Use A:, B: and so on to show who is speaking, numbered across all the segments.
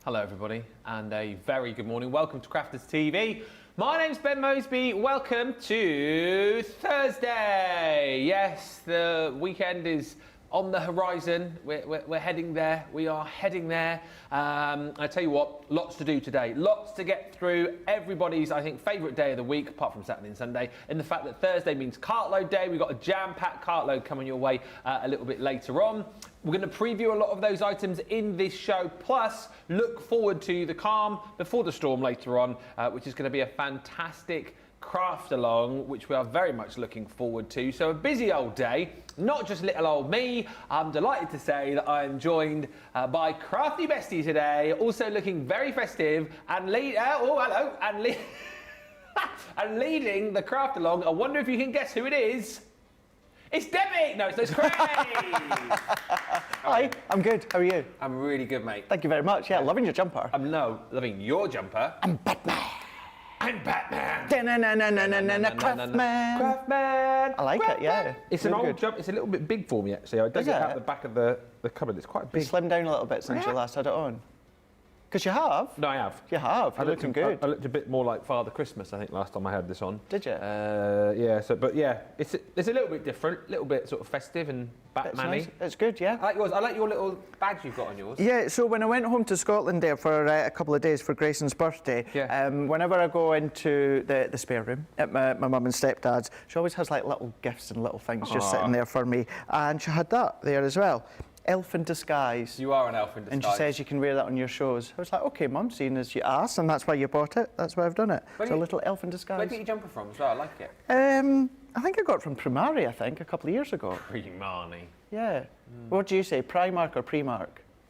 A: Hello everybody, and a very good morning. Welcome to Crafters TV. My name's Ben Moseby. Welcome to Thursday. Yes, the weekend is on the horizon. We're heading there. We are heading there. I tell you what, lots to do today. Lots to get through. Everybody's, I think, favourite day of the week, apart from Saturday and Sunday, in the fact that Thursday means cartload day. We've got a jam-packed cartload coming your way a little bit later on. We're going to preview a lot of those items in this show, plus look forward to the calm before the storm later on, which is going to be a fantastic craft along, which we are very much looking forward to. So a busy old day, not just little old me. I'm delighted to say that I am joined by Crafty Bestie today, also looking very festive and and leading the craft along. I wonder if you can guess who it is. It's Debbie! No, it's Craig!
B: Hi, I'm good. How are you?
A: I'm really good, mate.
B: Thank you very much. Yeah, loving your jumper.
A: I'm loving your jumper.
B: I'm Batman.
A: I'm Batman.
B: Craftman.
A: Craftman.
B: I like it, yeah.
A: It's an old jumper. It's a little bit big for me, actually. I dug it out the back of the cupboard. It's quite big.
B: You slimmed down a little bit since you last had it on. Because you have.
A: No, I have.
B: You have. You're looking good.
A: I looked a bit more like Father Christmas, I think, last time I had this on.
B: Did you?
A: Yeah. But yeah, it's a little bit different, a little bit sort of festive and Batman-y.
B: Nice. It's good, yeah.
A: I like yours. I like your little badge you've got on yours.
B: Yeah. So when I went home to Scotland there for a couple of days for Grayson's birthday, whenever I go into the spare room at my mum and stepdad's, she always has like little gifts and little things just sitting there for me, and she had that there as well. Elf in disguise.
A: You are an elf in disguise.
B: And she says you can wear that on your shows. I was like, okay, Mum, seeing as you asked, and that's why you bought it, that's why I've done it. It's a little elf in disguise.
A: Where did you get your jumper from as well? I like it.
B: I think I got it from Primari, a couple of years ago.
A: Primari.
B: Yeah. What do you say, Primark or Primark?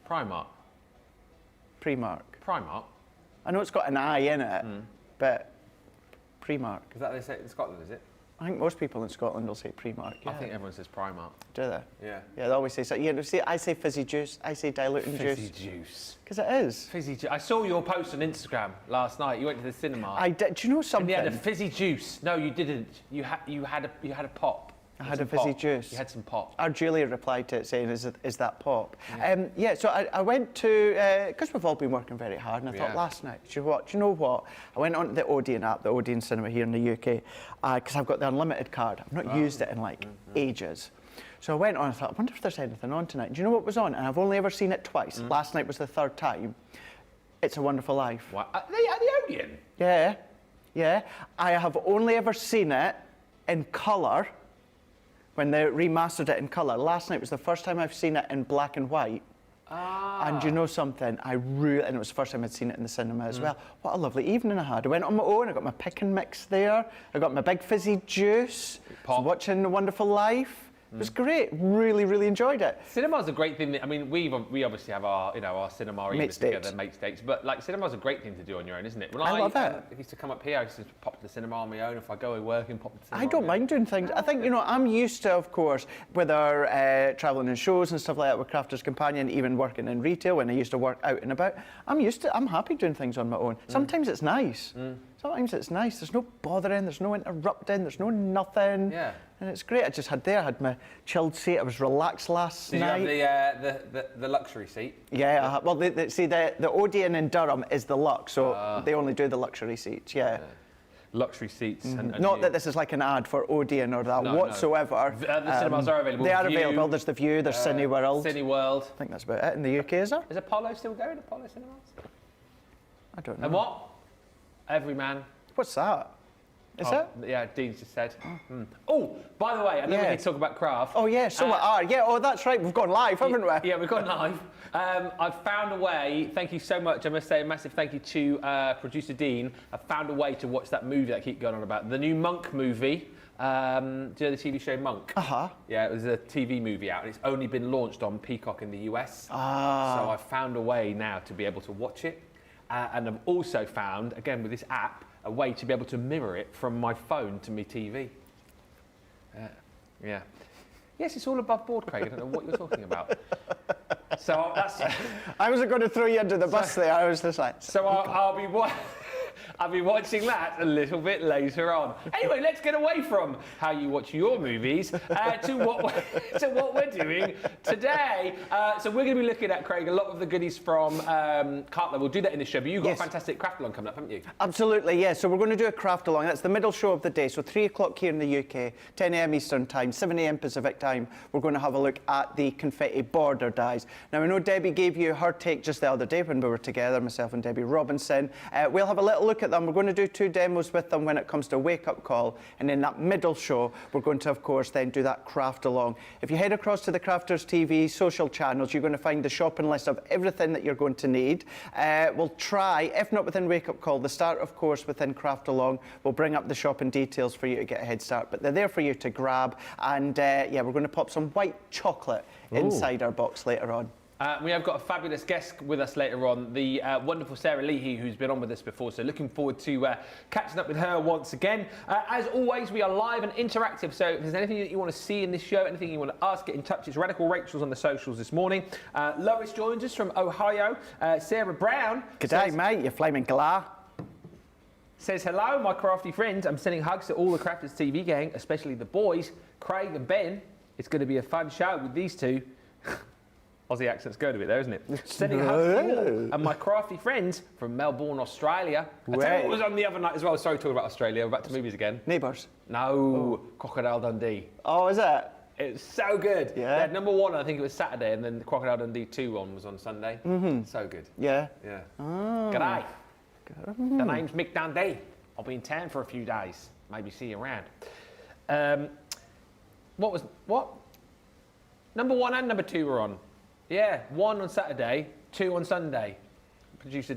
A: Primark.
B: Primark.
A: Primark?
B: I know it's got an I in it, but Primark.
A: Is that what they say in Scotland, is it?
B: I think most people in Scotland will say Primark. Yeah.
A: I think everyone says Primark.
B: Do they?
A: Yeah.
B: Yeah, they always say so. You know, see, I say fizzy juice, I say diluting juice.
A: Fizzy juice.
B: Because it is.
A: Fizzy juice. I saw your post on Instagram last night. You went to the cinema.
B: I did. Do you know something?
A: And you had a fizzy juice. No, you didn't. You had a pop.
B: I had a fizzy juice.
A: You had some pop.
B: Our Julia replied to it saying, is that pop? Yeah, so I went to, because we've all been working very hard, and I thought last night, do you know what? I went on to the Odeon app, the Odeon Cinema here in the UK, because I've got the unlimited card. I've not used it in like ages. So I went on and thought, I wonder if there's anything on tonight. Do you know what was on? And I've only ever seen it twice. Last night was the third time. It's a Wonderful Life.
A: What? At the Odeon?
B: Yeah, yeah. I have only ever seen it in colour, when they remastered it in colour. Last night was the first time I've seen it in black and white. And you know something, and it was the first time I'd seen it in the cinema as well. What a lovely evening I had. I went on my own, I got my pick and mix there, I got my big fizzy juice, watching The Wonderful Life. It was great. Really, really enjoyed it.
A: Cinema's a great thing. I mean, we obviously have our cinema evenings together, mate dates. But like, cinema's a great thing to do on your own, isn't it? When
B: I love it.
A: I used to come up here. I used to pop to the cinema on my own. If I go away working, pop to the cinema.
B: I don't mind doing things. I think, you know, I'm used to, of course, with our travelling in shows and stuff like that with Crafters Companion, even working in retail when I used to work out and about. I'm happy doing things on my own. Sometimes it's nice. Sometimes it's nice. There's no bothering, there's no interrupting, there's no nothing. Yeah. And it's great. I had my chilled seat. I was relaxed last night.
A: Did you have the luxury seat?
B: Yeah. Well, the Odeon in Durham is the Lux, so they only do the luxury seats. Yeah.
A: Luxury seats. And
B: not that this is like an ad for Odeon or that whatsoever.
A: No. The cinemas are available.
B: They are available. There's the View. There's Cineworld.
A: Cineworld.
B: I think that's about it in the UK. Is there?
A: Is Apollo still going? Apollo Cinemas?
B: I don't know.
A: And what? Everyman.
B: What's that? Is it?
A: Yeah, Dean's just said. Oh, by the way, I know we need to talk about craft.
B: Oh, yeah, so yeah, oh, that's right, we've gone live, haven't we?
A: Yeah, we've gone live. I've found a way, thank you so much, I must say a massive thank you to producer Dean. I've found a way to watch that movie that I keep going on about, the new Monk movie. Do you know the TV show Monk? Yeah, it was a TV movie out, and it's only been launched on Peacock in the US. So I've found a way now to be able to watch it. And I've also found, again with this app, a way to be able to mirror it from my phone to my TV. Yeah. Yes, it's all above board, Craig. I don't know what you're talking about. So that's...
B: I wasn't going to throw you under the bus there. I was just like...
A: So I'll be I'll be watching that a little bit later on. Anyway, let's get away from how you watch your movies to what we're doing today. So we're going to be looking at, Craig, a lot of the goodies from Cartler. We'll do that in the show, but you've got a fantastic craft along coming up, haven't you?
B: Absolutely, yeah. So we're going to do a craft along. That's the middle show of the day. So 3 o'clock here in the UK, 10 a.m. Eastern Time, 7 a.m. Pacific Time. We're going to have a look at the confetti border dies. Now, I know Debbie gave you her take just the other day when we were together, myself and Debbie Robinson. We'll have a little look at them. We're going to do 2 demos with them when it comes to Wake Up Call. And in that middle show, we're going to, of course, then do that craft along. If you head across to the Crafters TV social channels, you're going to find the shopping list of everything that you're going to need. We'll try, if not within Wake Up Call, the start, of course, within Craft Along. We'll bring up the shopping details for you to get a head start. But they're there for you to grab. And yeah, we're going to pop some white chocolate inside our box later on.
A: We have got a fabulous guest with us later on, the wonderful Sarah Leahy, who's been on with us before, so looking forward to catching up with her once again. As always, we are live and interactive, so if there's anything that you want to see in this show, anything you want to ask, get in touch. It's Radical Rachel's on the socials this morning. Lois joins us from Ohio. Sarah Brown.
B: G'day, mate, you flaming glar.
A: Says, hello, my crafty friends. I'm sending hugs to all the Crafters TV gang, especially the boys, Craig and Ben. It's going to be a fun show with these two. Aussie accent's going a bit there, isn't it? Sending hugs to you and my crafty friends from Melbourne, Australia. I tell you what was on the other night as well. Sorry to talk about Australia. We're back to movies again.
B: Neighbours.
A: No, Crocodile Dundee.
B: Oh, is it?
A: It's so good.
B: Yeah.
A: They had #1, I think it was Saturday, and then the Crocodile Dundee 2 one was on Sunday. So good.
B: Yeah.
A: Yeah.
B: Oh.
A: G'day. The name's Mick Dundee. I'll be in town for a few days. Maybe see you around. What? #1 and #2 were on. Yeah, 1 on Saturday, 2 on Sunday. Producer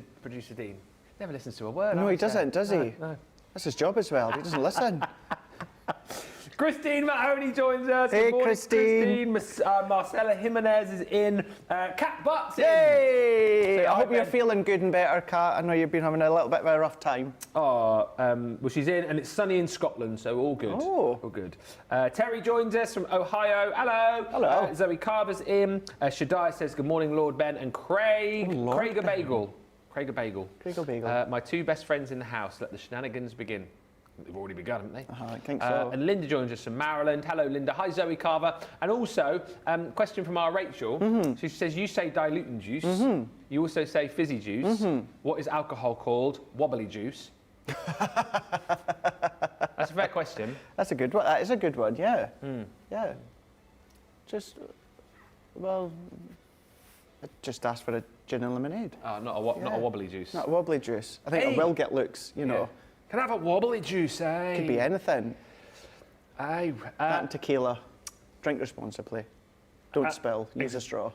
A: Dean never listens to a word.
B: No, he doesn't, does he?
A: No.
B: That's his job as well. He doesn't listen.
A: Christine Mahoney joins us.
B: Hey,
A: Good morning,
B: Christine.
A: Marcella Jimenez is in. Kat Butts.
B: Yay! I hope you're feeling good and better, Kat. I know you've been having a little bit of a rough time.
A: Oh, well, she's in, and it's sunny in Scotland, so all good.
B: Oh.
A: All good. Terry joins us from Ohio. Hello.
B: Hello.
A: Zoe Carver's in. Shaddai says, good morning, Lord Ben and Craig. Craig a Bagel. Craig a Bagel.
B: Craig a Bagel.
A: My 2 best friends in the house. Let the shenanigans begin. They've already begun, haven't they?
B: I think so.
A: And Linda joins us from Maryland. Hello, Linda. Hi, Zoe Carver. And also, question from our Rachel. She says, you say diluting juice. You also say fizzy juice. What is alcohol called? Wobbly juice. That's a fair question.
B: That's a good one. That is a good one, yeah. Yeah. Just, well, just ask for a gin and lemonade.
A: Oh, not a wobbly juice.
B: Not a wobbly juice. I think I will get looks, you know.
A: Can I have a wobbly juice, eh?
B: Could be anything.
A: Aye.
B: That and tequila. Drink responsibly. Don't spill. Use a straw.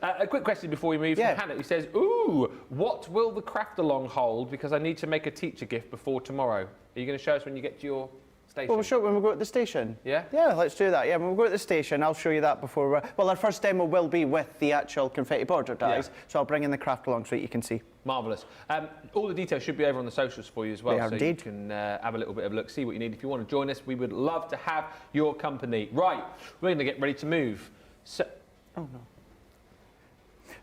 A: A quick question before we move from Hannah, who says, ooh, what will the craft along hold? Because I need to make a teacher gift before tomorrow. Are you going to show us when you get to your station?
B: Well, we'll show it when we go to the station.
A: Yeah?
B: Yeah, let's do that. Yeah, when we go to the station, I'll show you that before well, our first demo will be with the actual confetti border dies, so I'll bring in the craft along so that you can see.
A: Marvellous. All the details should be over on the socials for you as well, so
B: indeed.
A: you can have a little bit of a look, see what you need. If you want to join us, we would love to have your company. Right, we're going to get ready to move. So,
B: oh, no.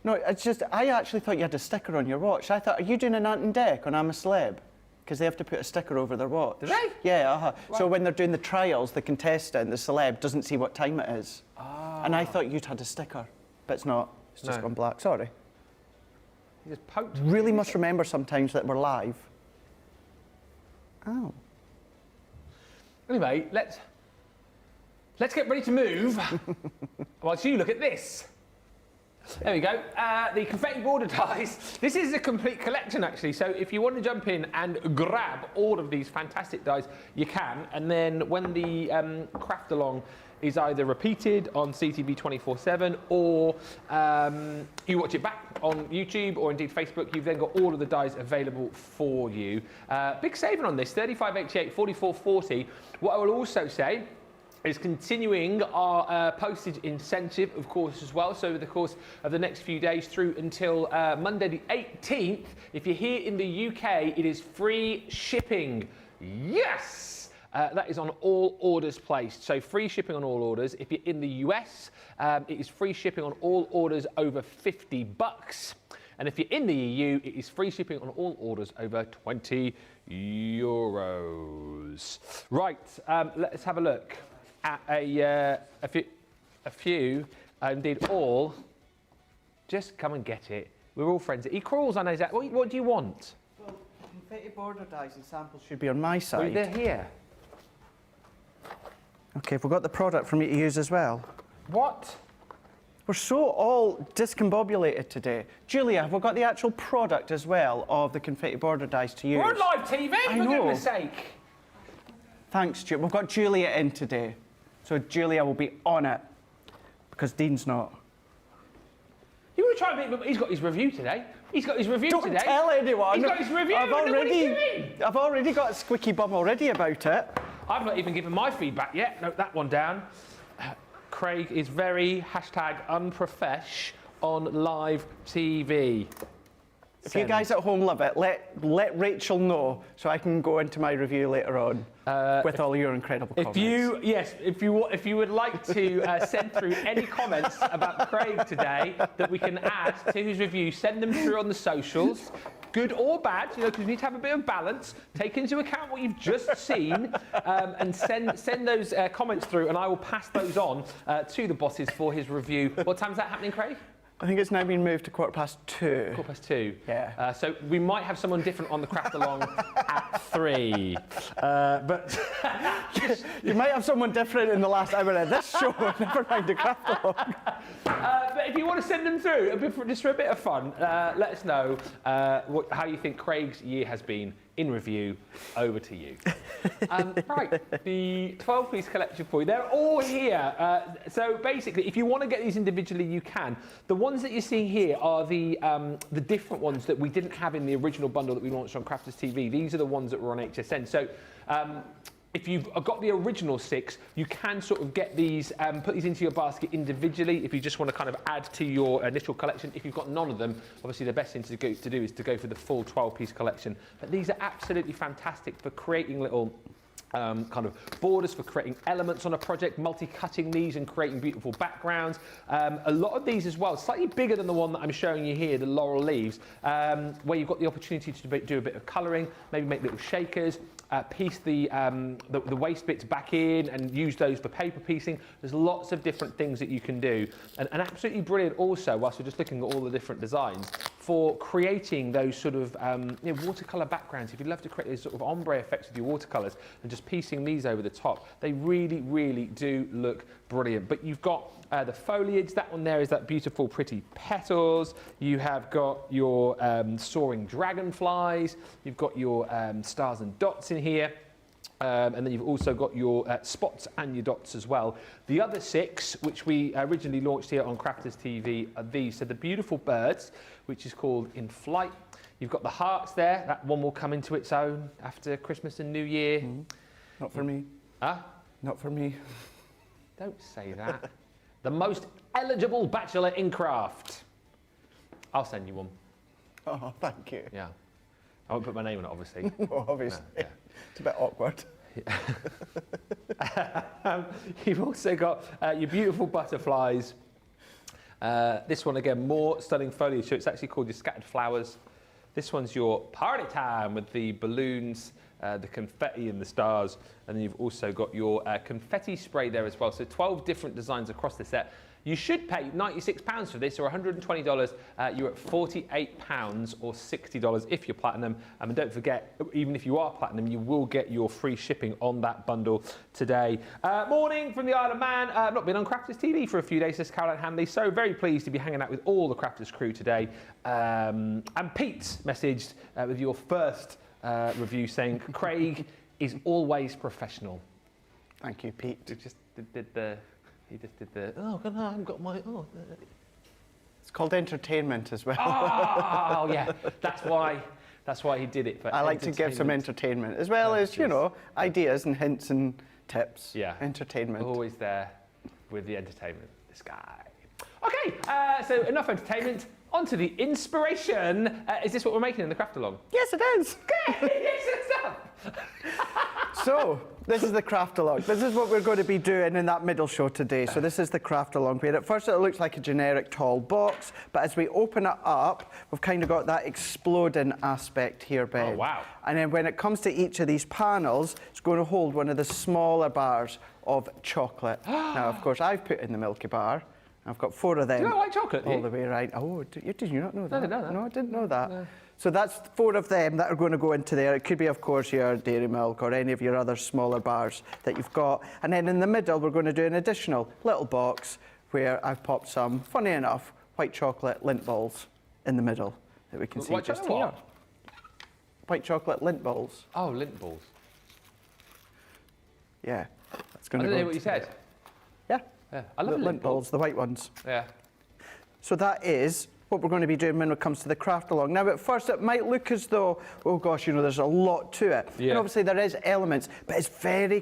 B: No, it's just, I actually thought you had a sticker on your watch. I thought, are you doing an Ant and Dec on I'm a Celeb? Because they have to put a sticker over their watch.
A: Do they?
B: Yeah, So when they're doing the trials, the contestant, the celeb, doesn't see what time it is. And I thought you'd had a sticker, but it's not. It's just gone black. Sorry.
A: You just poked.
B: Really must remember sometimes that we're live. Oh.
A: Anyway, let's get ready to move. Whilst you look at this. There we go. The confetti border dies. This is a complete collection, actually. So if you want to jump in and grab all of these fantastic dies, you can. And then when the craft along is either repeated on CTV 24/7 or you watch it back on YouTube or indeed Facebook, you've then got all of the dies available for you. Big saving on this, $35.88, $44.40. What I will also say is continuing our postage incentive, of course, as well. So over the course of the next few days through until Monday the 18th, if you're here in the UK, it is free shipping. Yes! That is on all orders placed. So free shipping on all orders. If you're in the US, it is free shipping on all orders over $50. And if you're in the EU, it is free shipping on all orders over €20. Right, let's have a look at a few, indeed all. Just come and get it. We're all friends. He crawls on his. What do you want?
B: Well, confetti border dies and samples should be on my side.
A: Well, they're here.
B: Okay, have we got the product for me to use as well?
A: What?
B: We're so all discombobulated today. Julia, have we got the actual product as well of the confetti border dies to use?
A: We're on live TV,
B: I
A: for
B: know.
A: goodness sake.
B: Thanks, Julia. We've got Julia in today. So Julia will be on it, because Dean's not.
A: You want to try and beat him? He's got his review today. He's got his review today.
B: Don't tell anyone.
A: He's got his review. I've
B: already got a squeaky bum already about it.
A: I've not even given my feedback yet. Note that one down. Craig is very #unprofesh on live TV.
B: If you guys at home love it, let Rachel know so I can go into my review later on with all your incredible comments.
A: If you would like to send through any comments about Craig today that we can add to his review, send them through on the socials. Good or bad, because we need to have a bit of balance. Take into account what you've just seen, and send those comments through, and I will pass those on to the bosses for his review. What time is that happening, Craig?
B: I think it's now been moved to 2:15.
A: 2:15.
B: Yeah.
A: So we might have someone different on the craft along at 3. But
B: you might have someone different in the last hour of this show. Never mind the craft along.
A: But if you want to send them through, just for a bit of fun, let us know how you think Craig's year has been in review. Over to you. Right, the 12-piece collection for you. They're all here. So basically, if you want to get these individually, you can. The ones that you're seeing here are the different ones that we didn't have in the original bundle that we launched on Crafters TV. These are the ones that were on HSN. So if you've got the original 6, you can sort of get these, put these into your basket individually if you just want to kind of add to your initial collection. If you've got none of them, obviously the best thing to do is to go for the full 12-piece collection. But these are absolutely fantastic for creating little kind of borders, for creating elements on a project, multi-cutting these and creating beautiful backgrounds. A lot of these as well, slightly bigger than the one that I'm showing you here, the laurel leaves, where you've got the opportunity to do a bit of colouring, maybe make little shakers, piece the waste bits back in and use those for paper piecing. There's lots of different things that you can do. And absolutely brilliant also, whilst we're just looking at all the different designs, for creating those sort of watercolour backgrounds. If you'd love to create those sort of ombre effects with your watercolours and just piecing these over the top, they really, really do look brilliant. But you've got the foliage. That one there is that beautiful, pretty petals. You have got your soaring dragonflies. You've got your stars and dots in here. And then you've also got your spots and your dots as well. The other 6, which we originally launched here on Crafters TV, are these. So the beautiful birds, which is called In Flight. You've got the hearts there. That one will come into its own after Christmas and New Year.
B: Not for me.
A: Huh?
B: Not for me.
A: Don't say that. The most eligible bachelor in craft. I'll send you one.
B: Oh, thank you.
A: Yeah. I won't put my name on it, obviously.
B: No, obviously.
A: No, yeah.
B: It's a bit awkward.
A: You've also got your beautiful butterflies. This one, again, more stunning foliage. So it's actually called your scattered flowers. This one's your party time with the balloons, the confetti and the stars. And then you've also got your confetti spray there as well. So 12 different designs across the set. You should pay £96 for this, or $120. You're at £48 or $60 if you're platinum. And don't forget, even if you are platinum, you will get your free shipping on that bundle today. Morning from the Isle of Man. I've not been on Crafters TV for a few days, says Caroline Hanley. So very pleased to be hanging out with all the Crafters crew today. And Pete messaged with your first review saying, Craig is always professional.
B: Thank you, Pete.
A: He just did the, oh, God, no, I haven't got my, oh.
B: It's called entertainment as well.
A: Oh, yeah, that's why he did it. For
B: I like to give some entertainment, as well as, you know, ideas and hints and tips.
A: Yeah.
B: Entertainment.
A: Always there with the entertainment, this guy. Okay, so enough entertainment. On to the inspiration. Is this what we're making in the craft along?
B: Yes, it is.
A: Okay, yes, it's up.
B: So, This is the craft along. This is what we're going to be doing in that middle show today. So this is the craft along, where at first it looks like a generic tall box, but as we open it up, we've kind of got that exploding aspect here, Ben.
A: Oh, wow.
B: And then when it comes to each of these panels, it's going to hold one of the smaller bars of chocolate. Now, of course, I've put in the Milky Bar. I've got 4 of them.
A: Do you not like chocolate?
B: All the way around. Oh, did you not know that?
A: I didn't know that.
B: No, I didn't know that.
A: No.
B: So that's 4 of them that are going to go into there. It could be, of course, your Dairy Milk or any of your other smaller bars that you've got. And then in the middle, we're going to do an additional little box where I've popped some, funny enough, white chocolate lint balls in the middle that we can see
A: White
B: just
A: chocolate
B: here.
A: what?
B: White chocolate lint balls.
A: Oh, lint balls.
B: Yeah, that's
A: I
B: going to
A: don't
B: go.
A: know what you said.
B: Yeah,
A: Yeah, I love
B: the
A: lint
B: lint balls, the white ones.
A: Yeah.
B: So that is what we're going to be doing when it comes to the craft along. Now, at first, it might look as though, oh gosh, you know, there's a lot to it.
A: Yeah.
B: And obviously there is elements, but it's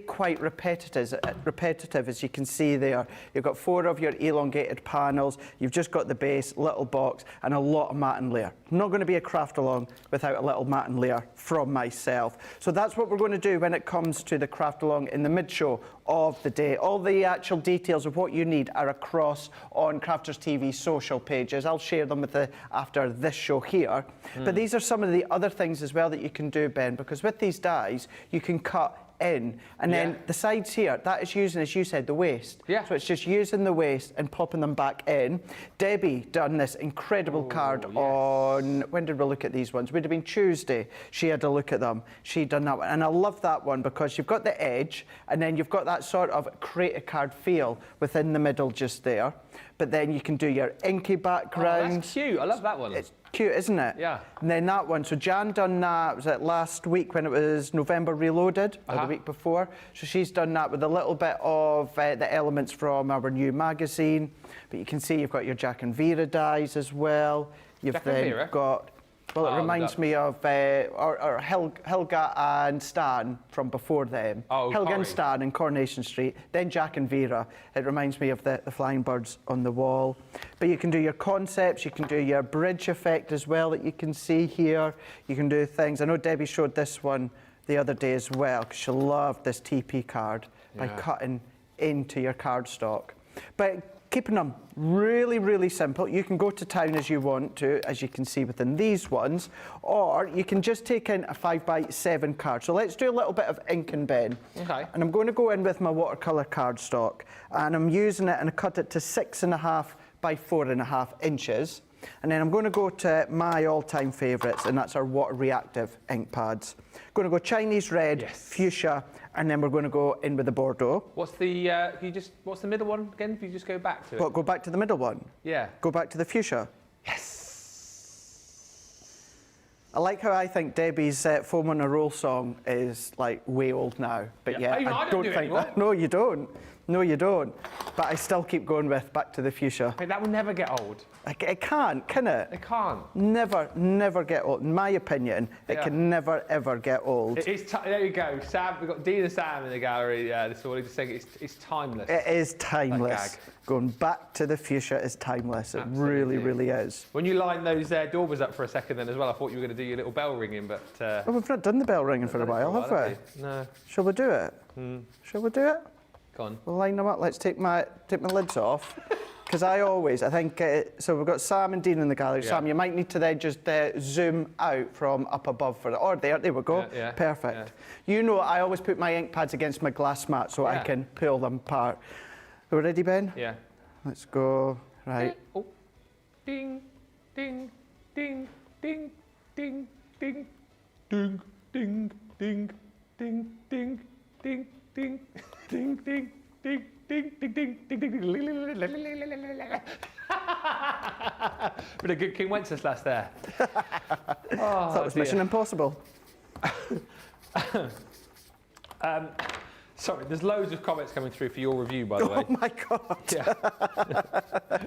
B: quite repetitive, as you can see there. You've got 4 of your elongated panels, you've just got the base, little box, and a lot of mat and layer. Not going to be a craft along without a little mat and layer from myself. So that's what we're going to do when it comes to the craft along in the mid-show of the day. All the actual details of what you need are across on Crafters TV social pages. I'll share them with after this show here. But these are some of the other things as well that you can do, Ben, because with these dies, you can cut in, and then the sides here, that is using, as you said, the waste.
A: Yeah.
B: So it's just using the waste and popping them back in. Debbie done this incredible card on, when did we look at these ones? Would have been Tuesday. She had a look at them. She'd done that one, and I love that one because you've got the edge, and then you've got that sort of create a card feel within the middle just there. But then you can do your inky background.
A: Oh, that's cute. I love that one.
B: It's cute, isn't it?
A: Yeah.
B: And then that one. So Jan done that, was it last week when it was November Reloaded, or the week before? So she's done that with a little bit of the elements from our new magazine. But you can see you've got your Jack and Vera dies as well. You've
A: Jack and
B: then
A: Vera?
B: got, well, it reminds me of Helga and Stan from before them.
A: Oh,
B: Helga
A: Corrie.
B: and Stan in Coronation Street, then Jack and Vera. It reminds me of the flying birds on the wall. But you can do your concepts, you can do your bridge effect as well that you can see here. You can do things. I know Debbie showed this one the other day as well, because she loved this TP card by cutting into your cardstock. But keeping them really, really simple. You can go to town as you want to, as you can see within these ones, or you can just take in a 5x7 card. So let's do a little bit of ink and pen.
A: Okay.
B: And I'm going to go in with my watercolour cardstock, and I'm using it and I cut it to 6.5 by 4.5 inches. And then I'm going to go to my all-time favourites, and that's our water reactive ink pads. Going to go Chinese red, fuchsia, and then we're going to go in with the Bordeaux.
A: What's the what's the middle one again? If you just go back to it.
B: What, go back to the middle one?
A: Yeah.
B: Go back to the fuchsia.
A: Yes.
B: I like how I think Debbie's Foam on a Roll song is like way old now. But
A: Yeah.
B: yeah,
A: I
B: I
A: don't
B: don't
A: do it
B: think
A: anymore.
B: that. No, you don't. No, you don't. But I still keep going with back to the fuchsia.
A: Hey, that will never get old.
B: It can't, can it?
A: It can't.
B: Never get old. In my opinion, it can never, ever get old.
A: It is. There you go, Sam. We've got Dean and Sam in the gallery this morning just saying it's timeless.
B: It is timeless.
A: That gag.
B: Going back to the fuchsia is timeless. It really, really is.
A: When you lined those doorbells up for a second then as well, I thought you were going to do your little bell ringing, but...
B: Oh, we've not done the bell ringing for a while, have we?
A: No.
B: Shall we do it? Shall we do it?
A: Go on.
B: We'll line them up. Let's take my lids off. Because I think, so we've got Sam and Dean in the gallery.
A: Yeah.
B: Sam, you might need to then just zoom out from up above for it. Or there we go.
A: Yeah.
B: Perfect. You know, I always put my ink pads against my glass mat so I can pull them apart. Are we ready, Ben?
A: Yeah.
B: Let's go. Right.
A: Oh. Ding, ding, ding, ding, ding, ding, ding, ding, ding, ding, ding, ding, ding, ding, ding, ding. Ding, ding, ding, ding, ding, ding. Bit of good King Wenceslas there.
B: That was Mission Impossible.
A: Sorry, there's loads of comments coming through for your review, by the way.
B: Oh my God.
A: Yeah.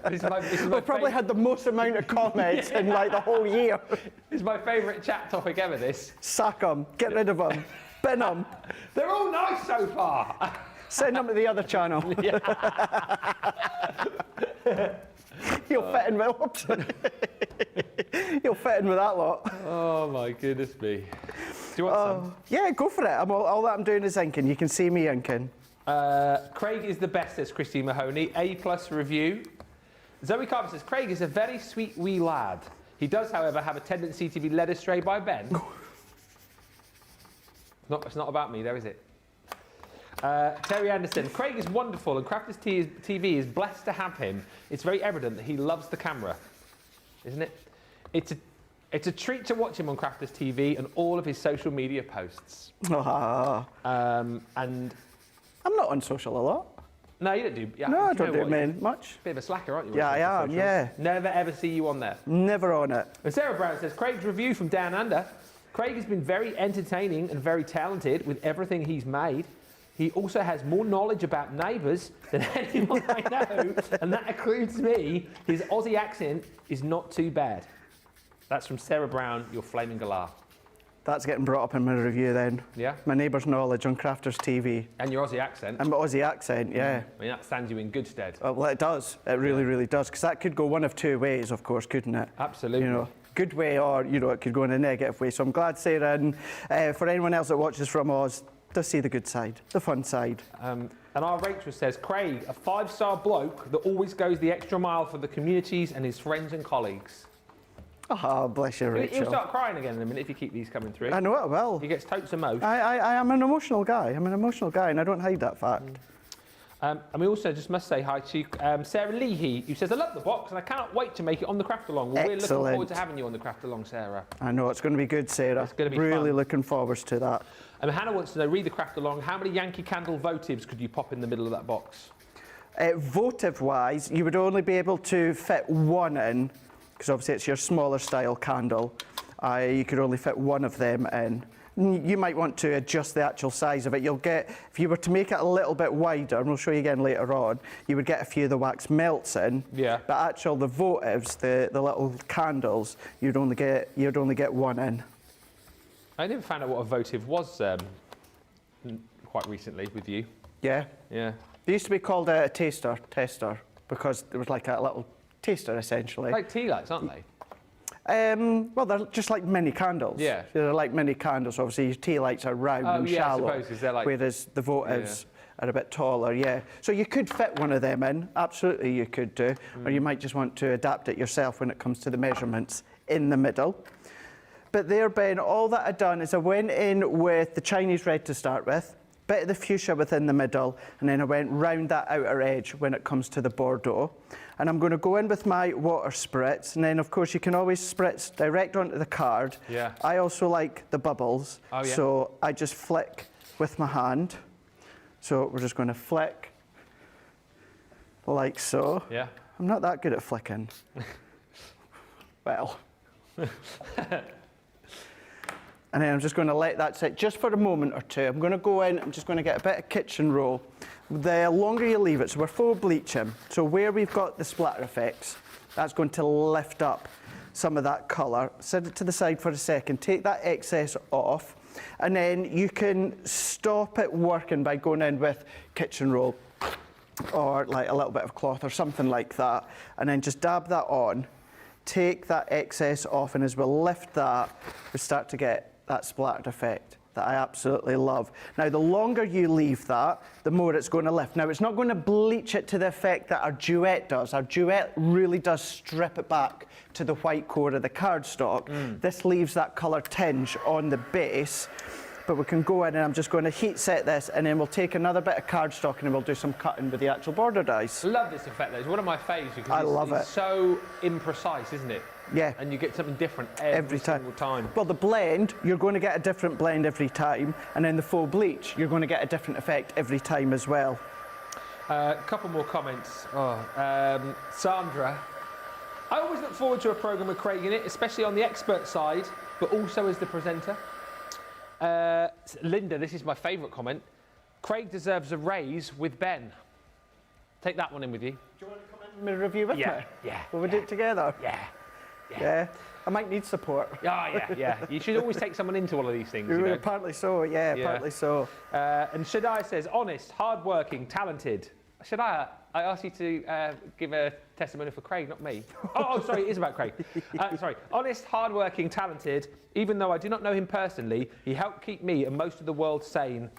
A: This is my
B: We've probably had the most amount of comments in like the whole year.
A: This is my favourite chat topic ever, this.
B: Sack them, get rid of them, bin them.
A: They're all nice so far.
B: Send them to the other channel. You'll fit in with oops. You'll fit in with that lot.
A: Oh my goodness me. you want some?
B: Yeah, go for it. All that I'm doing is inking. You can see me inking.
A: Craig is the best, says Christine Mahoney. A+ review. Zoe Carver says, Craig is a very sweet wee lad. He does, however, have a tendency to be led astray by Ben. It's not about me, though, is it? Terry Anderson, Craig is wonderful and Crafters TV is blessed to have him. It's very evident that he loves the camera, isn't it? It's a treat to watch him on Crafters TV and all of his social media posts. And
B: I'm not on social a lot.
A: no, you don't do. Yeah,
B: No, I don't do much.
A: Bit of a slacker, aren't you?
B: Yeah, I am, yeah.
A: Never ever see you on there.
B: Never on it.
A: And Sarah Brown says, Craig's review from Down Under. Craig has been very entertaining and very talented with everything he's made. He also has more knowledge about neighbours than anyone I know, and that includes me. His Aussie accent is not too bad. That's from Sarah Brown, your flaming galah.
B: That's getting brought up in my review then.
A: Yeah?
B: My neighbour's knowledge on Crafters TV.
A: And your Aussie accent.
B: And my Aussie accent, yeah.
A: I mean, that stands you in good stead.
B: Well, it does. It really, really does. Because that could go one of two ways, of course, couldn't it?
A: Absolutely.
B: You know, good way or, you know, it could go in a negative way. So I'm glad, Sarah, and for anyone else that watches from Oz, does see the good side, the fun side.
A: And our Rachel says, Craig, a 5-star bloke that always goes the extra mile for the communities and his friends and colleagues.
B: Oh, bless you, Rachel.
A: He'll start crying again in a minute if you keep these coming through.
B: I know it will.
A: He gets totes of most.
B: I am an emotional guy. I'm an emotional guy, and I don't hide that fact.
A: And we also just must say hi to Sarah Leahy, who says, I love the box and I cannot wait to make it on the Craft Along. Well, we're looking forward to having you on the Craft Along, Sarah.
B: I know, it's going to be good, Sarah.
A: It's going to be
B: really
A: fun.
B: Looking forward to that.
A: And Hannah wants to know, read the Craft Along, how many Yankee Candle votives could you pop in the middle of that box?
B: Votive-wise, you would only be able to fit one in, because obviously it's your smaller style candle. You could only fit one of them in. You might want to adjust the actual size of it. You'll get, if you were to make it a little bit wider, and we'll show you again later on, you would get a few of the wax melts in.
A: Yeah.
B: But the votives, the little candles, you'd only get one in.
A: I never found out what a votive was quite recently with you.
B: Yeah.
A: Yeah.
B: They used to be called a tester, because there was like a little taster essentially.
A: Like tea lights, aren't they?
B: Well, they're just like mini candles.
A: Yeah.
B: They're like mini candles. Obviously, your tea lights are round and shallow,
A: I suppose, 'cause they're like,
B: whereas the votives are a bit taller, yeah. So you could fit one of them in, absolutely you could do, or you might just want to adapt it yourself when it comes to the measurements in the middle. But there, Ben, all that I've done is I went in with the Chinese red to start with, bit of the fuchsia within the middle, and then I went round that outer edge when it comes to the Bordeaux. And I'm going to go in with my water spritz, and then of course you can always spritz direct onto the card.
A: Yeah.
B: I also like the bubbles, so I just flick with my hand. So we're just going to flick like so.
A: Yeah.
B: I'm not that good at flicking. Well. And then I'm just going to let that sit just for a moment or two. I'm going to go in, I'm just going to get a bit of kitchen roll. The longer you leave it, so we're full bleaching. So where we've got the splatter effects, that's going to lift up some of that colour. Set it to the side for a second, take that excess off, and then you can stop it working by going in with kitchen roll or like a little bit of cloth or something like that, and then just dab that on, take that excess off, and as we lift that, we start to get that splattered effect that I absolutely love. Now, the longer you leave that, the more it's going to lift. Now, it's not going to bleach it to the effect that our Duet does. Our Duet really does strip it back to the white core of the cardstock. This leaves that colour tinge on the base, but we can go in and I'm just going to heat set this, and then we'll take another bit of cardstock and then we'll do some cutting with the actual border dies.
A: I love this effect though. It's one of my favourites because
B: I love it.
A: It's so imprecise, isn't it?
B: Yeah.
A: And you get something different every single time.
B: Well, the blend, you're going to get a different blend every time, and then the full bleach, you're going to get a different effect every time as well.
A: A couple more comments. Sandra, I always look forward to a programme with Craig in it, especially on the expert side, but also as the presenter. Linda, this is my favourite comment. Craig deserves a raise with Ben. Take that one in with you.
B: Do you want to come in and review with me?
A: Yeah.
B: Will we do it together?
A: Yeah.
B: I might need support.
A: Yeah. You should always take someone into all of these things. You know?
B: Partly so, partly so.
A: And Shaddai says, honest, hard-working, talented. Should I asked you to give a testimony for Craig, not me. Sorry, it is about Craig. Sorry. Honest, hardworking, talented. Even though I do not know him personally, he helped keep me and most of the world sane.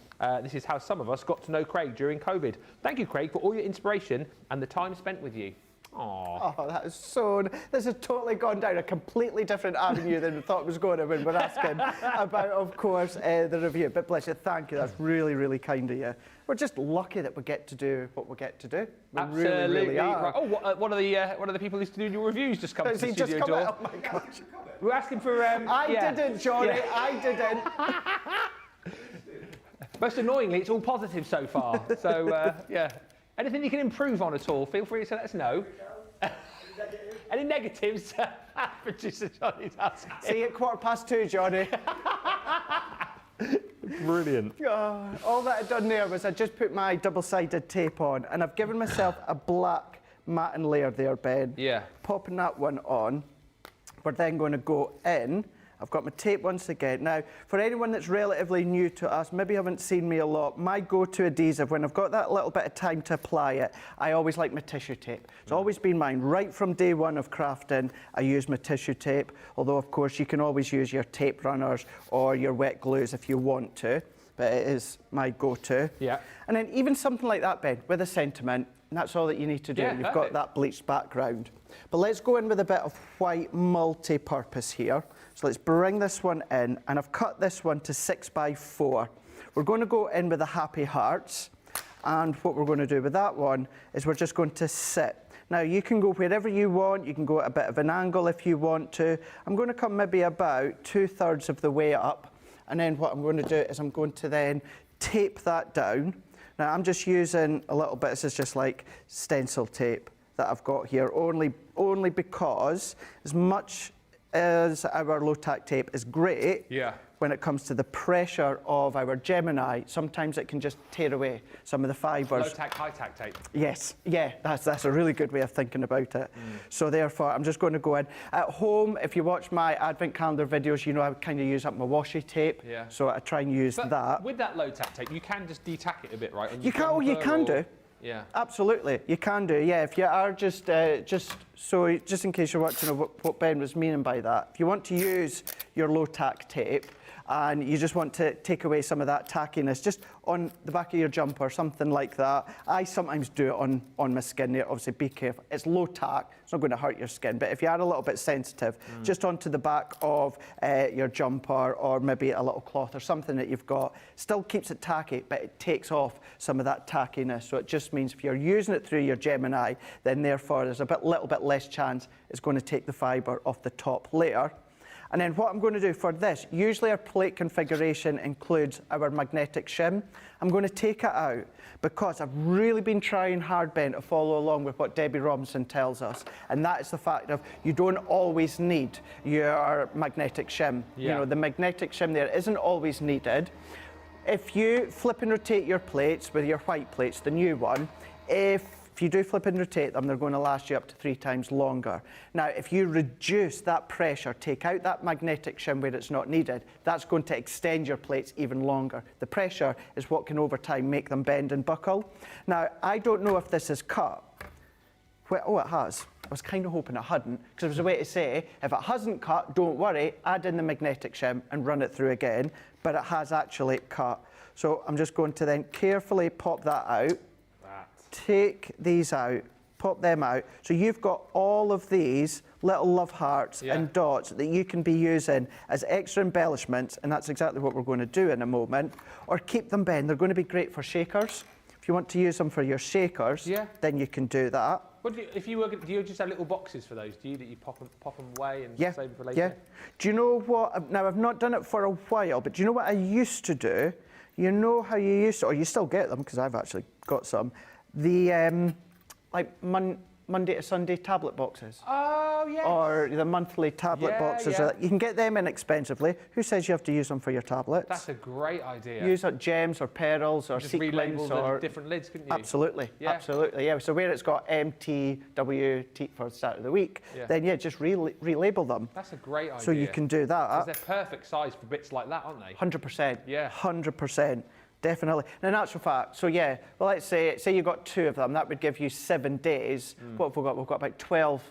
A: This is how some of us got to know Craig during COVID. Thank you, Craig, for all your inspiration and the time spent with you. Aww.
B: Oh, that is so... This has totally gone down a completely different avenue than we thought it was going to when we're asking about, of course, the review. But bless you, thank you. That's really, really kind of you. We're just lucky that we get to do what we get to do. We
A: Absolutely.
B: really are.
A: Right. Oh, one of the people who's doing your reviews just come to the studio door.
B: Oh my gosh.
A: We're asking for...
B: I didn't, Johnny. I didn't.
A: Most annoyingly, it's all positive so far. So, yeah. Anything you can improve on at all, feel free to let us know. Any negatives? Producer Johnny's asking.
B: See you at 2:15, Johnny.
A: Brilliant.
B: Oh, all that I'd done there was I just put my double-sided tape on, and I've given myself a black matte and Laird there, Ben.
A: Yeah.
B: Popping that one on. We're then going to go in. I've got my tape once again. Now, for anyone that's relatively new to us, maybe haven't seen me a lot, my go-to adhesive, when I've got that little bit of time to apply it, I always like my tissue tape. It's always been mine. Right from day one of crafting, I use my tissue tape, although, of course, you can always use your tape runners or your wet glues if you want to, but it is my go-to.
A: Yeah.
B: And then even something like that, Ben, with a sentiment, and that's all that you need to do.
A: Yeah,
B: You've got that bleached background. But let's go in with a bit of white multi-purpose here. So let's bring this one in, and I've cut this one to 6x4. We're going to go in with the happy hearts, and what we're going to do with that one is we're just going to sit. Now, you can go wherever you want. You can go at a bit of an angle if you want to. I'm going to come maybe about 2/3 of the way up, and then what I'm going to do is I'm going to then tape that down. Now, I'm just using a little bit, this is just like stencil tape that I've got here, only because as much as our low-tack tape is great, when it comes to the pressure of our Gemini, sometimes it can just tear away some of the fibres.
A: Low-tack, high-tack tape.
B: Yes, yeah, that's a really good way of thinking about it. So therefore, I'm just going to go in. At home, if you watch my advent calendar videos, you know I kind of use up my washi tape.
A: Yeah.
B: So I try and use that.
A: With that low-tack tape, you can just de-tack it a bit, right?
B: You can do.
A: Yeah.
B: Absolutely, you can do. Yeah, if you are just in case you're watching what Ben was meaning by that, if you want to use your low-tack tape and you just want to take away some of that tackiness, just on the back of your jumper, something like that. I sometimes do it on my skin there. Obviously, be careful. It's low tack. It's not going to hurt your skin. But if you are a little bit sensitive, just onto the back of your jumper or maybe a little cloth or something that you've got, still keeps it tacky, but it takes off some of that tackiness. So it just means if you're using it through your Gemini, then therefore there's a little bit less chance it's going to take the fibre off the top layer. And then what I'm going to do for this, usually our plate configuration includes our magnetic shim. I'm going to take it out because I've really been trying hard, Ben, to follow along with what Debbie Robinson tells us. And that is the fact of you don't always need your magnetic shim.
A: Yeah.
B: You know, the magnetic shim there isn't always needed. If you flip and rotate your plates with your white plates, the new one, if you do flip and rotate them, they're going to last you up to 3 times longer. Now, if you reduce that pressure, take out that magnetic shim where it's not needed, that's going to extend your plates even longer. The pressure is what can, over time, make them bend and buckle. Now, I don't know if this is cut. Well, oh, it has. I was kind of hoping it hadn't, because there was a way to say, if it hasn't cut, don't worry, add in the magnetic shim and run it through again, but it has actually cut. So I'm just going to then carefully pop that out. Take these out, pop them out. So you've got all of these little love hearts and dots that you can be using as extra embellishments, and that's exactly what we're going to do in a moment. Or keep them, Ben. They're going to be great for shakers. If you want to use them for your shakers, then you can do that.
A: What do you just have little boxes for those? Do you that you pop them away and save them for later?
B: Yeah. Do you know what? Now I've not done it for a while, but do you know what I used to do? You know how you used to, or you still get them because I've actually got some. The Monday to Sunday tablet boxes.
A: Oh, yes.
B: Or the monthly tablet boxes. You can get them inexpensively. Who says you have to use them for your tablets?
A: That's a great idea.
B: Use like gems or pearls or
A: just
B: sequins
A: relabel
B: or
A: the different lids, couldn't you?
B: Absolutely, absolutely, yeah. So where it's got MTWT for the start of the week, then just relabel them.
A: That's a great idea.
B: So you can do that.
A: Because they're perfect size for bits like that, aren't they?
B: 100%.
A: Yeah.
B: 100%. Definitely. Now, in actual fact, so yeah, well, let's say you got 2 of them, that would give you 7 days. What have we got? We've got about 12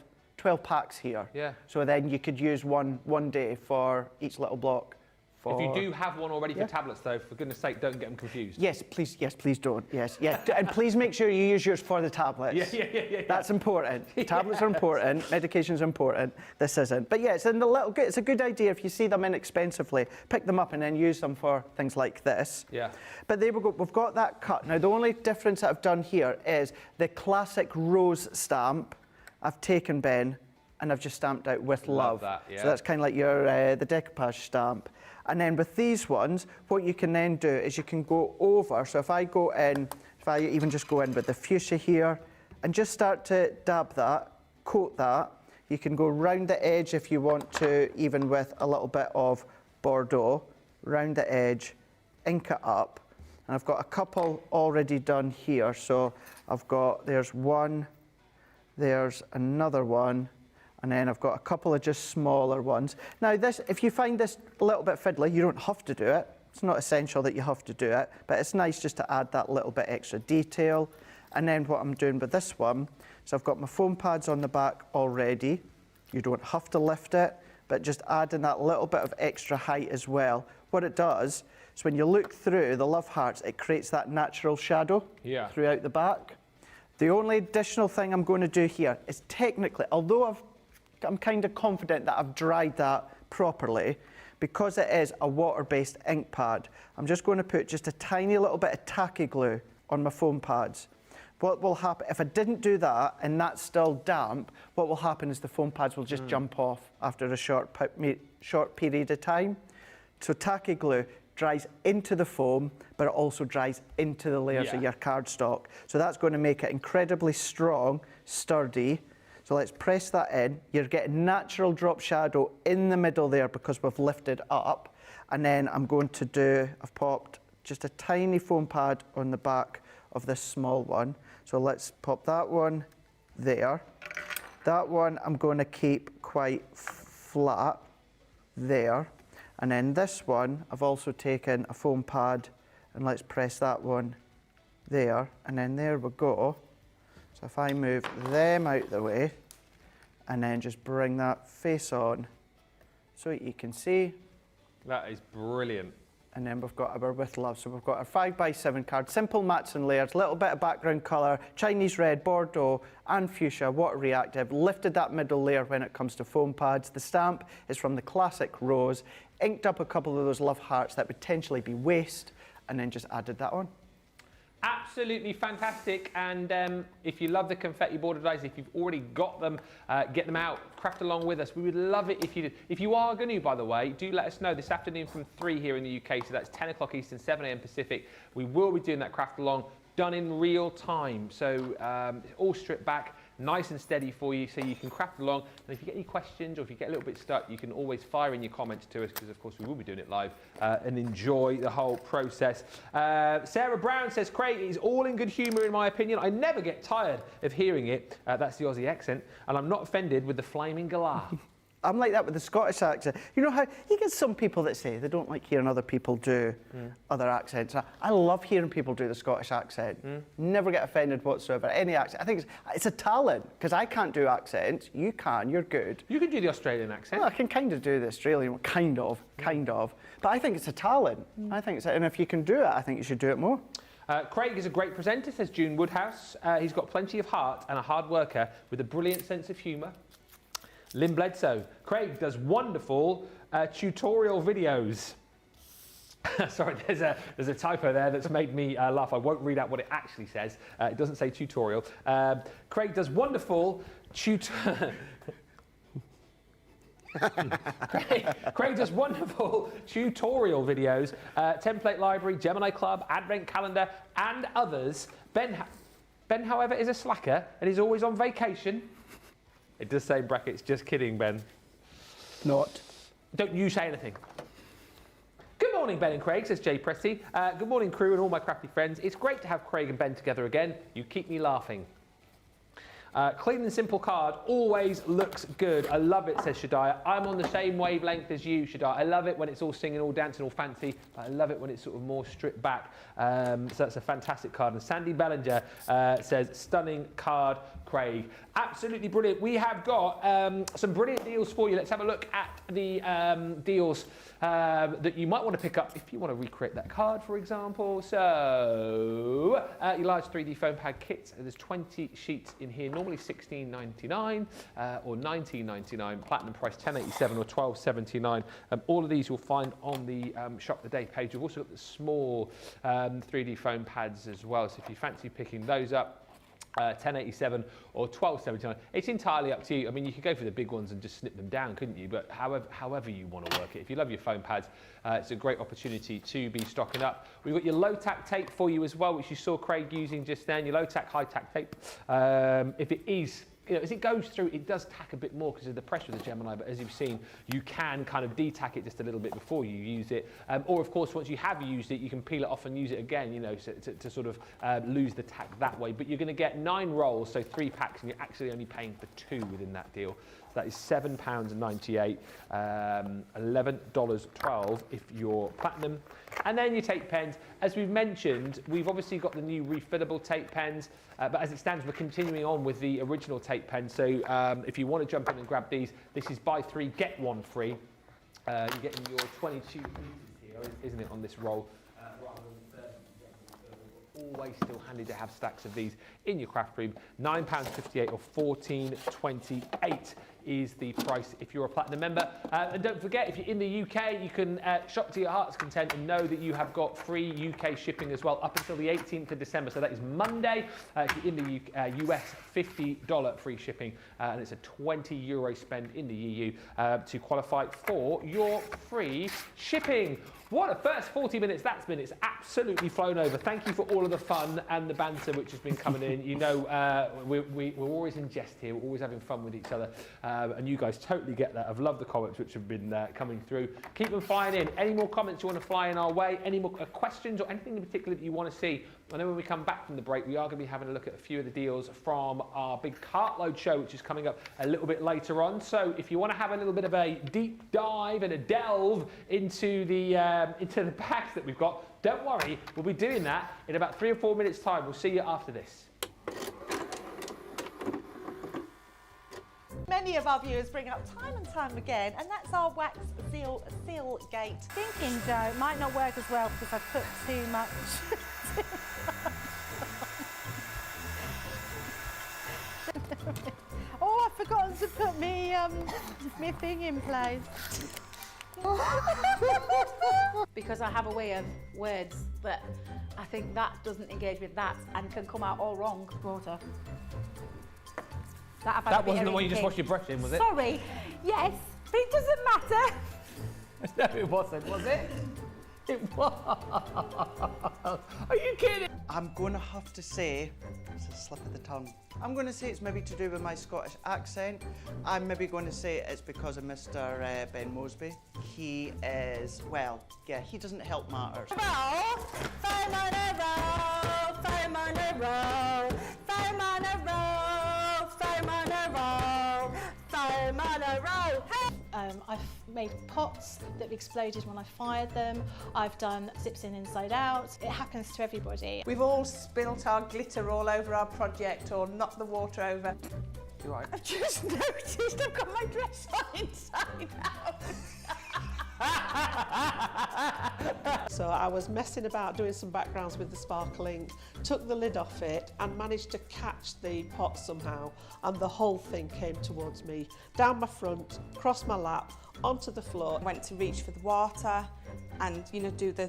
B: packs here.
A: Yeah.
B: So then you could use one day for each little block.
A: If you do have one already for tablets, though, for goodness sake, don't get them confused.
B: Yes, please don't. Yes, yeah. And please make sure you use yours for the tablets.
A: Yeah.
B: That's important. Tablets are important. Medication's important. This isn't. But yeah, it's a good idea if you see them inexpensively, pick them up and then use them for things like this.
A: Yeah.
B: But there we go. We've got that cut. Now, the only difference that I've done here is the classic rose stamp I've taken, Ben, and I've just stamped out with love.
A: That, yeah.
B: So that's kind of like your the decoupage stamp. And then with these ones, what you can then do is you can go over. So if I go in, if I even just go in with the fuchsia here and just start to dab that, coat that, you can go round the edge if you want to, even with a little bit of Bordeaux, round the edge, ink it up. And I've got a couple already done here. So there's one, there's another one, and then I've got a couple of just smaller ones. Now this, if you find this a little bit fiddly, you don't have to do it. It's not essential that you have to do it, but it's nice just to add that little bit extra detail. And then what I'm doing with this one, so I've got my foam pads on the back already. You don't have to lift it, but just adding that little bit of extra height as well. What it does is when you look through the love hearts, it creates that natural shadow throughout the back. The only additional thing I'm going to do here is technically, although I'm kind of confident that I've dried that properly, because it is a water-based ink pad, I'm just going to put just a tiny little bit of tacky glue on my foam pads. What will happen, if I didn't do that and that's still damp, what will happen is the foam pads will just jump off after a short period of time. So tacky glue dries into the foam, but it also dries into the layers of your cardstock. So that's going to make it incredibly strong, sturdy. So let's press that in. You're getting natural drop shadow in the middle there because we've lifted up. And then I'm going to I've popped just a tiny foam pad on the back of this small one. So let's pop that one there. That one I'm going to keep quite flat there. And then this one, I've also taken a foam pad and let's press that one there. And then there we go. So if I move them out the way and then just bring that face on so you can see.
A: That is brilliant.
B: And then we've got our With Love. So we've got our 5x7 card, simple mats and layers, little bit of background colour, Chinese red, Bordeaux and fuchsia, water reactive, lifted that middle layer when it comes to foam pads. The stamp is from the classic rose, inked up a couple of those love hearts that would potentially be waste, and then just added that on.
A: Absolutely fantastic, and if you love the confetti border dies, if you've already got them, get them out, craft along with us. We would love it if you did. If you are going to, by the way, do let us know this afternoon from 3 here in the UK, so that's 10 o'clock Eastern, 7 a.m. Pacific. We will be doing that craft along, done in real time, so all stripped back, nice and steady for you, so you can craft along. And if you get any questions or if you get a little bit stuck, you can always fire in your comments to us, because of course we will be doing it live, and enjoy the whole process. Sarah Brown says, Craig is all in good humour in my opinion. I never get tired of hearing it. That's the Aussie accent, and I'm not offended with the flaming galah.
B: I'm like that with the Scottish accent. You know how you get some people that say they don't like hearing other people do other accents. I love hearing people do the Scottish accent. Never get offended whatsoever. Any accent. I think it's a talent, because I can't do accents. You can. You're good.
A: You can do the Australian accent.
B: Well, I can kind of do the Australian, kind of. But I think it's a talent. I think and if you can do it, I think you should do it more.
A: Craig is a great presenter, says June Woodhouse. He's got plenty of heart and a hard worker with a brilliant sense of humour. Lynn Bledsoe, Craig does wonderful tutorial videos. Sorry, there's a typo there that's made me laugh. I won't read out what it actually says. It doesn't say tutorial. Craig does wonderful Craig does wonderful tutorial videos, template library, Gemini Club, advent calendar, and others. Ben, however, is a slacker and is always on vacation. It does say in brackets, just kidding, Ben.
B: Not.
A: Don't you say anything. Good morning, Ben and Craig, says Jay Pressy. Good morning, crew and all my crafty friends. It's great to have Craig and Ben together again. You keep me laughing. Clean and simple card, always looks good. I love it, says Shadiah. I'm on the same wavelength as you, Shadiah. I love it when it's all singing, all dancing, all fancy. I love it when it's sort of more stripped back. So that's a fantastic card. And Sandy Bellinger says, stunning card, Craig. Absolutely brilliant. We have got some brilliant deals for you. Let's have a look at the deals that you might want to pick up if you want to recreate that card, for example. So, your large 3D foam pad kit. There's 20 sheets in here, normally $16.99 or $19.99. Platinum price $10.87 or $12.79. All of these you'll find on the Shop the Day page. We've also got the small 3D foam pads as well. So if you fancy picking those up, $10.87 or $12.79. It's entirely up to you. I mean, you could go for the big ones and just snip them down, couldn't you? But however you want to work it. If you love your foam pads, it's a great opportunity to be stocking up. We've got your low tack tape for you as well, which you saw Craig using just then. Your low tack, high tack tape. If it is, you know, as it goes through, it does tack a bit more because of the pressure of the Gemini, but as you've seen, you can kind of de-tack it just a little bit before you use it. Or, of course, once you have used it, you can peel it off and use it again, you know, to sort of lose the tack that way. But you're going to get 9 rolls, so 3 packs, and you're actually only paying for 2 within that deal. So that is £7.98, $11.12 if you're platinum. And then your tape pens. As we've mentioned, we've obviously got the new refillable tape pens, but as it stands, we're continuing on with the original tape pens. So if you want to jump in and grab these, this is buy 3, get 1 free. You're getting your 22 pieces here, isn't it, on this roll? Rather than 30. Always still handy to have stacks of these in your craft room. £9.58 or $14.28 is the price if you're a platinum member. And don't forget, if you're in the UK, you can shop to your heart's content and know that you have got free UK shipping as well up until the 18th of December. So that is Monday. If you're in the US, $50 free shipping, and it's a €20 spend in the EU to qualify for your free shipping. What a first 40 minutes that's been. It's absolutely flown over. Thank you for all of the fun and the banter which has been coming in. You know, we're always in jest here. We're always having fun with each other. And you guys totally get that. I've loved the comments which have been coming through. Keep them flying in. Any more comments you want to fly in our way? Any more questions or anything in particular that you want to see? I know when we come back from the break, we are going to be having a look at a few of the deals from our big cartload show, which is coming up a little bit later on. So if you want to have a little bit of a deep dive and a delve into the packs that we've got, don't worry, we'll be doing that in about 3 or 4 minutes' time. We'll see you after this.
C: Many of our viewers bring up time and time again, and that's our wax seal gate.
D: Thinking, Joe, it might not work as well because I've put too much. Oh, I've forgotten to put me thing in place.
E: Because I have a way of words that I think that doesn't engage with that and can come out all wrong.
D: Water.
A: That wasn't the one you just washed your brush in, was it?
D: Sorry. Yes, but it doesn't matter.
A: No, it wasn't, was it? It was. Are you kidding?
B: I'm going to have to say, it's a slip of the tongue. I'm going to say it's maybe to do with my Scottish accent. I'm maybe going to say it's because of Mr. Ben Moseby. He is, well, yeah, he doesn't help matters.
D: I've made pots that have exploded when I fired them. I've done zips in inside out. It happens to everybody.
C: We've all spilt our glitter all over our project or knocked the water over.
A: You right?
C: I've just noticed I've got my dress on inside out.
F: So I was messing about doing some backgrounds with the sparkling, took the lid off it and managed to catch the pot somehow, and the whole thing came towards me, down my front, across my lap, onto the floor.
C: I went to reach for the water and, you know, do the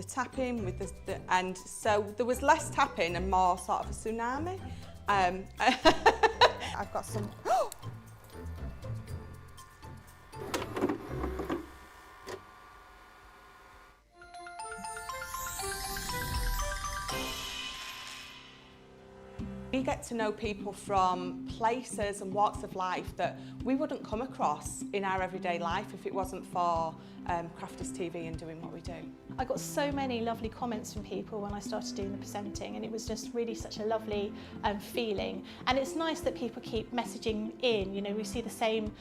C: tapping with the and so there was less tapping and more sort of a tsunami. I've got some. we get to know people from places and walks of life that we wouldn't come across in our everyday life if it wasn't for Crafters TV and doing what we do.
D: I got so many lovely comments from people when I started doing the presenting, and it was just really such a lovely feeling. And it's nice that people keep messaging in. You know, we see the same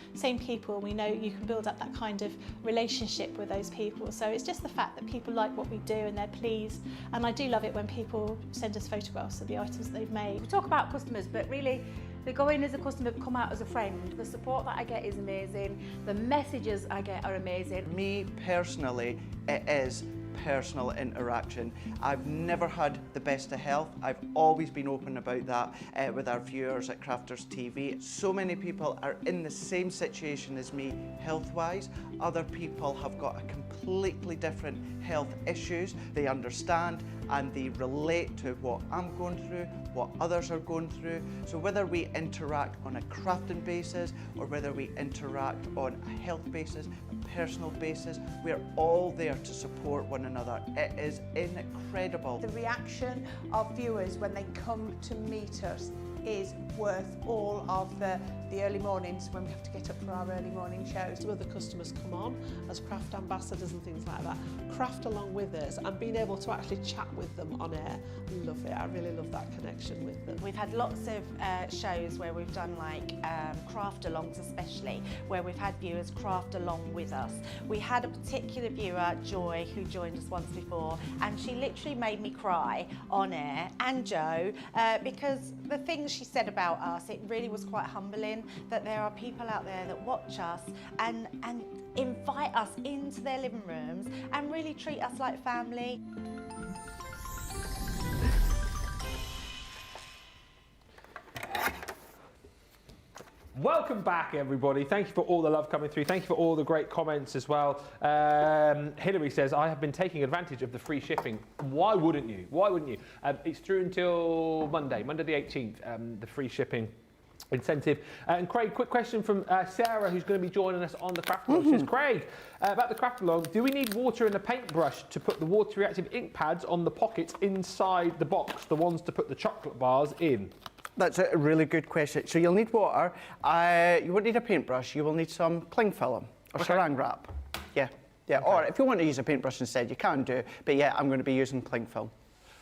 D: people, and we know you can build up that kind of relationship with those people. So it's just the fact that people like what we do and they're pleased. And I do love it when people send us photographs of the items that they've made.
E: We talk about customers, but really they go in as a customer, come out as a friend. The support that I get is amazing. The messages I get are amazing.
B: Me personally, it is personal interaction. I've never had the best of health. I've always been open about that with our viewers at Crafters TV. So many people are in the same situation as me health-wise. Other people have got a completely different health issues. They understand and they relate to what I'm going through, what others are going through. So whether we interact on a crafting basis or whether we interact on a health basis, a personal basis, we're all there to support one another. It is incredible.
G: The reaction of viewers when they come to meet us is worth all of the early mornings when we have to get up for our early morning shows.
F: Some of the customers come on as craft ambassadors and things like that, craft along with us, and being able to actually chat with them on air. I love it. I really love that connection with them.
H: We've had lots of shows where we've done like craft alongs, especially where we've had viewers craft along with us. We had a particular viewer, Joy, who joined us once before, and she literally made me cry on air, and Joe, because the things she said about us, it really was quite humbling that there are people out there that watch us and invite us into their living rooms and really treat us like family.
A: Welcome back, everybody. Thank you for all the love coming through. Thank you for all the great comments as well. Hilary says, I have been taking advantage of the free shipping. Why wouldn't you? Why wouldn't you? It's through until Monday the 18th, the free shipping incentive. And Craig, quick question from Sarah, who's going to be joining us on the craft along. She says, Craig, about the craft along, do we need water and a paintbrush to put the water reactive ink pads on the pockets inside the box, the ones to put the chocolate bars in?
B: That's a really good question. So you'll need water, you won't need a paintbrush, you will need some cling film or saran wrap. Yeah, okay. Or if you want to use a paintbrush instead, you can do, but yeah, I'm going to be using cling film.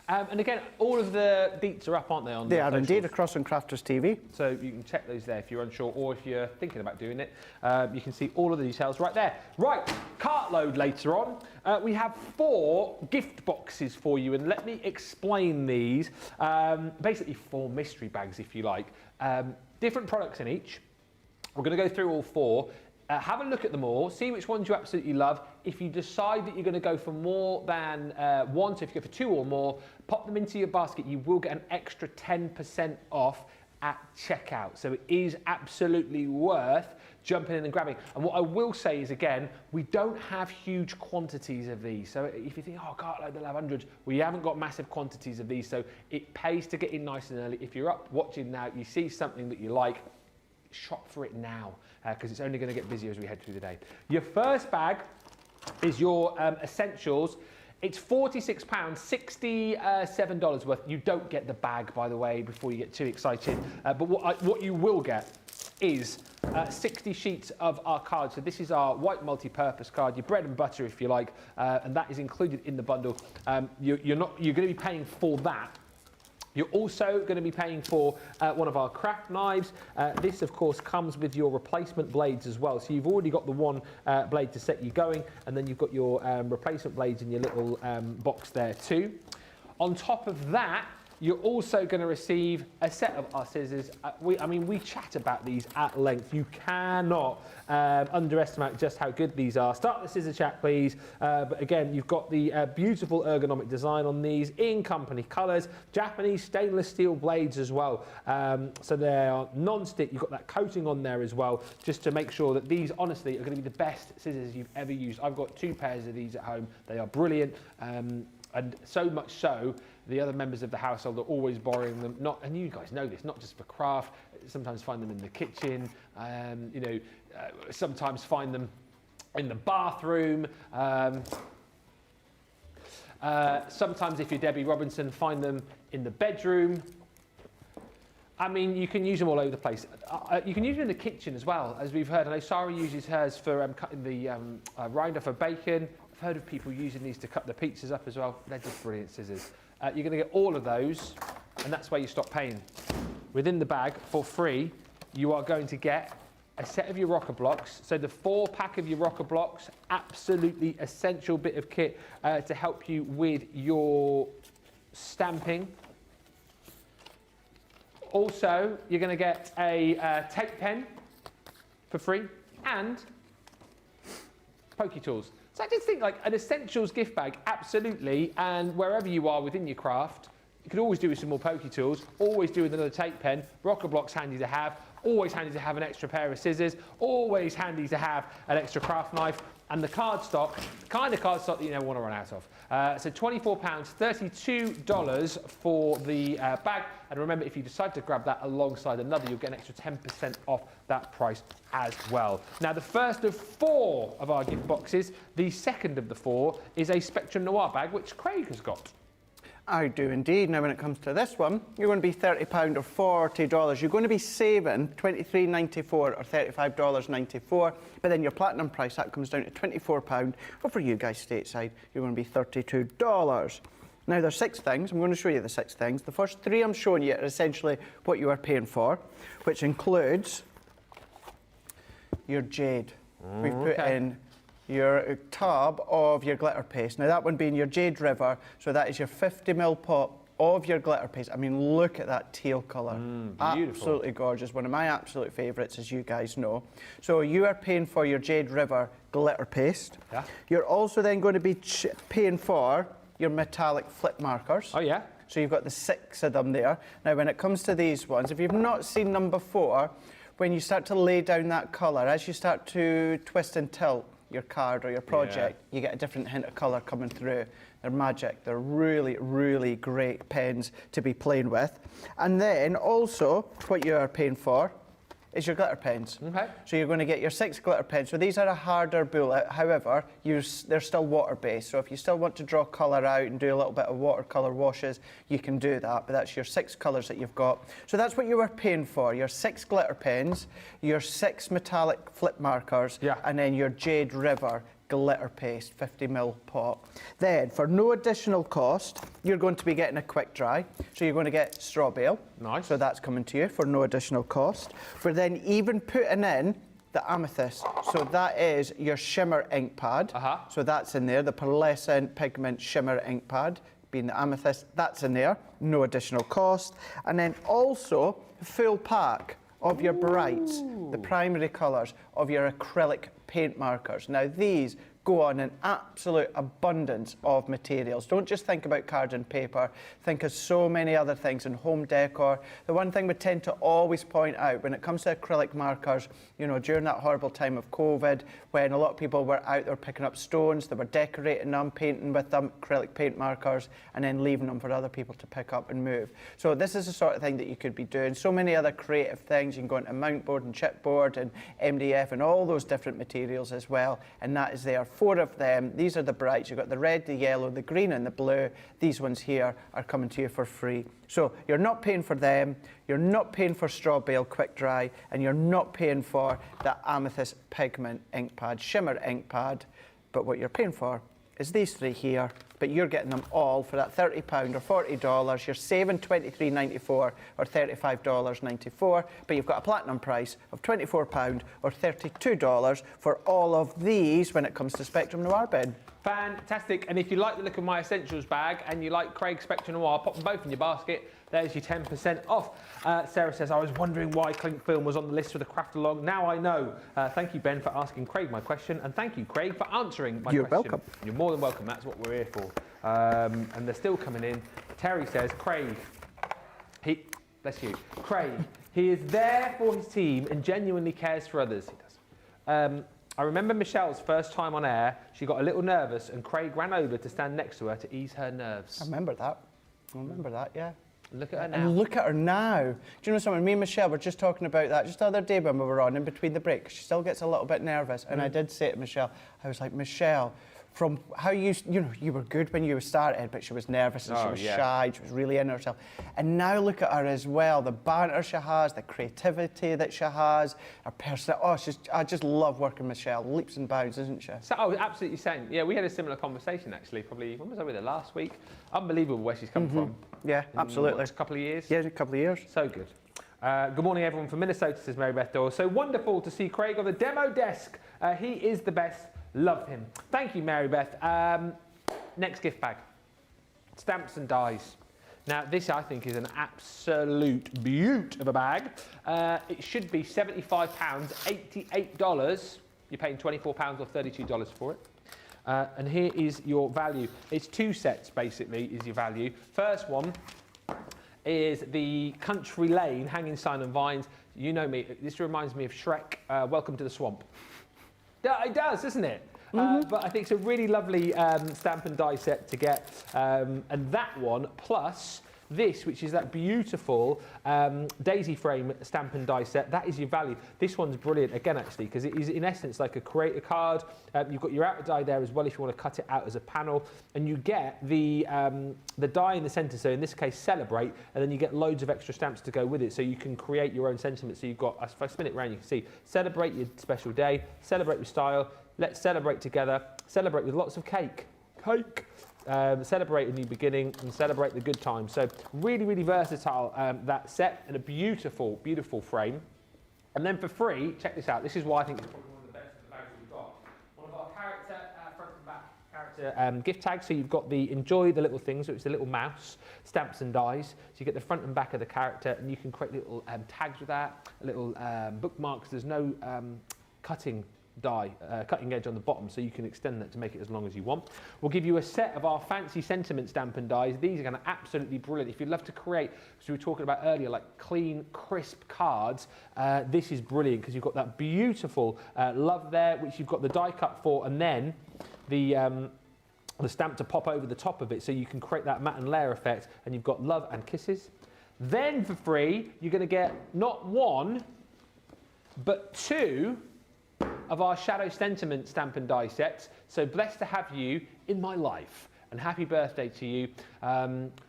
A: And again, all of the deets are up, aren't they? On
B: they are indeed, across on Crafters TV.
A: So you can check those there if you're unsure, or if you're thinking about doing it. You can see all of the details right there. Right, cartload later on. We have 4 gift boxes for you, and let me explain these. Basically 4 mystery bags, if you like. Different products in each. We're going to go through all 4. Have a look at them all, see which ones you absolutely love. If you decide that you're going to go for more than one, so if you go for 2 or more, pop them into your basket. You will get an extra 10% off at checkout. So it is absolutely worth jumping in and grabbing. And what I will say is, again, we don't have huge quantities of these. So if you think, oh, cartload, they'll have hundreds, we haven't got massive quantities of these. So it pays to get in nice and early. If you're up watching now, you see something that you like, shop for it now, because it's only going to get busier as we head through the day. Your first bag is your essentials. It's £46, $67 worth. You don't get the bag, by the way, before you get too excited. But what you will get is 60 sheets of our cards. So this is our white multi-purpose card, your bread and butter, if you like, and that is included in the bundle. You're going to be paying for that. You're also going to be paying for one of our craft knives. This, of course, comes with your replacement blades as well. So you've already got the one blade to set you going, and then you've got your replacement blades in your little box there too. On top of that, you're also going to receive a set of our scissors. We chat about these at length. You cannot underestimate just how good these are. Start the scissor chat, please. But again, you've got the beautiful ergonomic design on these in company colours, Japanese stainless steel blades as well. So they are non-stick. You've got that coating on there as well, just to make sure that these, honestly, are going to be the best scissors you've ever used. I've got 2 pairs of these at home. They are brilliant. And so much so, the other members of the household are always borrowing them. And you guys know this, not just for craft. Sometimes find them in the kitchen. Sometimes find them in the bathroom. Sometimes, if you're Debbie Robinson, find them in the bedroom. I mean, you can use them all over the place. You can use them in the kitchen as well, as we've heard. I know Sarah uses hers for cutting the rind off of bacon. I've heard of people using these to cut the pizzas up as well. They're just brilliant scissors. You're going to get all of those, and that's where you stop paying. Within the bag, for free, you are going to get a set of your rocker blocks. So the 4-pack of your rocker blocks, absolutely essential bit of kit to help you with your stamping. Also, you're going to get a tape pen for free and pokey tools. So I just think like an essentials gift bag, absolutely, and wherever you are within your craft, you could always do with some more pokey tools, always do with another tape pen, rocker blocks handy to have, always handy to have an extra pair of scissors, always handy to have an extra craft knife, and the cardstock, the kind of cardstock that you never want to run out of. So £24, $32 for the bag. And remember, if you decide to grab that alongside another, you'll get an extra 10% off that price as well. Now, the first of 4 of our gift boxes, the second of the 4, is a Spectrum Noir bag, which Craig has got.
B: I do indeed. Now, when it comes to this one, you're going to be £30 or $40. You're going to be saving $23.94 or $35.94. But then your platinum price, that comes down to £24. But for you guys stateside, you're going to be $32. Now, there's 6 things. I'm going to show you the 6 things. The first 3 I'm showing you are essentially what you are paying for, which includes your jade. We've put in your tub of your glitter paste. Now that one being your Jade River, so that is your 50ml pot of your glitter paste. I mean, look at that teal colour. Absolutely gorgeous. One of my absolute favourites, as you guys know. So you are paying for your Jade River glitter paste. Yeah. You're also then going to be paying for your metallic flip markers.
A: Oh yeah.
B: So you've got the 6 of them there. Now when it comes to these ones, if you've not seen them before, when you start to lay down that colour, as you start to twist and tilt your card or your project, you get a different hint of colour coming through. They're magic. They're really, really great pens to be playing with. And then also, what you are paying for is your glitter pens. Okay. So you're going to get your 6 glitter pens. So these are a harder bullet. However, they're still water-based. So if you still want to draw colour out and do a little bit of watercolour washes, you can do that. But that's your 6 colours that you've got. So that's what you were paying for. Your 6 glitter pens, your 6 metallic flip markers, and then your Jade River glitter paste, 50ml pot. Then, for no additional cost, you're going to be getting a quick dry. So you're going to get straw bale. Nice. So that's coming to you for no additional cost. We're then even putting in the amethyst. So that is your shimmer ink pad. So that's in there, the pearlescent pigment shimmer ink pad, being the amethyst, that's in there, no additional cost. And then also, full pack of your brights, the primary colours of your acrylic paint markers. Now these go on an absolute abundance of materials. Don't just think about card and paper, think of so many other things in home decor. The one thing we tend to always point out when it comes to acrylic markers, you know, during that horrible time of COVID, when a lot of people were out there picking up stones, they were decorating them, painting with them, acrylic paint markers, and then leaving them for other people to pick up and move. So this is the sort of thing that you could be doing. So many other creative things. You can go into mountboard and chipboard and MDF and all those different materials as well, and that is there. 4 of them. These are the brights. You've got the red, the yellow, the green and the blue. These ones here are coming to you for free. So you're not paying for them, you're not paying for straw bale quick dry, and you're not paying for the amethyst pigment ink pad, shimmer ink pad, but what you're paying for is these 3 here, but you're getting them all for that £30 or $40. You're saving $23.94 or $35.94, but you've got a platinum price of £24 or $32 for all of these when it comes to Spectrum Noir, Ben.
A: Fantastic. And if you like the look of my essentials bag and you like Craig's Spectrum Noir, pop them both in your basket. There's your 10% off. Sarah says, I was wondering why cling film was on the list for the craft along. Now I know. Thank you, Ben, for asking Craig my question. And thank you, Craig, for answering my question.
B: You're welcome.
A: You're more than welcome. That's what we're here for. And they're still coming in. Terry says, Craig, bless you. Craig, he is there for his team and genuinely cares for others. He does. I remember Michelle's first time on air. She got a little nervous and Craig ran over to stand next to her to ease her nerves.
B: I remember that, yeah.
A: Look at her now.
B: And look at her now. Do you know something? Me and Michelle were just talking about that just the other day when we were on in between the break. She still gets a little bit nervous. And I did say to Michelle, I was like, Michelle, from how you know, you were good when you started, but she was nervous and she
A: Oh,
B: was
A: yeah.
B: shy, she was really in herself. And now look at her as well, the banter she has, the creativity that she has, her personality. Oh, I just love working with Michelle, leaps and bounds, isn't she?
A: So, oh, absolutely same. Yeah, we had a similar conversation actually. Probably when was I with her last week? Unbelievable where she's come from.
B: Yeah,
A: In,
B: absolutely.
A: what, a couple of years.
B: Yeah, a couple of years.
A: So good. Good morning, everyone from Minnesota, says Mary Beth Doyle. So wonderful to see Craig on the demo desk. He is the best. Love him. Thank you, Mary Beth. Next gift bag. Stamps and dies. Now, this, I think, is an absolute beaut of a bag. It should be £75, $88. You're paying £24 or $32 for it. And here is your value. It's 2 sets, basically, is your value. First one is the Country Lane Hanging Sign and Vines. You know me, this reminds me of Shrek, Welcome to the Swamp. It does, doesn't it? But I think it's a really lovely stamp and die set to get. And that one, plus this, which is that beautiful daisy frame stamp and die set, that is your value. This one's brilliant, again, actually, because it is, in essence, like a creator card. You've got your outer die there as well if you want to cut it out as a panel. And you get the die in the centre, so in this case, Celebrate, and then you get loads of extra stamps to go with it, so you can create your own sentiment. So you've got, if I spin it around, you can see, celebrate your special day, celebrate with style, let's celebrate together, celebrate with lots of cake. Celebrate a new beginning and celebrate the good times. So really, really versatile, that set, and a beautiful, beautiful frame. And then for free, check this out. This is why I think it's probably one of the best bags we've got. One of our character, front and back character gift tags. So you've got the enjoy the little things, so it's the little mouse, stamps and dies. So you get the front and back of the character, and you can create little tags with that, little bookmarks. There's no cutting edge on the bottom, so you can extend that to make it as long as you want. We'll give you a set of our fancy sentiment stamp and dies. These are going to absolutely brilliant. If you'd love to create, as we were talking about earlier, like clean, crisp cards, this is brilliant because you've got that beautiful love there, which you've got the die cut for, and then the stamp to pop over the top of it, so you can create that matte and layer effect, and you've got love and kisses. Then for free, you're going to get not 1, but 2 of our Shadow Sentiment stamp and die sets. So blessed to have you in my life, and happy birthday to you.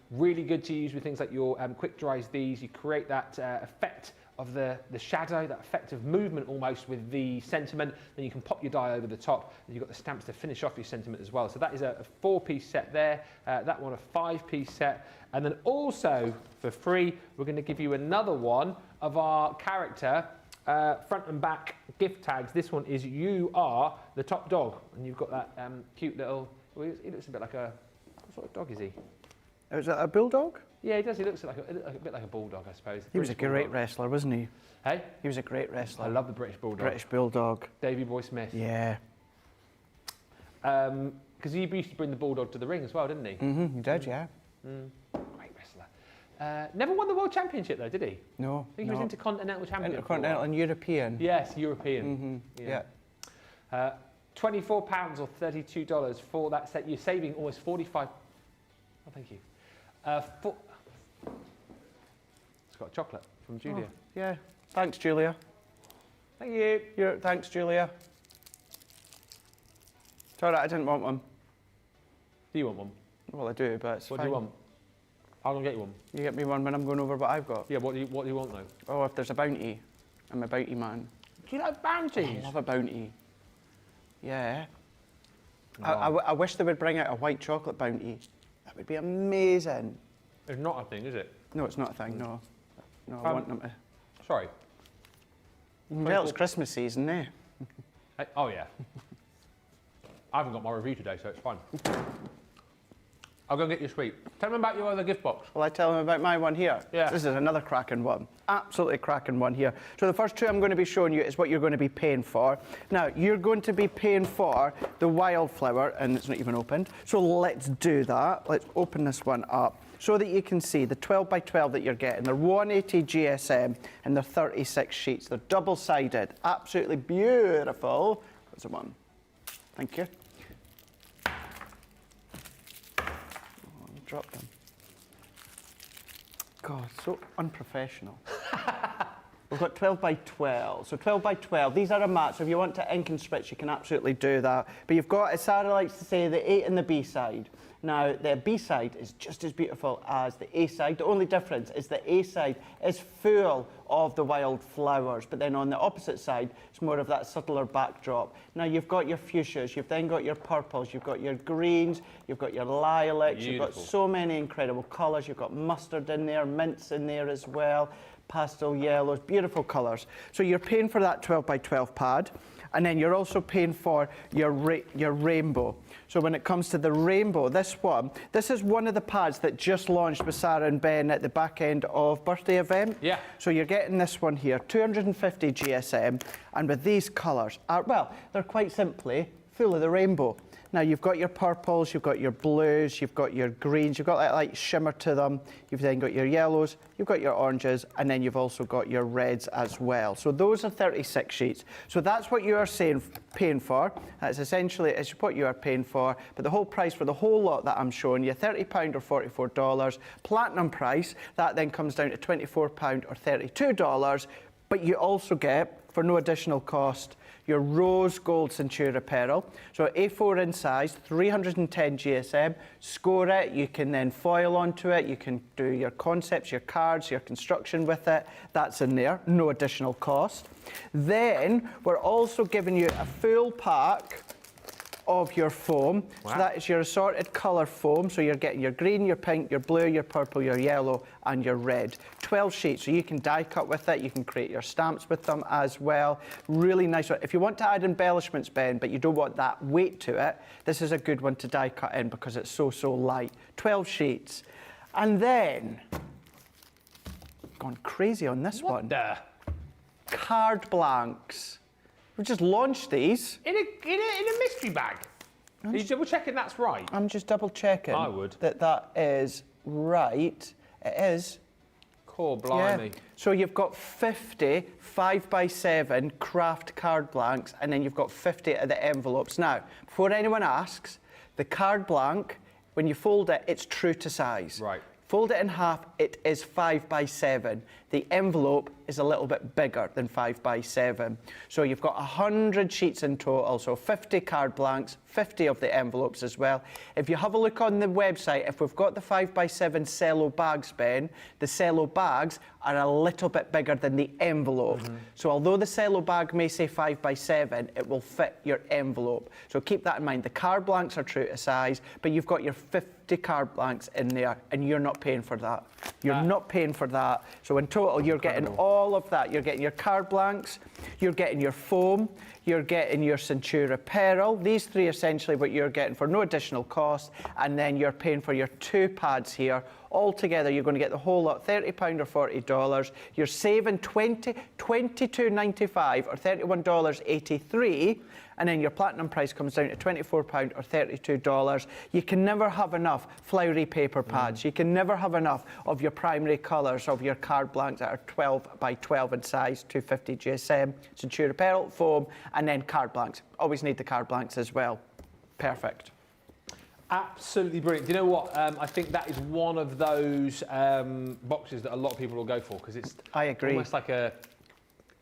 A: Really good to use with things like your quick dries these. You create that effect of the shadow, that effect of movement almost with the sentiment. Then you can pop your die over the top, and you've got the stamps to finish off your sentiment as well. So that is a 4-piece set there. That one a 5-piece set. And then also for free, we're going to give you another one of our character front and back gift tags. This one is You Are the Top Dog, and you've got that cute little, well, he looks a bit like a, what sort of dog is he?
B: Is that a bulldog?
A: Yeah, he does. He looks like a bit like a bulldog, I suppose.
B: He was a great wrestler, wasn't he?
A: Hey?
B: He was a great wrestler.
A: I love the British Bulldog.
B: British Bulldog.
A: Davey Boy Smith.
B: Yeah.
A: Because he used to bring the Bulldog to the ring as well, didn't he?
B: He did, yeah.
A: Great wrestler. Never won the World Championship though, did he?
B: No.
A: I think he was Intercontinental Champion.
B: Intercontinental and European.
A: Yes, European.
B: Yeah.
A: £24 or $32 for that set. You're saving almost 45. Oh, thank you. It's got chocolate from Julia.
B: Oh, yeah. Thanks, Julia.
A: Thank you.
B: Thanks, Julia. It's all right, I didn't want one.
A: Do you want one?
B: Well, I do, but it's
A: What
B: fine.
A: do you want? I'll go get you one.
B: You get me one when I'm going over what I've got.
A: Yeah, what do you want though?
B: Oh, if there's a bounty. I'm a bounty man.
A: Do you like bounties?
B: I love a bounty. Yeah.
A: Wow.
B: I wish they would bring out a white chocolate bounty. That would be amazing.
A: It's not a thing, is it?
B: No, it's not a thing, no. No, I want them to.
A: Sorry.
B: Well, it's Christmas season, eh?
A: Hey, oh yeah. I haven't got my review today, so it's fine. I'll go and get you a sweet. Tell me about your other gift box.
B: Will I tell them about my one here?
A: Yeah.
B: This is another cracking one. Absolutely cracking one here. So the first 2 I'm going to be showing you is what you're going to be paying for. Now, you're going to be paying for the wildflower, and it's not even opened. So let's do that. Let's open this one up so that you can see the 12 by 12 that you're getting. They're 180 GSM and they're 36 sheets. They're double-sided. Absolutely beautiful. There's the one. Thank you. Drop them. God, so unprofessional. We've got 12 by 12. So 12 by 12, these are a mat. So if you want to ink and switch, you can absolutely do that. But you've got, as Sarah likes to say, the A and the B side. Now, the B side is just as beautiful as the A side. The only difference is the A side is full of the wild flowers, but then on the opposite side, it's more of that subtler backdrop. Now, you've got your fuchsias, you've then got your purples, you've got your greens, you've got your lilacs, you've got so many incredible colours. You've got mustard in there, mints in there as well, pastel yellows, beautiful colours. So you're paying for that 12 by 12 pad, and then you're also paying for your rainbow. So when it comes to the rainbow, this is one of the pads that just launched with Sarah and Ben at the back end of birthday event.
A: Yeah.
B: So you're getting this one here, 250 GSM, and with these colours, well, they're quite simply full of the rainbow. Now, you've got your purples, you've got your blues, you've got your greens, you've got that light shimmer to them, you've then got your yellows, you've got your oranges, and then you've also got your reds as well. So those are 36 sheets. So that's what you are paying for. That's essentially it's what you are paying for, but the whole price for the whole lot that I'm showing you, £30 or $44. Platinum price, that then comes down to £24 or $32, but you also get, for no additional cost, your rose gold Centura pearl. So A4 in size, 310 GSM. Score it, you can then foil onto it, you can do your concepts, your cards, your construction with it. That's in there, no additional cost. Then we're also giving you a full pack of your foam. Wow. So that is your assorted colour foam. So you're getting your green, your pink, your blue, your purple, your yellow, and your red. 12 sheets, so you can die cut with it. You can create your stamps with them as well. Really nice. If you want to add embellishments, Ben, but you don't want that weight to it, this is a good one to die cut in because it's so light. 12 sheets. And then, gone crazy on this one. Card blanks. We just launched these.
A: In a mystery bag. Are you double checking that's right?
B: I'm just double checking.
A: I would.
B: That is right. It is.
A: Cool, blimey.
B: Yeah. So you've got 50 5x7 craft card blanks, and then you've got 50 of the envelopes. Now, before anyone asks, the card blank, when you fold it, it's true to size.
A: Right.
B: Fold it in half, it is 5x7. The envelope is a little bit bigger than 5x7. So you've got 100 sheets in total, so 50 card blanks, 50 of the envelopes as well. If you have a look on the website, if we've got the 5x7 cello bags, Ben, the cello bags are a little bit bigger than the envelope. So although the cello bag may say 5x7, it will fit your envelope. So keep that in mind. The card blanks are true to size, but you've got your 50 card blanks in there, and you're not paying for that. You're not paying for that. So in total, you're getting all of that. You're getting your card blanks, you're getting your foam, you're getting your Centura pearl. These three essentially what you're getting for no additional cost, and then you're paying for your two pads here. Altogether, you're going to get the whole lot, £30 or $40. You're saving $22.95 or $31.83, and then your platinum price comes down to £24 or $32. You can never have enough flowery paper pads. You can never have enough of your primary colours of your card blanks that are 12 by 12 in size, 250 GSM, Centura pearl, foam, and then card blanks. Always need the card blanks as well. Perfect.
A: Absolutely brilliant. Do you know what? I think that is one of those boxes that a lot of people will go for because it's
B: I agree.
A: Almost like a...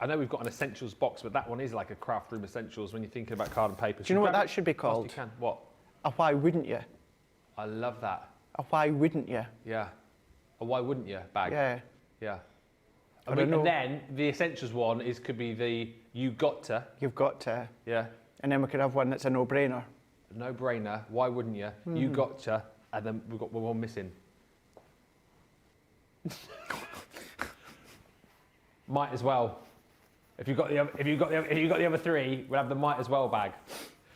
A: I know we've got an essentials box, but that one is like a craft room essentials when you're thinking about card and paper.
B: Do you know what that should be called?
A: You can. What?
B: A why wouldn't you?
A: I love that.
B: A why wouldn't you?
A: Yeah. A why wouldn't you bag.
B: Yeah.
A: Yeah. And then the essentials one could be the you got to.
B: You've got to.
A: Yeah.
B: And then we could have one that's a no-brainer.
A: No-brainer. Why wouldn't you? You got to. And then we've got one missing. Might as well. If you've got the other three, we'll have the might as well bag.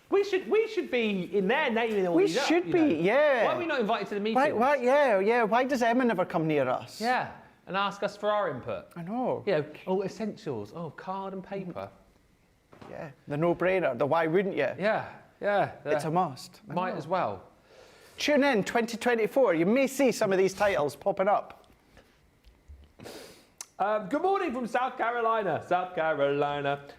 A: We should be in there naming all these up. We should be,
B: yeah.
A: Why are we not invited to the meetings?
B: Yeah. Why does Emma never come near us?
A: Yeah, and ask us for our input.
B: I know.
A: You know, essentials. Card and paper.
B: Yeah, the no-brainer. The why wouldn't you?
A: Yeah.
B: It's a must.
A: Might as well.
B: Tune in 2024. You may see some of these titles popping up.
A: Good morning from South Carolina.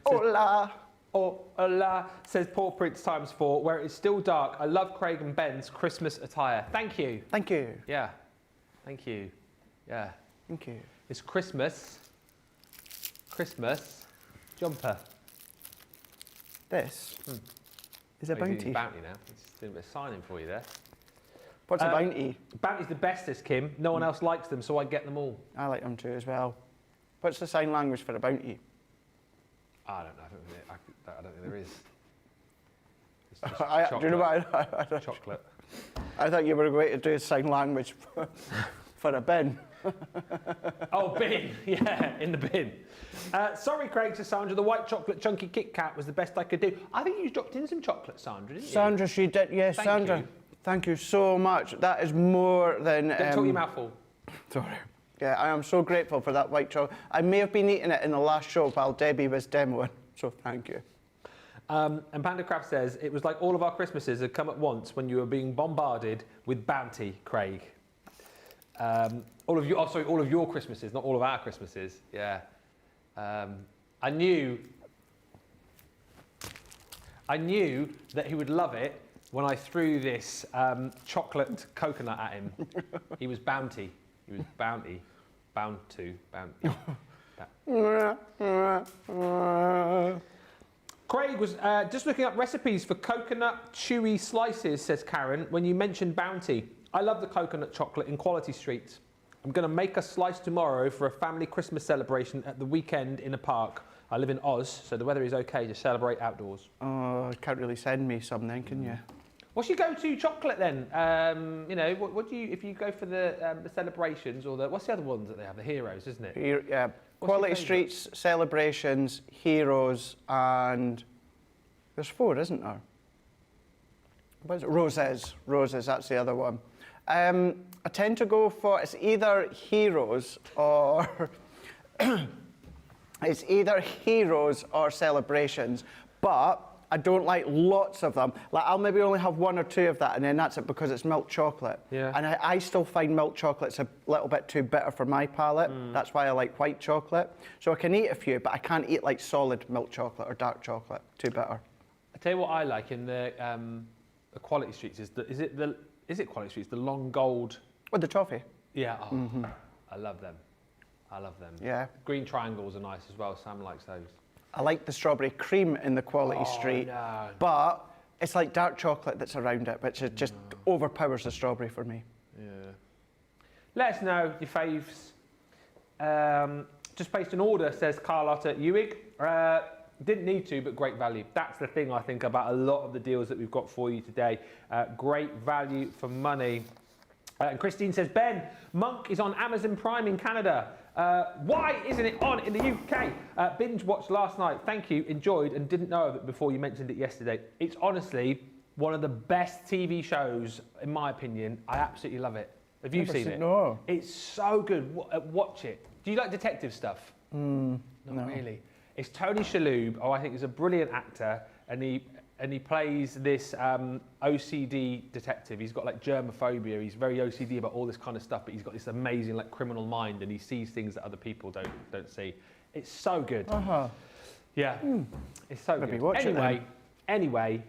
B: Hola.
A: Hola, says Paul Prince ×4, where it is still dark. I love Craig and Ben's Christmas attire. Thank you.
B: Thank you.
A: Yeah. Thank you. Yeah.
B: Thank you.
A: It's Christmas. Christmas jumper.
B: This is a
A: Oh, he's
B: bounty.
A: using Bounty now. He's doing a bit of signing for you there.
B: What's a bounty?
A: Bounty's the bestest, Kim. No one else likes them, so I get them all.
B: I like them too as well. What's the sign language for a bounty?
A: I don't know. I don't think there is. It's just
B: Do you know what?
A: chocolate.
B: I thought you were going to do a sign language for a bin.
A: Oh, bin. Yeah, in the bin. Sorry, Craig, to Sandra. The white chocolate chunky Kit Kat was the best I could do. I think you dropped in some chocolate, Sandra, didn't you?
B: Sandra, she did. Yes,
A: Thank
B: Sandra.
A: you.
B: Thank you so much. That is more than.
A: Don't talk your mouth full.
B: Sorry. Yeah, I am so grateful for that white chocolate. I may have been eating it in the last show while Debbie was demoing, so thank you.
A: And Panda Craft says, it was like all of our Christmases had come at once when you were being bombarded with bounty, Craig. All of your Christmases, not all of our Christmases. Yeah. I knew that he would love it when I threw this chocolate coconut at him. He was bounty. He was bounty. Bound to. Bounty. Craig was just looking up recipes for coconut chewy slices, says Karen, when you mentioned bounty. I love the coconut chocolate in Quality Streets. I'm going to make a slice tomorrow for a family Christmas celebration at the weekend in a park. I live in Oz, so the weather is okay to celebrate outdoors.
B: Oh, you can't really send me something, can you?
A: What's your go-to chocolate then? You know, what do you, if you go for the celebrations or what's the other ones that they have? The heroes, isn't it?
B: Yeah, Quality Streets, Celebrations, Heroes, and there's 4, isn't there? What is it? Roses, that's the other one. I tend to go for, it's either Heroes or Celebrations, but I don't like lots of them. Like I'll maybe only have 1 or 2 of that, and then that's it because it's milk chocolate.
A: Yeah.
B: And I still find milk chocolate's a little bit too bitter for my palate. That's why I like white chocolate. So I can eat a few, but I can't eat like solid milk chocolate or dark chocolate. Too bitter.
A: I tell you what I like in the Quality Streets is it Quality Streets, the long gold.
B: With the toffee.
A: Yeah. Oh, I love them. I love them.
B: Yeah.
A: Green triangles are nice as well. Sam likes those.
B: I like the strawberry cream in the Quality Street,
A: no.
B: but it's like dark chocolate that's around it, which is just overpowers the strawberry for me.
A: Yeah. Let us know your faves. Just placed an order, says Carlotta Ewig. Didn't need to, but great value. That's the thing I think about a lot of the deals that we've got for you today. Great value for money. And Christine says, Ben, Monk is on Amazon Prime in Canada. Why isn't it on in the UK? Binge watched last night. Thank you. Enjoyed and didn't know of it before you mentioned it yesterday. It's honestly one of the best TV shows, in my opinion. I absolutely love it. Have you seen it?
B: No.
A: It's so good. Watch it. Do you like detective stuff? Not really. It's Tony Shalhoub. Oh, I think he's a brilliant actor, and he plays this OCD detective. He's got like germophobia. He's very OCD about all this kind of stuff, but he's got this amazing like criminal mind, and he sees things that other people don't see. It's so good. Yeah, it's so
B: Maybe
A: good.
B: watch it
A: Anyway,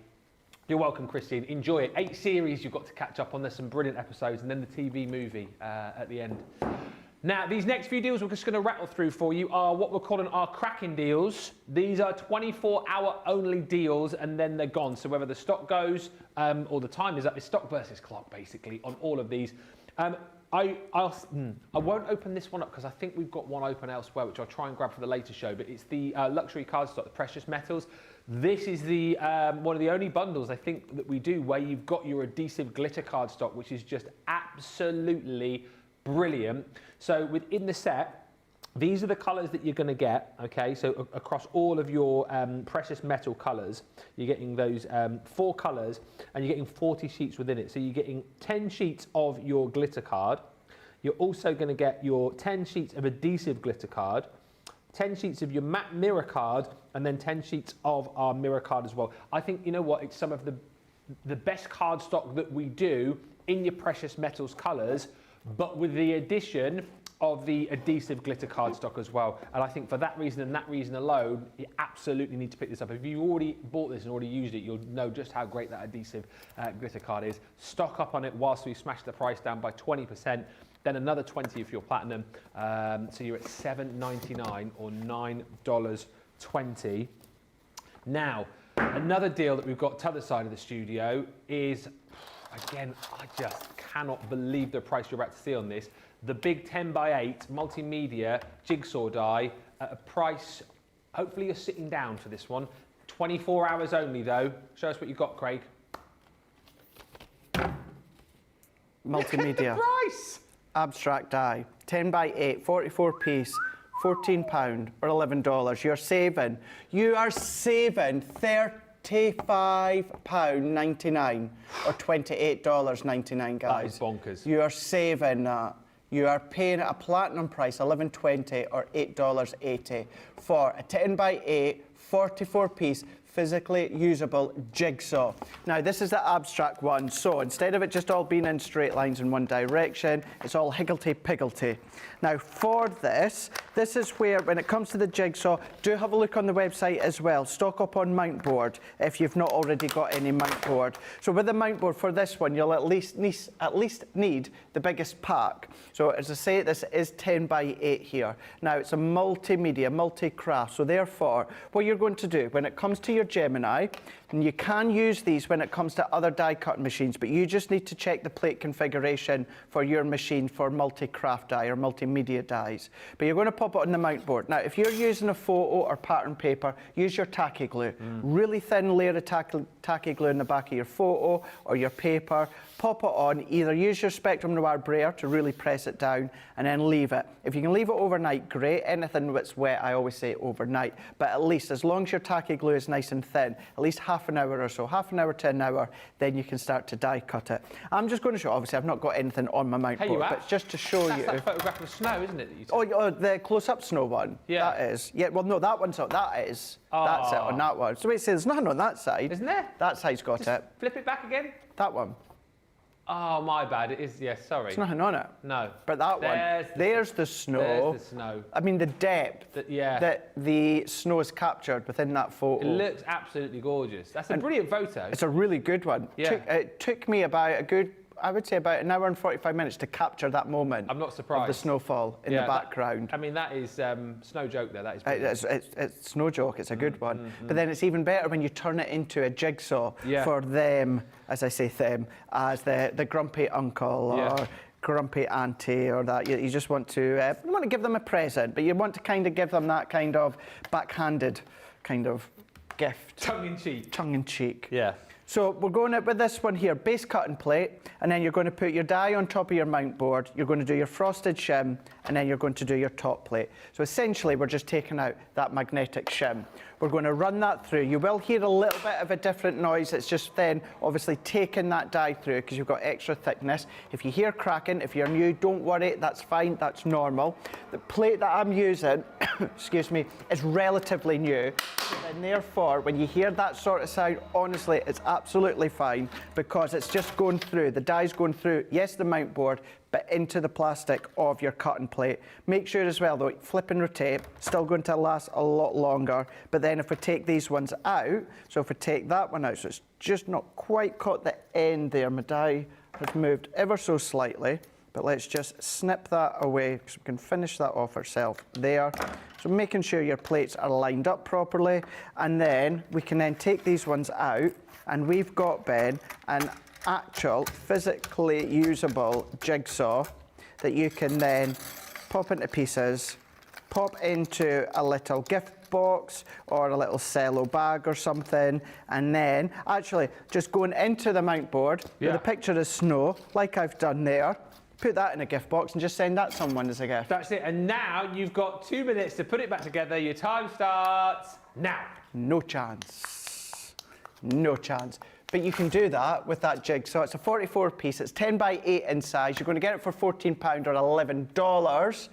A: you're welcome, Christine. Enjoy it. 8 series you've got to catch up on. There's some brilliant episodes, and then the TV movie at the end. Now, these next few deals we're just going to rattle through for you are what we're calling our cracking deals. These are 24-hour only deals, and then they're gone. So whether the stock goes or the time is up, it's stock versus clock, basically, on all of these. I won't open this one up because I think we've got one open elsewhere, which I'll try and grab for the later show. But it's the luxury card stock, the precious metals. This is the one of the only bundles I think that we do where you've got your adhesive glitter card stock, which is just absolutely brilliant. So within the set, these are the colours that you're going to get, okay? So across all of your precious metal colours, you're getting those 4 colours, and you're getting 40 sheets within it. So you're getting 10 sheets of your glitter card. You're also going to get your 10 sheets of adhesive glitter card, 10 sheets of your matte mirror card, and then 10 sheets of our mirror card as well. I think, you know what, it's some of the best card stock that we do in your precious metals colours, but with the addition of the adhesive glitter card stock as well. And I think for that reason and that reason alone, you absolutely need to pick this up. If you already bought this and already used it, you'll know just how great that adhesive glitter card is. Stock up on it whilst we smash the price down by 20%. then another 20 if you're platinum. So you're at $7.99 or $9.20. Now, another deal that we've got to the other side of the studio is, again, I just cannot believe the price you're about to see on this. The big 10x8 multimedia jigsaw die at a price, hopefully you're sitting down for this one. 24 hours only though. Show us what you've got, Craig.
B: Multimedia.
A: Look at the price!
B: Abstract die, 10x8, 44 piece, £14 or $11. You are saving £35.99 or $28.99, guys.
A: That is bonkers.
B: You are saving that. You are paying at a platinum price, $11.20 or $8.80 for a 10x8, 44 piece, physically usable jigsaw. Now, this is the abstract one, so instead of it just all being in straight lines in one direction, it's all higgledy-piggledy. Now, for this is where, when it comes to the jigsaw, do have a look on the website as well. Stock up on mount board if you've not already got any mount board. So with the mount board for this one, you'll at least need the biggest pack. So as I say, this is 10x8 here. Now, it's a multimedia, multi-craft, so therefore, what you're going to do when it comes to your Gemini, and you can use these when it comes to other die cutting machines, but you just need to check the plate configuration for your machine for multi-craft die or multimedia dies. But you're going to pop it on the mount board. Now, if you're using a photo or pattern paper, use your tacky glue. Really thin layer of tacky glue in the back of your photo or your paper. Pop it on, either use your Spectrum Noir brayer to really press it down and then leave it. If you can leave it overnight, great. Anything that's wet, I always say overnight. But at least, as long as your tacky glue is nice and thin, at least half an hour or so, half an hour to an hour, then you can start to die cut it. I'm just going to show, obviously I've not got anything on my mount board, but it's just to show
A: That's
B: you.
A: that photograph of snow, isn't it? That you took?
B: Oh, the close-up snow one?
A: Yeah.
B: That is. Yeah, well, no, that one's not. That is. That's it on that one. So wait, there's nothing on that side.
A: Isn't there?
B: That side's got it.
A: Flip it back again.
B: That one.
A: Oh, my bad. It is, yes, sorry.
B: There's nothing on it.
A: No.
B: But that there's the snow.
A: There's the snow.
B: I mean, the depth
A: Yeah.
B: that the snow is captured within that photo.
A: It looks absolutely gorgeous. That's a brilliant photo.
B: It's a really good one.
A: Yeah.
B: It took me about a good, I would say about an hour and 45 minutes to capture that moment.
A: I'm not surprised.
B: Of the snowfall in the background.
A: I mean, that is no joke there. That is brilliant.
B: It's no joke, it's a good one. But then it's even better when you turn it into a jigsaw for them, as I say them, as the grumpy uncle or grumpy auntie or that. You just want to give them a present, but you want to kind of give them that kind of backhanded kind of gift.
A: Tongue in cheek.
B: Tongue in cheek.
A: Yeah.
B: So we're going with this one here, base cutting plate, and then you're going to put your die on top of your mount board, you're going to do your frosted shim, and then you're going to do your top plate. So essentially, we're just taking out that magnetic shim. We're going to run that through. You will hear a little bit of a different noise. It's just then, obviously, taking that die through because you've got extra thickness. If you hear cracking, if you're new, don't worry, that's fine, that's normal. The plate that I'm using, excuse me, is relatively new. And therefore, when you hear that sort of sound, honestly, it's absolutely fine because it's just going through. The die's going through, yes, the mount board, but into the plastic of your cutting plate. Make sure as well, though, flip and rotate, still going to last a lot longer. But then if we take these ones out, so if we take that one out, so it's just not quite caught the end there. My die has moved ever so slightly, but let's just snip that away because we can finish that off ourselves there. So making sure your plates are lined up properly, and then we can then take these ones out, and we've got, Ben, an actual physically usable jigsaw that you can then pop into pieces, pop into a little gift box or a little cello bag or something, and then actually just going into the mount board with a picture of snow like I've done there, put that in a gift box and just send that someone as a gift.
A: That's it. And now you've got 2 minutes to put it back together. Your time starts now.
B: No chance. No chance. But you can do that with that jigsaw. It's a 44 piece, it's 10x8 in size. You're going to get it for £14 or $11.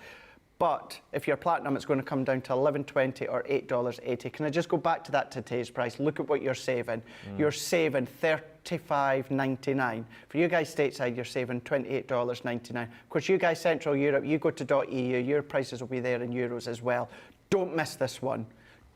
B: But if you're platinum, it's going to come down to $11.20 or $8.80. Can I just go back to that today's price? Look at what you're saving. You're saving $35.99. For you guys stateside, you're saving $28.99. Of course, you guys Central Europe, you go to .eu, your prices will be there in euros as well. Don't miss this one.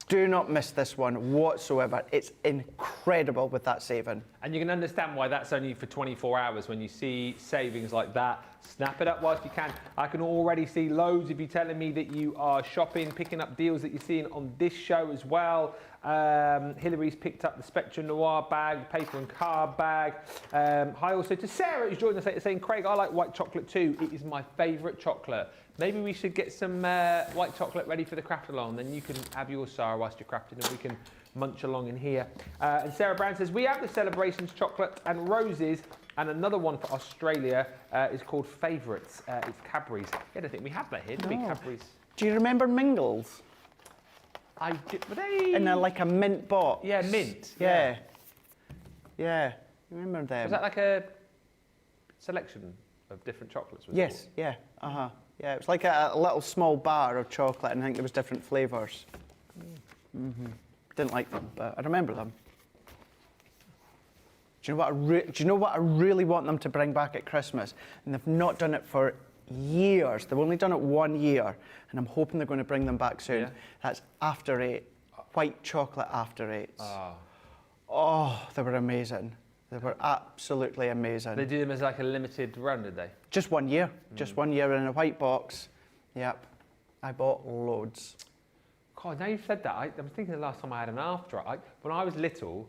B: Do not miss this one whatsoever. It's incredible with that saving.
A: And you can understand why that's only for 24 hours when you see savings like that. Snap it up whilst you can. I can already see loads of you telling me that you are shopping, picking up deals that you're seeing on this show as well. Hillary's picked up the Spectre Noir bag, the paper and card bag. Hi also to Sarah who's joined us saying, Craig, I like white chocolate too. It is my favourite chocolate. Maybe we should get some white chocolate ready for the craft along. Then you can have yours, Sarah, whilst you're crafting, and we can munch along in here. And Sarah Brown says, we have the Celebrations chocolate and roses, and another one for Australia is called Favourites. It's Cadbury's. I don't think we have that here, do we, Cadbury's?
B: Do you remember Mingles?
A: I did, were they...
B: In like a mint box.
A: Yeah, mint.
B: Yeah. Yeah. You remember them?
A: Was that like a selection of different chocolates? Was
B: Yes, yeah. Uh-huh. Yeah, it was like a little small bar of chocolate, and I think there was different flavours. Didn't like them, but I remember them. Do you know what I really want them to bring back at Christmas? And they've not done it for years. They've only done it 1 year, and I'm hoping they're going to bring them back soon.
A: Yeah.
B: That's After Eight, white chocolate After Eights.
A: Ah.
B: Oh, they were amazing. They were absolutely amazing.
A: They do them as like a limited run, did they?
B: Just 1 year. Just 1 year in a white box. Yep. I bought loads.
A: God, now you've said that, I'm thinking the last time I had an after eight. When I was little,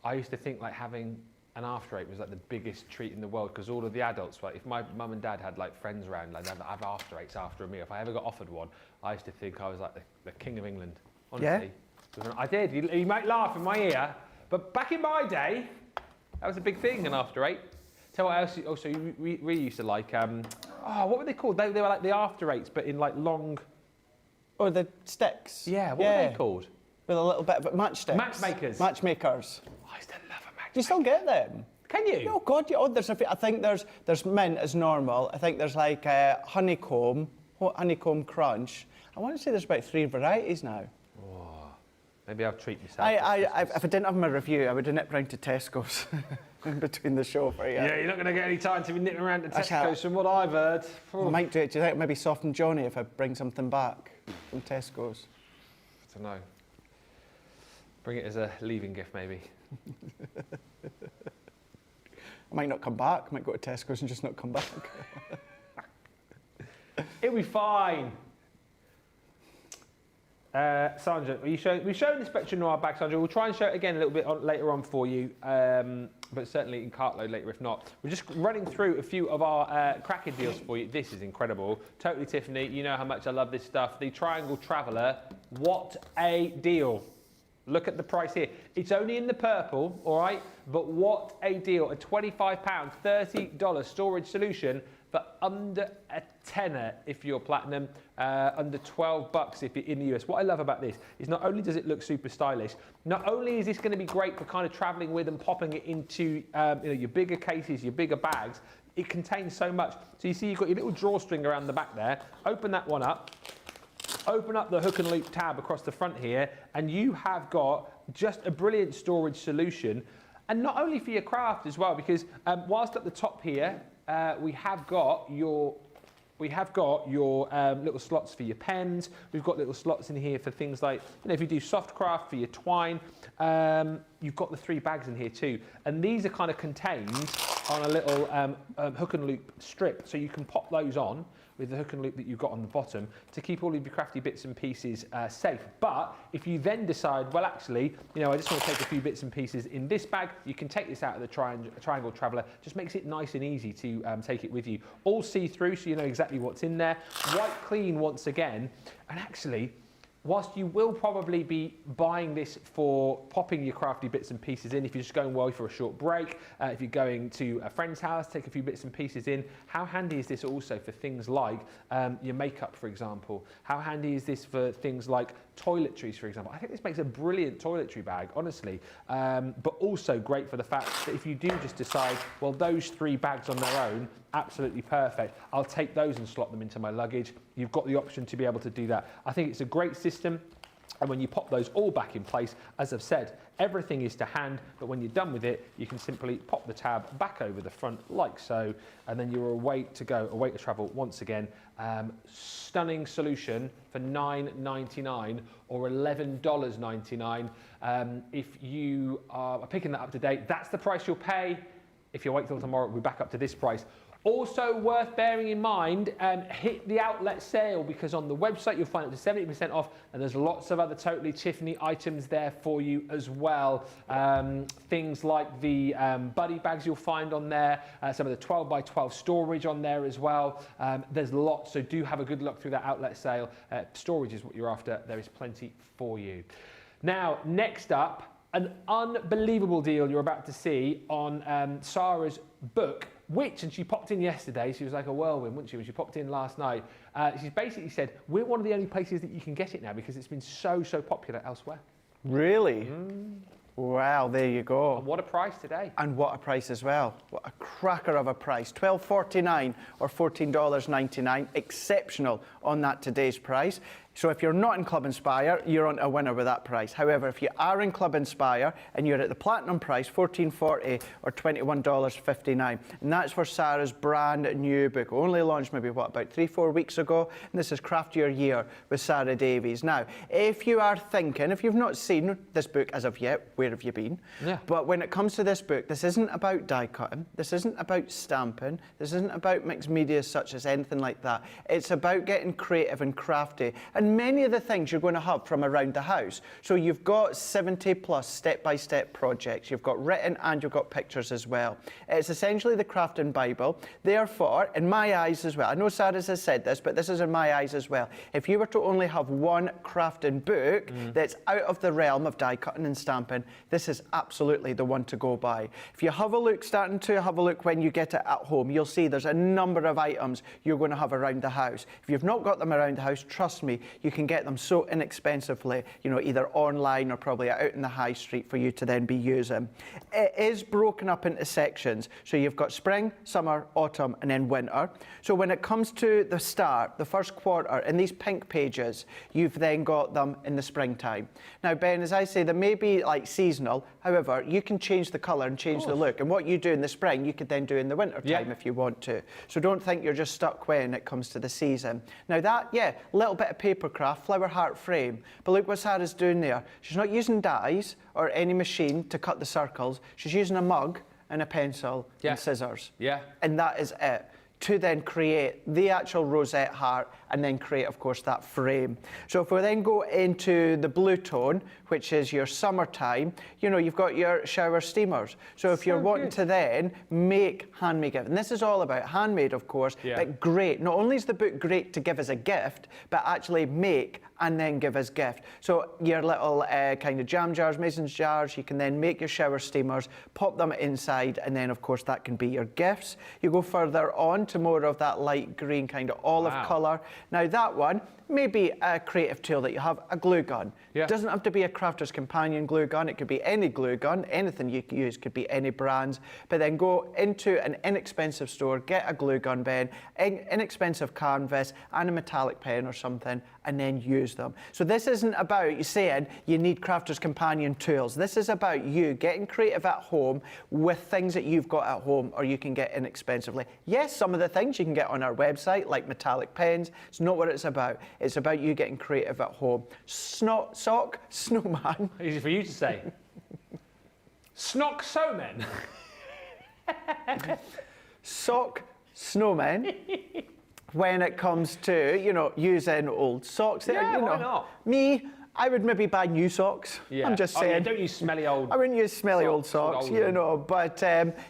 A: I used to think like having an after eight was like the biggest treat in the world because all of the adults, like if my mum and dad had like friends around, like they'd have after eights after a meal. If I ever got offered one, I used to think I was like the king of England. Honestly. Yeah? I did. You might laugh in my ear, but back in my day, that was a big thing, an after eight. Tell what else. Also, you really used to like. What were they called? They were like the after eights, but in like long.
B: Oh, the sticks.
A: Yeah. What were they called?
B: With a little bit of matchsticks.
A: Matchmakers.
B: Matchmakers.
A: I used to love a matchmaker.
B: Do you still get them?
A: Can you?
B: Oh God, yeah. Oh, I think there's mint as normal. I think there's like honeycomb crunch. I want to say there's about 3 varieties now.
A: Oh, maybe I'll treat myself.
B: If I didn't have my review, I would have nipped round to Tesco's in between the show for you.
A: Yeah, you're not going to get any time to be nipping around to Tesco's from what I've heard.
B: I might do it. Do you think maybe Soften Johnny if I bring something back from Tesco's?
A: I don't know. Bring it as a leaving gift, maybe.
B: I might not come back. I might go to Tesco's and just not come back.
A: It'll be fine. Sandra, we've shown the Spectre Noir bag, Sandra. We'll try and show it again a little bit later on for you, but certainly in cartload later if not. We're just running through a few of our cracking deals for you. This is incredible. Totally Tiffany, you know how much I love this stuff. The Triangle Traveller, what a deal. Look at the price here. It's only in the purple, all right? But what a deal. A £25, $30 storage solution for under a tenner if you're platinum, under 12 bucks if you're in the US. What I love about this is not only does it look super stylish, not only is this going to be great for kind of traveling with and popping it into your bigger cases, your bigger bags, it contains so much. So you see you've got your little drawstring around the back there. Open that one up. Open up the hook and loop tab across the front here, and you have got just a brilliant storage solution. And not only for your craft as well, because whilst at the top here, we have got your little slots for your pens. We've got little slots in here for things like, if you do soft craft for your twine, you've got the 3 bags in here too. And these are kind of contained on a little hook and loop strip, so you can pop those on with the hook and loop that you've got on the bottom to keep all of your crafty bits and pieces safe. But if you then decide, well, actually, I just want to take a few bits and pieces in this bag, you can take this out of the Triangle Traveller. Just makes it nice and easy to take it with you. All see-through, so you know exactly what's in there. White clean once again. And actually, whilst you will probably be buying this for popping your crafty bits and pieces in, if you're just going away for a short break, if you're going to a friend's house, take a few bits and pieces in, how handy is this also for things like your makeup, for example? How handy is this for things like toiletries, for example? I think this makes a brilliant toiletry bag, honestly, but also great for the fact that if you do just decide, well, those 3 bags on their own, absolutely perfect, I'll take those and slot them into my luggage. You've got the option to be able to do that. I think it's a great system. And when you pop those all back in place, as I've said, everything is to hand, but when you're done with it, you can simply pop the tab back over the front like so, and then you're away to go, away to travel once again. Stunning solution for $9.99 or $11.99. If you are picking that up today, that's the price you'll pay. If you wait till tomorrow, we'll be back up to this price. Also worth bearing in mind, hit the outlet sale, because on the website you'll find up to 70% off, and there's lots of other Totally Tiffany items there for you as well. Things like the buddy bags you'll find on there, some of the 12 by 12 storage on there as well. There's lots, so do have a good look through that outlet sale. Storage is what you're after. There is plenty for you. Now, next up, an unbelievable deal you're about to see on Sarah's book, which, and she popped in yesterday, she was like a whirlwind, wasn't she, when she popped in last night. She's basically said, we're one of the only places that you can get it now because it's been so popular elsewhere.
B: Really? Wow, there you go.
A: And what a price today.
B: And what a price as well. What a cracker of a price. $12.49 or $14.99. Exceptional on that today's price. So if you're not in Club Inspire, you're on a winner with that price. However, if you are in Club Inspire and you're at the platinum price, $14.40 or $21.59, and that's for Sarah's brand new book. Only launched maybe, what, about 3-4 weeks ago? And this is Craft Your Year with Sarah Davies. Now, if you are thinking, if you've not seen this book as of yet, where have you been? Yeah. But when it comes to this book, this isn't about die cutting, this isn't about stamping, this isn't about mixed media such as anything like that. It's about getting creative and crafty. And many of the things you're going to have from around the house. So you've got 70 plus step-by-step projects. You've got written and you've got pictures as well. It's essentially the Crafting Bible. Therefore, in my eyes as well, I know Sarah has said this, but this is in my eyes as well. If you were to only have one crafting book that's out of the realm of die cutting and stamping, this is absolutely the one to go by. If you have a look, starting to have a look when you get it at home, you'll see there's a number of items you're going to have around the house. If you've not got them around the house, trust me, you can get them so inexpensively, you know, either online or probably out in the high street for you to then be using. It is broken up into sections. So you've got spring, summer, autumn, and then winter. So when it comes to the start, the first quarter, in these pink pages, you've then got them in the springtime. Now, Ben, as I say, they may be like seasonal. However, you can change the colour and change the look. And what you do in the spring, you could then do in the winter time if you want to. So don't think you're just stuck when it comes to the season. Now that, a little bit of paper craft, flower heart frame. But look what Sarah's doing there. She's not using dies or any machine to cut the circles. She's using a mug and a pencil and scissors. And that is it, to then create the actual rosette heart and then create, of course, that frame. So if we then go into the blue tone, which is your summertime, you know, you've got your shower steamers. So if you're wanting to then make handmade gift, and this is all about handmade, of course, but great. Not only is the book great to give as a gift, but actually make and then give as gift. So your little kind of jam jars, mason jars, you can then make your shower steamers, pop them inside, and then of course that can be your gifts. You go further on to more of that light green kind of olive colour. Now that one may be a creative tool that you have, a glue gun. It doesn't have to be a Crafter's Companion glue gun, it could be any glue gun, anything you can use, could be any brands, but then go into an inexpensive store, get a glue gun, Ben, inexpensive canvas and a metallic pen or something, and then use them. So this isn't about you saying you need Crafter's Companion tools. This is about you getting creative at home with things that you've got at home or you can get inexpensively. Yes, some of the things you can get on our website, like metallic pens, it's not what it's about. It's about you getting creative at home. Sock, snowman.
A: Easy for you to say. Snock somen.
B: Sock, snowmen. When it comes to, you know, using old socks.
A: Yeah,
B: you know,
A: why not?
B: Me, I would maybe buy new socks. I'm just saying.
A: Don't use smelly old.
B: I wouldn't use smelly old socks, you know, but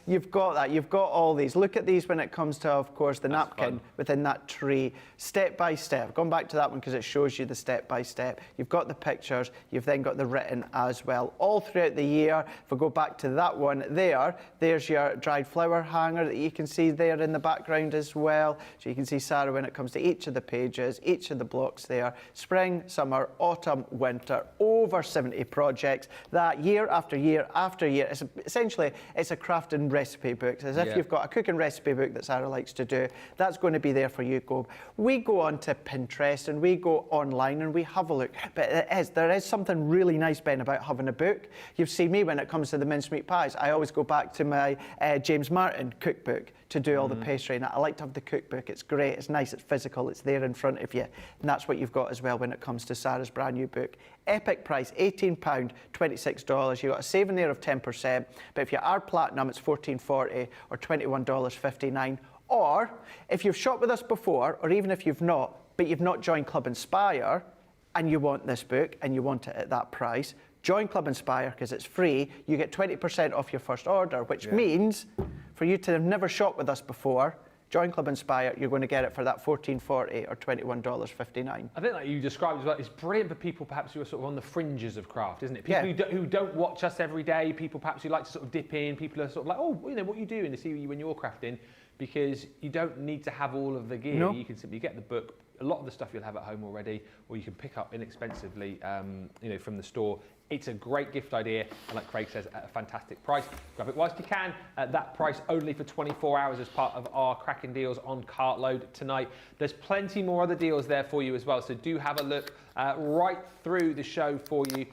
B: you've got that. You've got all these. Look at these when it comes to, of course, the napkin within that tree. Step by step. Gone back to that one because it shows you the step by step. You've got the pictures. You've then got the written as well. All throughout the year. If we go back to that one there, there's your dried flower hanger that you can see there in the background as well. So you can see Sarah when it comes to each of the pages, each of the blocks there. Spring, summer, autumn, winter, over 70 projects that year after year after year. Essentially, it's a craft and recipe book. As if you've got a cooking recipe book that Sarah likes to do, that's going to be there for you. We go onto Pinterest and we go online and we have a look. But there is something really nice, Ben, about having a book. You've seen me when it comes to the mincemeat pies. I always go back to my James Martin cookbook to do all the pastry, and I like to have the cookbook. It's great, it's nice, it's physical, it's there in front of you, and that's what you've got as well when it comes to Sarah's brand new book. Epic price, £18, $26. You've got a saving there of 10%, but if you are platinum, it's $14.40 or $21.59. Or if you've shopped with us before, or even if you've not, but you've not joined Club Inspire, and you want this book and you want it at that price, join Club Inspire because it's free. You get 20% off your first order, which means for you to have never shopped with us before, join Club Inspire, you're going to get it for that $14.40 or $21.59.
A: I think like you described as well, it's brilliant for people perhaps who are sort of on the fringes of craft, isn't it? People who don't watch us every day, people perhaps who like to sort of dip in, people are sort of like, oh, you know, what are you doing to see you when you're crafting? Because you don't need to have all of the gear. No. You can simply get the book, a lot of the stuff you'll have at home already, or you can pick up inexpensively, you know, from the store. It's a great gift idea, and like Craig says, at a fantastic price. Grab it whilst you can. At that price only for 24 hours as part of our cracking deals on Cartload tonight. There's plenty more other deals there for you as well, so do have a look right through the show for you.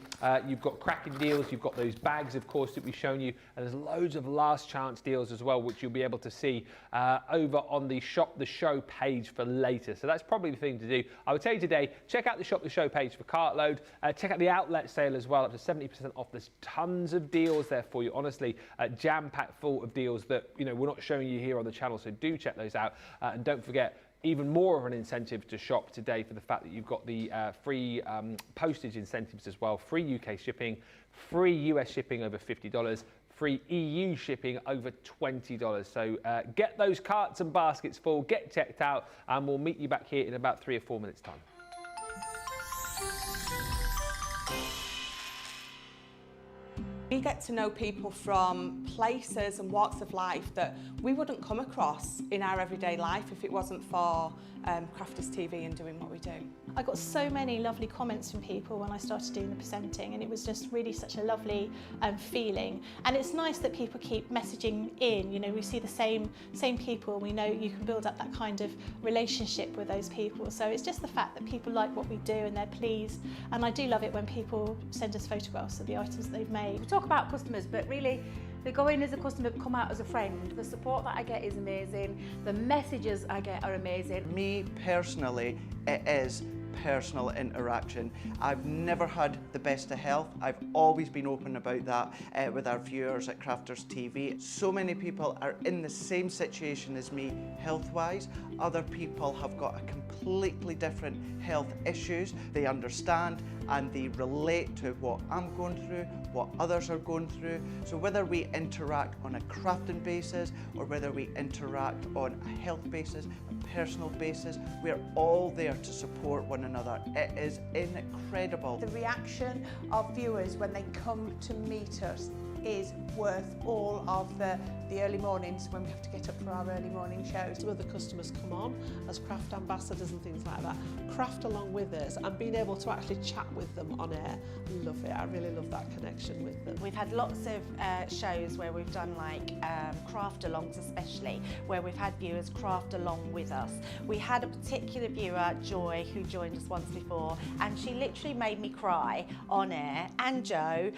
A: You've got cracking deals, you've got those bags, of course, that we've shown you, and there's loads of last chance deals as well, which you'll be able to see over on the Shop the Show page for later. So that's probably the thing to do. I would tell you today, check out the Shop the Show page for Cartload. Check out the outlet sale as well, up to 70% off. There's tons of deals there for you, honestly, jam-packed full of deals that, you know, we're not showing you here on the channel, so do check those out. And don't forget, even more of an incentive to shop today for the fact that you've got the free postage incentives as well, free UK shipping, free US shipping over $50, free EU shipping over $20. So get those carts and baskets full, get checked out, and we'll meet you back here in about 3 or 4 minutes' time.
C: We get to know people from places and walks of life that we wouldn't come across in our everyday life if it wasn't for Crafters TV and doing what we do.
D: I got so many lovely comments from people when I started doing the presenting, and it was just really such a lovely feeling. And it's nice that people keep messaging in. You know, we see the same people. We know you can build up that kind of relationship with those people. So it's just the fact that people like what we do and they're pleased. And I do love it when people send us photographs of the items that they've made.
E: We talk about customers, but really, they go in as a customer, come out as a friend. The support that I get is amazing. The messages I get are amazing.
B: Me personally, it is personal interaction. I've never had the best of health. I've always been open about that with our viewers at Crafters TV. So many people are in the same situation as me health-wise. Other people have got a completely different health issues. They understand and they relate to what I'm going through, what others are going through. So whether we interact on a crafting basis or whether we interact on a health basis, a personal basis, we're all there to support one another. It is incredible.
G: The reaction of viewers when they come to meet us is worth all of the early mornings when we have to get up for our early morning shows.
F: Some of the customers come on as craft ambassadors and things like that, craft along with us, and being able to actually chat with them on air. I love it. I really love that connection with them.
H: We've had lots of shows where we've done like craft alongs, especially where we've had viewers craft along with us. We had a particular viewer, Joy, who joined us once before, and she literally made me cry on air, and Joe,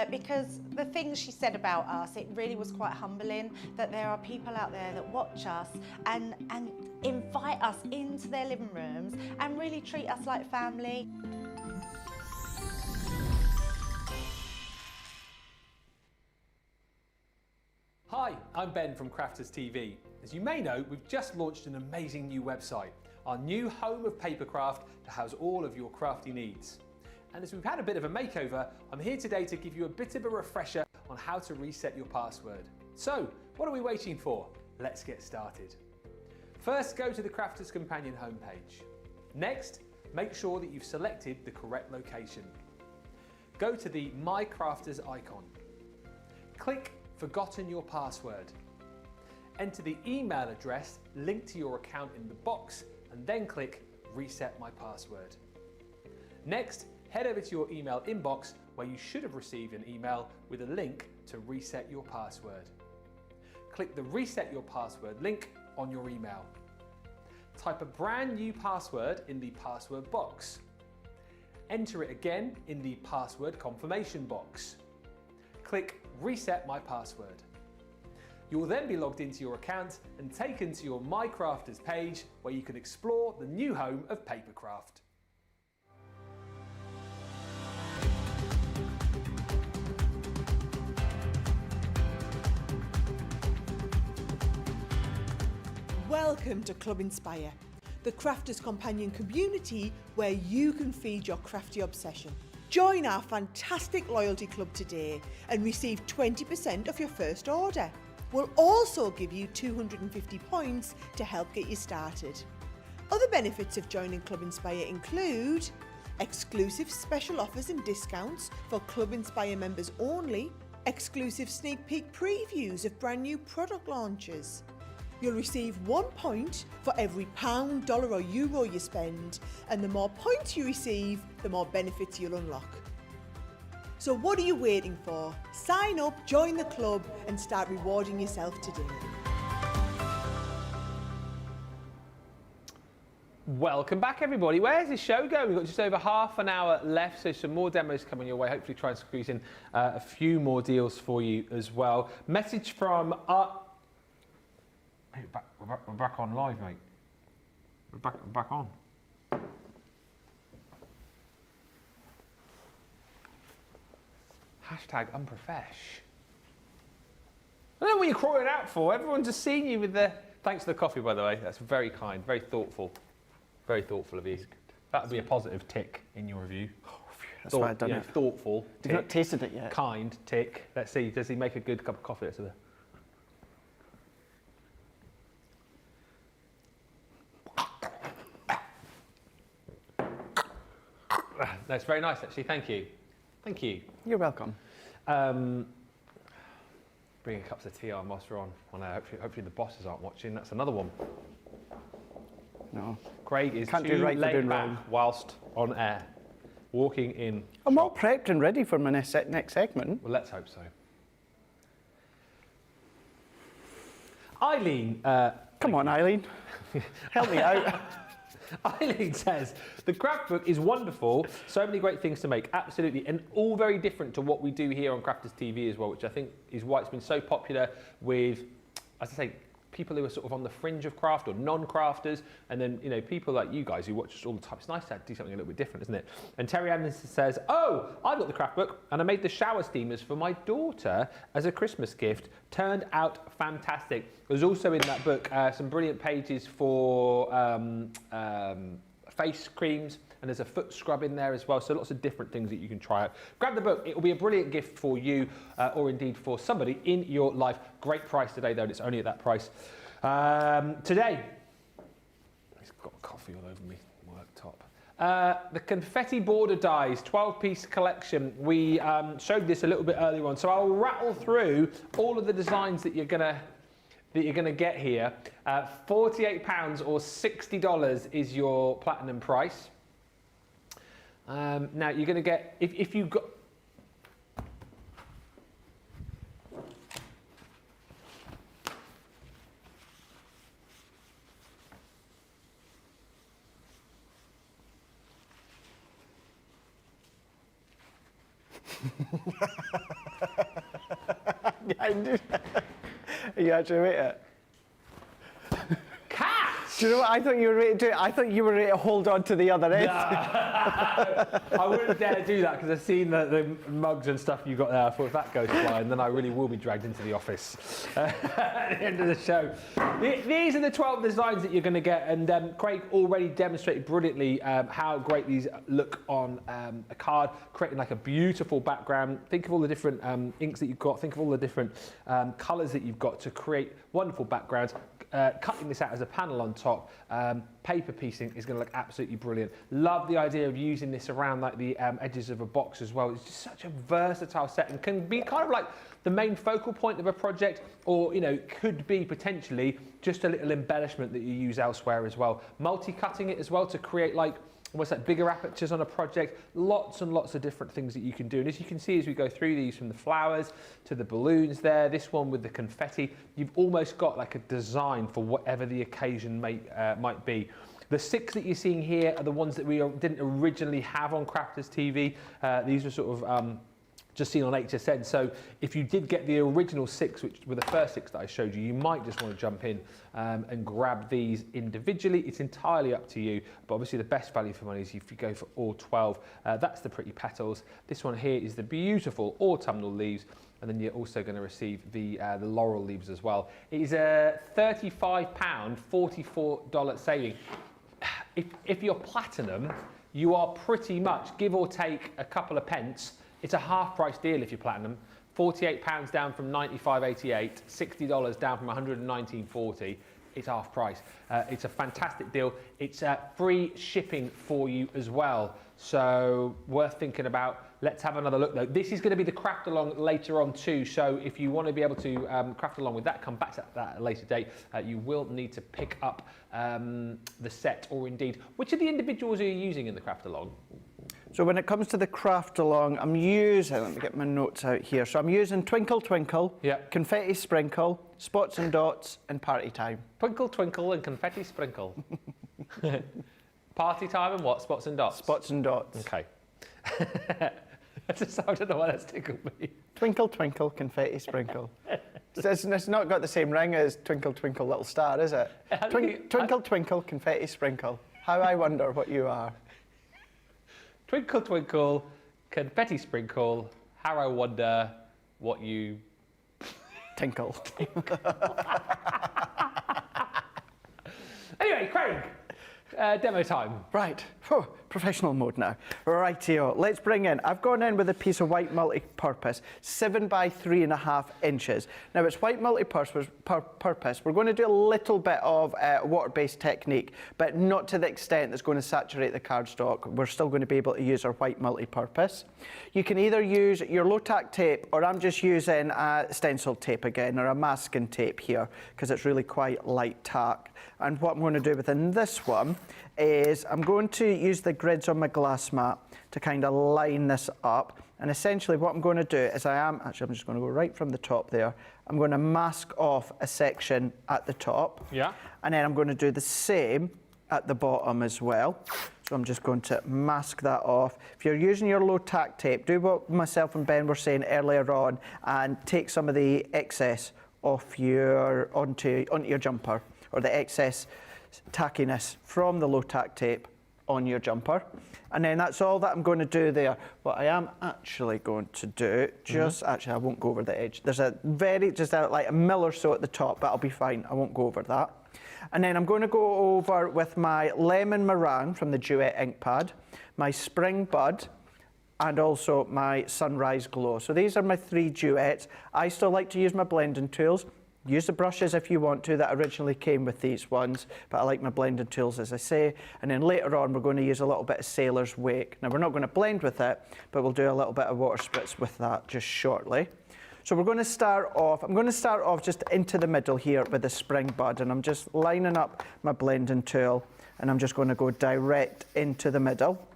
H: because the things she said about us, it really was quite humbling that there are people out there that watch us and invite us into their living rooms and really treat us like family.
A: Hi, I'm Ben from Crafters TV. As you may know, we've just launched an amazing new website, our new home of papercraft to house all of your crafty needs. And as we've had a bit of a makeover, I'm here today to give you a bit of a refresher on how to reset your password. So, what are we waiting for? Let's get started. First, go to the Crafters Companion homepage. Next, make sure that you've selected the correct location. Go to the My Crafters icon. Click Forgotten Your Password. Enter the email address linked to your account in the box and then click Reset My Password. Next,
I: head over to your email inbox where you should have received an email with a link to reset your password. Click the Reset Your Password link on your email. Type a brand new password in the password box. Enter it again in the password confirmation box. Click Reset My Password. You will then be logged into your account and taken to your My Crafters page where you can explore the new home of Papercraft.
J: Welcome to Club Inspire, the crafters' companion community where you can feed your crafty obsession. Join our fantastic loyalty club today and receive 20% off your first order. We'll also give you 250 points to help get you started. Other benefits of joining Club Inspire include exclusive special offers and discounts for Club Inspire members only, exclusive sneak peek previews of brand new product launches. You'll receive 1 point for every pound, dollar or euro you spend, and the more points you receive, the more benefits you'll unlock. So what are you waiting for? Sign up, join the club and start rewarding yourself today.
A: Welcome back, everybody. Where's this show going? We've got just over half an hour left, so some more demos coming your way. Hopefully try and squeeze in a few more deals for you as well. Message from... Hey, we're back on live, mate. We're back on. Hashtag unprofesh. I don't know what you're crying out for. Everyone's just seen you with the... Thanks for the coffee, by the way. That's very kind, very thoughtful. Very thoughtful of you. That would be a positive tick in your review.
B: That's why I've done it.
A: Thoughtful.
B: You've not tasted it yet.
A: Kind, tick. Let's see, does he make a good cup of coffee? Let's do that. That's very nice, actually. Thank you. Thank you.
B: You're welcome.
A: Bringing cups of tea on whilst we're on. Well, no, hopefully the bosses aren't watching. That's another one.
B: No.
A: Craig is
B: Can't
A: too
B: do right for
A: laid
B: doing
A: back
B: wrong.
A: whilst on air. Walking in.
B: I'm all
A: shop.
B: prepped and ready for my next segment.
A: Well, let's hope so. Eileen.
B: Come on, Eileen. Help me out.
A: Eileen says, the craft book is wonderful, so many great things to make, absolutely, and all very different to what we do here on Crafters TV as well, which I think is why it's been so popular with, as I say, people who are sort of on the fringe of craft or non-crafters, and then, you know, people like you guys who watch us all the time. It's nice to do something a little bit different, isn't it? And Terry Anderson says, oh, I got the craft book and I made the shower steamers for my daughter as a Christmas gift. Turned out fantastic. There's also in that book some brilliant pages for face creams, and there's a foot scrub in there as well, so lots of different things that you can try out. Grab the book, it will be a brilliant gift for you, or indeed for somebody in your life. Great price today though, and it's only at that price. Today, it's got coffee all over me, worktop. The confetti border dies, 12-piece collection. We showed this a little bit earlier on, so I'll rattle through all of the designs that you're gonna get here. £48 or $60 is your platinum price. Now you're going to get, if you got,
B: You actually rate it?
A: cats!
B: Do you know what I thought you were ready to do? I thought you were ready to hold on to the other end.
A: I wouldn't dare do that because I've seen the mugs and stuff you got there. I thought if that goes flying, then I really will be dragged into the office at the end of the show. These are the 12 designs that you're going to get, and Craig already demonstrated brilliantly how great these look on a card, creating like a beautiful background. Think of all the different inks that you've got. Think of all the different colours that you've got to create wonderful backgrounds. Cutting this out as a panel on top, paper piecing is going to look absolutely brilliant. Love the idea of using this around like the edges of a box as well. It's just such a versatile set and can be kind of like the main focal point of a project, or you know, could be potentially just a little embellishment that you use elsewhere as well. Multi-cutting it as well to create like
I: almost like bigger apertures on a project, lots and lots of different things that you can do. And as you can see as we go through these, from the flowers to the balloons there, this one with the confetti, you've almost got like a design for whatever the occasion might be. The 6 that you're seeing here are the ones that we didn't originally have on Crafters TV. These were sort of just seen on HSN. So if you did get the original 6, which were the first 6 that I showed you, you might just want to jump in and grab these individually. It's entirely up to you, but obviously the best value for money is if you go for all 12. That's the pretty petals. This one here is the beautiful autumnal leaves, and then you're also going to receive the laurel leaves as well. It is a £35, $44 saving. If you're platinum, you are pretty much, give or take a couple of pence. It's a half price deal if you're platinum. £48 down from $95.88, $60 down from $119.40. It's half price. It's a fantastic deal. It's free shipping for you as well. So worth thinking about. Let's have another look though. This is going to be the craft along later on too. So if you want to be able to craft along with that, come back to that at a later date. You will need to pick up the set, or indeed, which of the individuals are you using in the craft along?
B: So when it comes to the craft along, I'm using, let me get my notes out here. So I'm using Twinkle Twinkle, Confetti Sprinkle, Spots and Dots, and Party Time.
A: Twinkle Twinkle and Confetti Sprinkle. Party Time and what? Spots and Dots?
B: Spots and Dots.
A: Okay. I don't know why that's tickled me.
B: Twinkle Twinkle, Confetti Sprinkle. It's not got the same ring as Twinkle Twinkle Little Star, is it? Twinkle Twinkle, Confetti Sprinkle. How I wonder what you are.
A: Twinkle Twinkle, Confetti Sprinkle. How I wonder what you...
B: Tinkle.
A: Anyway, Craig, demo time.
B: Right, professional mode now. Rightio, let's bring in, I've gone in with a piece of white multi-purpose, 7 by 3.5 inches. Now it's white multi-purpose, we're going to do a little bit of water-based technique, but not to the extent that's going to saturate the cardstock. We're still going to be able to use our white multi-purpose. You can either use your low-tack tape, or I'm just using stencil tape again, or a masking tape here, because it's really quite light tack. And what I'm going to do within this one is I'm going to use the grids on my glass mat to kind of line this up. And essentially what I'm going to do is I'm just going to go right from the top there. I'm going to mask off a section at the top.
A: Yeah.
B: And then I'm going to do the same at the bottom as well. So I'm just going to mask that off. If you're using your low tack tape, do what myself and Ben were saying earlier on and take some of the excess off onto your jumper, or the excess tackiness from the low tack tape on your jumper. And then that's all that I'm going to do there. What I am actually going to do, actually I won't go over the edge. There's like a mil or so at the top, but I'll be fine. I won't go over that. And then I'm going to go over with my lemon meringue from the Duet ink pad, my spring bud, and also my sunrise glow. So these are my 3 duets. I still like to use my blending tools. Use the brushes if you want to that originally came with these ones, but I like my blending tools, as I say. And then later on, we're going to use a little bit of Sailor's Wake. Now, we're not going to blend with it, but we'll do a little bit of water spritz with that just shortly. So we're going to start off, I'm going to start off just into the middle here with the spring bud, and I'm just lining up my blending tool, and I'm just going to go direct into the middle.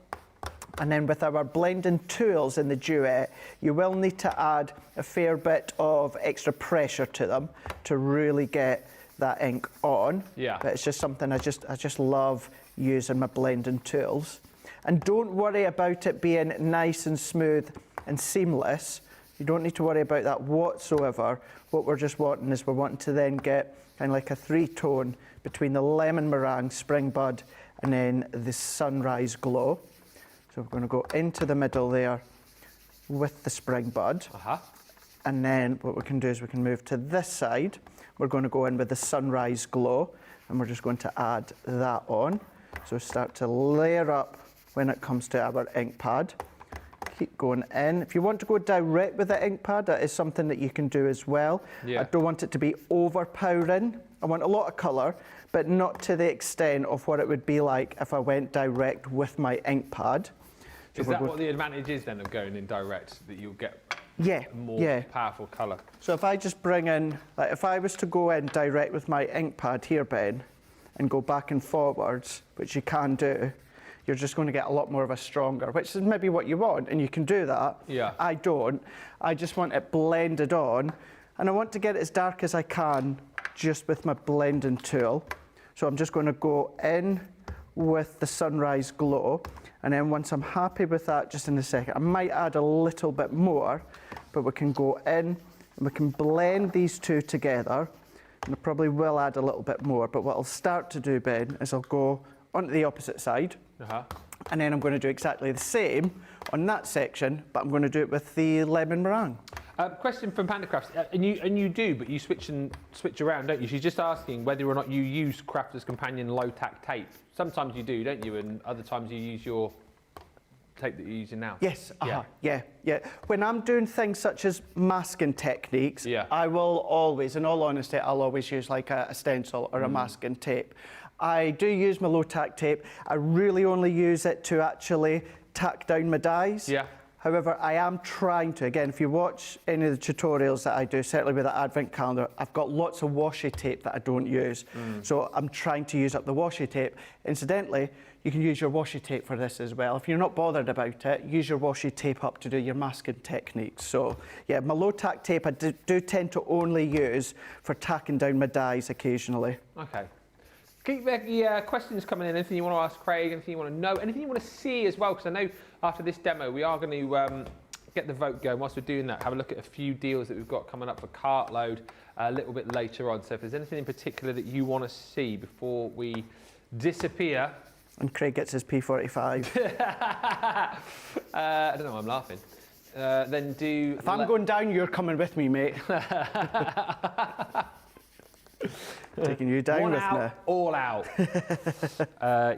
B: And then with our blending tools in the Duet, you will need to add a fair bit of extra pressure to them to really get that ink on.
A: Yeah.
B: But it's just something I just love using my blending tools. And don't worry about it being nice and smooth and seamless. You don't need to worry about that whatsoever. What we're just wanting is we're wanting to then get kind of like a 3-tone between the lemon meringue, spring bud, and then the sunrise glow. So we're going to go into the middle there with the spring bud. And then what we can do is we can move to this side. We're going to go in with the sunrise glow, and we're just going to add that on. So start to layer up when it comes to our ink pad. Keep going in. If you want to go direct with the ink pad, that is something that you can do as well.
A: Yeah.
B: I don't want it to be overpowering. I want a lot of colour, but not to the extent of what it would be like if I went direct with my ink pad. So
A: is that what the advantage is then of going in direct, that you'll get more powerful colour?
B: So if I just bring in, like if I was to go in direct with my ink pad here, Ben, and go back and forwards, which you can do, you're just going to get a lot more of a stronger, which is maybe what you want, and you can do that.
A: Yeah.
B: I don't. I just want it blended on, and I want to get it as dark as I can just with my blending tool. So I'm just going to go in with the sunrise glow, and then once I'm happy with that, just in a second, I might add a little bit more, but we can go in and we can blend these two together, and I probably will add a little bit more, but what I'll start to do, Ben, is I'll go onto the opposite side, and then I'm going to do exactly the same on that section, but I'm going to do it with the lemon meringue.
A: Question from PandaCrafts, and you do, but you switch around, don't you? She's just asking whether or not you use Crafter's Companion low-tack tape. Sometimes you do, don't you? And other times you use your tape that you're using now.
B: Yes, yeah. When I'm doing things such as masking techniques, I will always, in all honesty, I'll always use like a stencil or a masking tape. I do use my low-tack tape. I really only use it to actually tack down my dies.
A: Yeah.
B: However, I am trying to, again, if you watch any of the tutorials that I do, certainly with the advent calendar, I've got lots of washi tape that I don't use. So I'm trying to use up the washi tape. Incidentally, you can use your washi tape for this as well. If you're not bothered about it, use your washi tape up to do your masking techniques. So yeah, my low tack tape I do tend to only use for tacking down my dies occasionally.
A: Okay. Keep the questions coming in. Anything you want to ask Craig, anything you want to know, anything you want to see as well, because I know after this demo we are going to get the vote going. Whilst we're doing that, have a look at a few deals that we've got coming up for Cartload a little bit later on. So if there's anything in particular that you want to see before we disappear.
B: And Craig gets his P45.
A: I don't know why I'm laughing. Then do...
B: If I'm going down, you're coming with me, mate. Taking you down with me.
A: All out.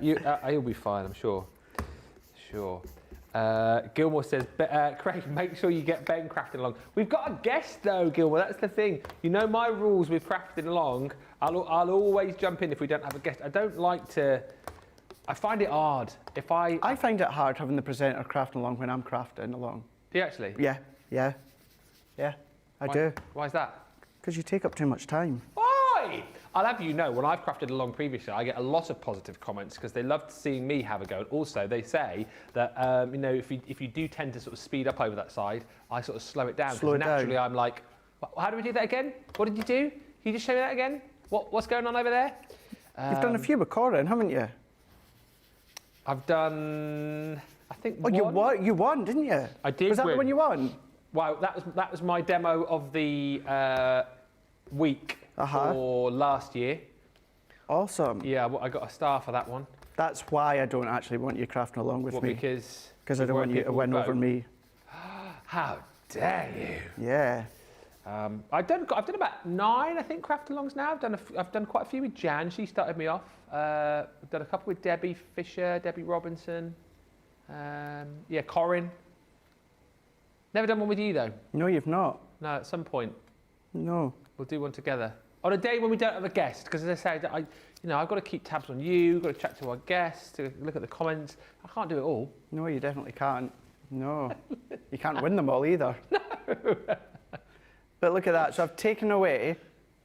A: You'll be fine, I'm sure. Sure. Gilmore says, Craig, make sure you get Ben crafting along. We've got a guest though, Gilmore, that's the thing. You know my rules with crafting along. I'll always jump in if we don't have a guest. I don't like to... I find it hard. I
B: find it hard having the presenter crafting along when I'm crafting along.
A: Do you actually?
B: Yeah, I do.
A: Why is that?
B: Because you take up too much time.
A: Why? I'll have you know, when I've crafted along previously, I get a lot of positive comments because they love seeing me have a go. And also, they say that you know, if you do tend to sort of speed up over that side, I sort of slow it down.
B: Slow it
A: naturally,
B: down.
A: I'm like, how do we do that again? What did you do? Can you just show me that again? What's going on over there?
B: You've done a few with Corin, haven't you?
A: I've done, I think.
B: Oh, you won, didn't you?
A: I did.
B: Was that the one you won?
A: Well, that was my demo of the week for last year.
B: Awesome.
A: Yeah, I got a star for that one.
B: That's why I don't actually want you crafting along with me.
A: Because
B: I don't want you to win over me.
A: How dare you?
B: Yeah.
A: I've done about 9, I think, craft alongs now. I've done quite a few with Jan. She started me off. I've done a couple with Debbie Fisher, Debbie Robinson. Yeah, Corin. Never done one with you though.
B: No, you've not.
A: No, at some point.
B: No.
A: We'll do one together. On a day when we don't have a guest, because as I say, I've got to keep tabs on you, got to chat to our guests, to look at the comments. I can't do it all.
B: No, you definitely can't. No. You can't win them all either. No. But look at that. So I've taken away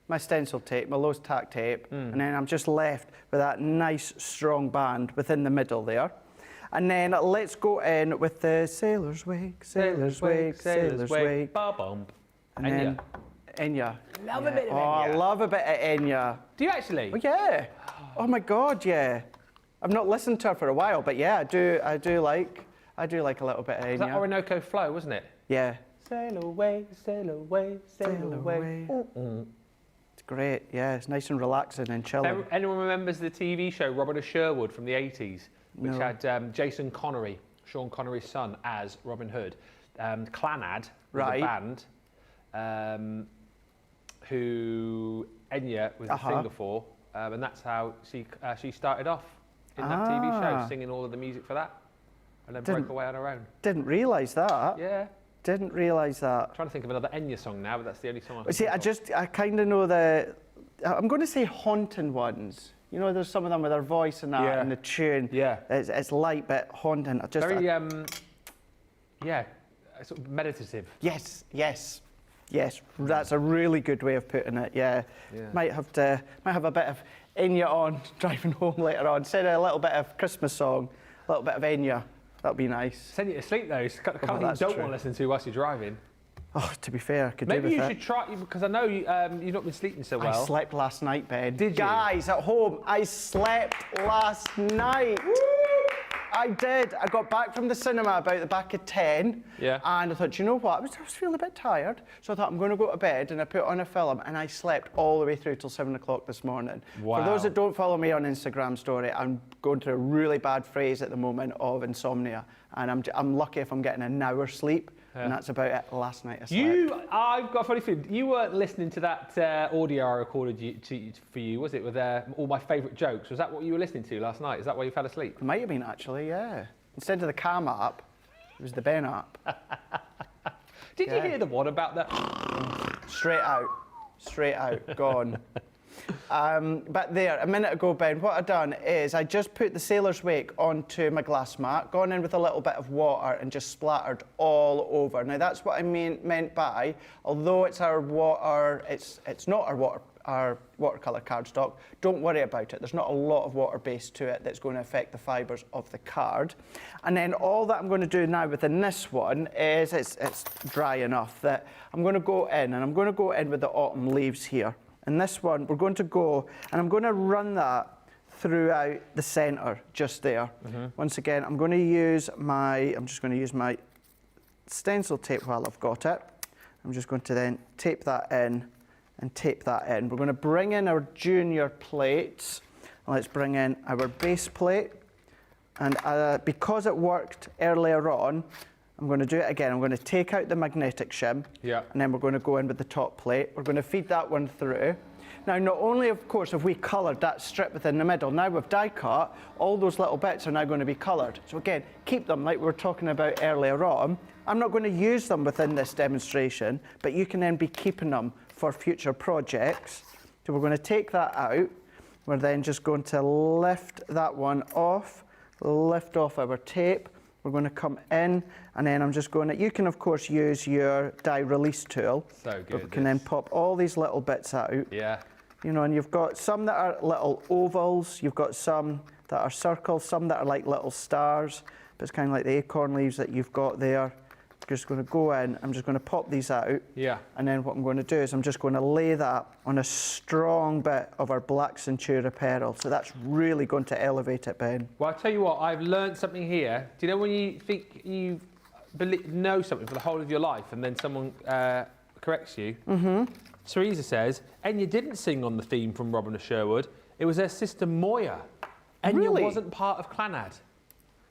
B: my stencil tape, my low tack tape, and then I'm just left with that nice strong band within the middle there. And then let's go in with the Sailor's Wake, Sailor's Wake, Sailor's Wake.
A: Ba-bum.
B: And then Enya.
A: Love a bit of Enya.
B: Oh, I love a bit of Enya.
A: Do you actually?
B: Oh, yeah. Oh my God, yeah. I've not listened to her for a while, but yeah, I do like a little bit of Enya.
A: Was that Orinoco Flow, wasn't it?
B: Yeah.
A: Sail away, sail away, sail away.
B: It's great, yeah. It's nice and relaxing and chilling.
A: Anyone remembers the TV show Robin of Sherwood from the 80s, which had Jason Connery, Sean Connery's son, as Robin Hood. Clannad was a band who Enya was the singer for, and that's how she started off in that TV show, singing all of the music for that, and then broke away on her own.
B: Didn't realise that.
A: Yeah.
B: Didn't realise that.
A: I'm trying to think of another Enya song now, but that's the only song I can
B: see, I kind of know I'm going to say haunting ones. You know, there's some of them with their voice and that, and the tune. Yeah. It's light, but haunting.
A: Very, sort of meditative.
B: Yes. That's a really good way of putting it, yeah. Might have a bit of Enya on, driving home later on. Say a little bit of Christmas song. little bit of Enya. That'll be nice.
A: Send you to sleep though. It's the kind of thing you
B: that's
A: don't
B: true.
A: want to listen to whilst you're driving.
B: Oh, to be fair, I could do
A: Maybe
B: with
A: you
B: it.
A: should try, because I know you've not been sleeping so well.
B: I slept last night, Ben.
A: Did you?
B: Guys, at home, I slept last night. I did. I got back from the cinema about the back of 10.
A: Yeah.
B: And I thought, you know what? I was feeling a bit tired. So I thought, I'm going to go to bed, and I put on a film, and I slept all the way through till 7 o'clock this morning.
A: Wow.
B: For those that don't follow me on Instagram story, I'm going through a really bad phase at the moment of insomnia. And I'm lucky if I'm getting an hour's sleep.
A: Yeah.
B: And that's about it. Last night I slept.
A: I've got a funny feeling, you weren't listening to that audio I recorded for you, was it, with all my favourite jokes? Was that what you were listening to last night? Is that why you fell asleep?
B: It might have been, actually, yeah. Instead of the Cam app, it was the Ben app.
A: Did you hear the one about the...
B: Straight out, gone. But there, a minute ago, Ben, what I've done is I just put the sailor's wake onto my glass mat, gone in with a little bit of water and just splattered all over. Now, that's what I meant by, although it's our water, it's not our watercolour cardstock, don't worry about it. There's not a lot of water base to it that's going to affect the fibres of the card. And then all that I'm going to do now within this one is, it's dry enough that I'm going to go in, and I'm going to go in with the autumn leaves here. And this one, we're going to go, and I'm going to run that throughout the centre, just there. Once again, I'm just going to use my stencil tape while I've got it. I'm just going to then tape that in and tape that in. We're going to bring in our junior plates. Let's bring in our base plate. And because it worked earlier on, I'm going to do it again. I'm going to take out the magnetic shim, and then we're going to go in with the top plate. We're going to feed that one through. Now, not only, of course, have we coloured that strip within the middle, now with die cut, all those little bits are now going to be coloured. So again, keep them like we were talking about earlier on. I'm not going to use them within this demonstration, but you can then be keeping them for future projects. So we're going to take that out. We're then just going to lift that one off, lift off our tape. We're going to come in, and then I'm just going to, you can of course use your die release tool.
A: So good.
B: But we can then pop all these little bits out.
A: Yeah.
B: You know, and you've got some that are little ovals, you've got some that are circles, some that are like little stars, but it's kind of like the acorn leaves that you've got there. Just going to go in, I'm just going to pop these out.
A: Yeah.
B: And then what I'm going to do is I'm just going to lay that on a strong bit of our black Centura pearl. So that's really going to elevate it, Ben.
A: Well, I'll tell you what, I've learned something here. Do you know when you think you know something for the whole of your life and then someone corrects you? Teresa says, Enya didn't sing on the theme from Robin of Sherwood. It was her sister Moya. Enya
B: Really?
A: wasn't part of Clannad.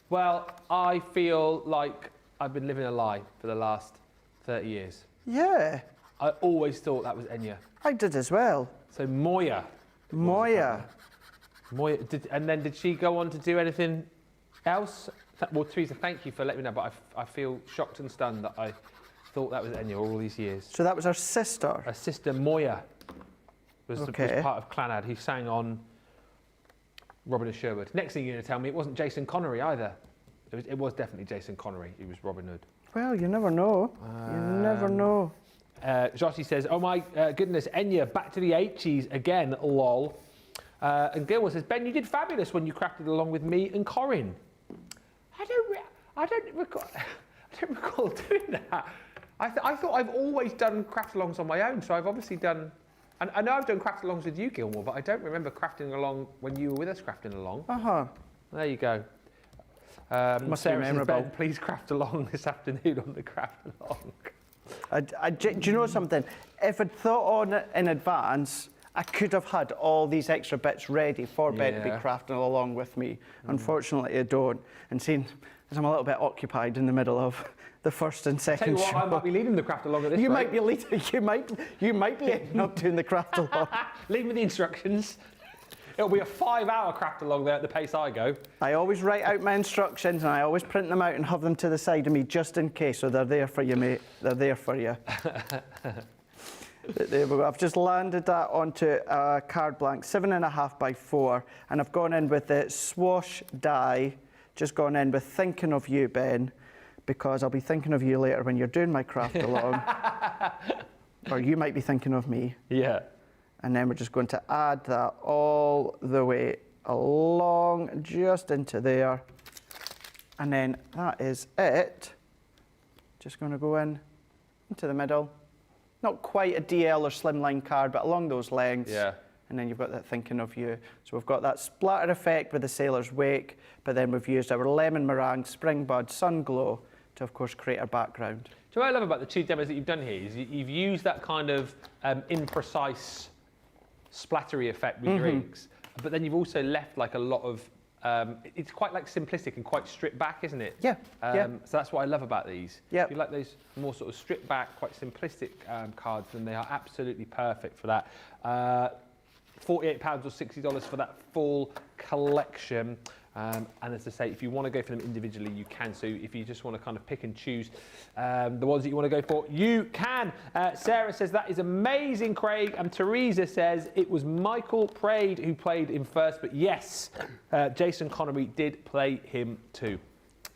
A: Well, I feel like I've been living a lie for the last 30 years.
B: Yeah,
A: I always thought that was Enya.
B: I did as well.
A: So Moya.
B: Moya.
A: Moya, and then did she go on to do anything else? Well, Teresa, thank you for letting me know, but I feel shocked and stunned that I thought that was Enya all these years.
B: So that was our sister.
A: Her sister Moya was
B: Okay.
A: part of Clannad, who sang on Robin of Sherwood. Next thing you're going to tell me, it wasn't Jason Connery either. It was definitely Jason Connery who was Robin Hood.
B: Well, you never know. You never know.
A: Jossie says, oh my goodness, Enya, back to the H's again, lol. And Gilmore says, Ben, you did fabulous when you crafted along with me and Corinne. I don't recall doing that. I thought I've always done craft alongs on my own, so I've obviously done, and I know I've done craft alongs with you, Gilmore, but I don't remember crafting along when you were with us crafting along. There you go.
B: Must
A: Sarah
B: be
A: says,
B: memorable.
A: Ben, please craft along this afternoon on the craft along.
B: Do you know something? If I'd thought on it in advance, I could have had all these extra bits ready for Ben to be crafting along with me. Unfortunately, I don't. And seeing as I'm a little bit occupied in the middle of the first and second
A: Tell you what,
B: show.
A: I might be leading the craft along at this
B: You
A: rate.
B: might be leading. You might be ending up doing the craft along.
A: Leave me the instructions. It'll be a 5-hour craft along there at the pace I go.
B: I always write out my instructions and I always print them out and have them to the side of me just in case. So they're there for you, mate. They're there for you. There we go. I've just landed that onto a card blank, 7.5 by 4, and I've gone in with the swash die. Just gone in with thinking of you, Ben, because I'll be thinking of you later when you're doing my craft along. Or you might be thinking of me.
A: Yeah.
B: And then we're just going to add that all the way along, just into there. And then that is it. Just going to go in into the middle. Not quite a DL or slimline card, but along those lengths.
A: Yeah.
B: And then you've got that thinking of you. So we've got that splatter effect with the Sailor's Wake, but then we've used our lemon meringue, spring bud, sun glow to, of course, create our background.
A: So what I love about the two demos that you've done here is you've used that kind of imprecise splattery effect with your inks, but then you've also left like a lot of, it's quite like simplistic and quite stripped back, isn't it?
B: Yeah, yeah.
A: So that's what I love about these.
B: Yeah.
A: If you like those more sort of stripped back, quite simplistic cards, then they are absolutely perfect for that. £48 or $60 for that full collection. And as I say, if you want to go for them individually, you can. So if you just want to kind of pick and choose the ones that you want to go for, you can. Sarah says, that is amazing, Craig. And Teresa says, it was Michael Praed who played him first. But yes, Jason Connery did play him too.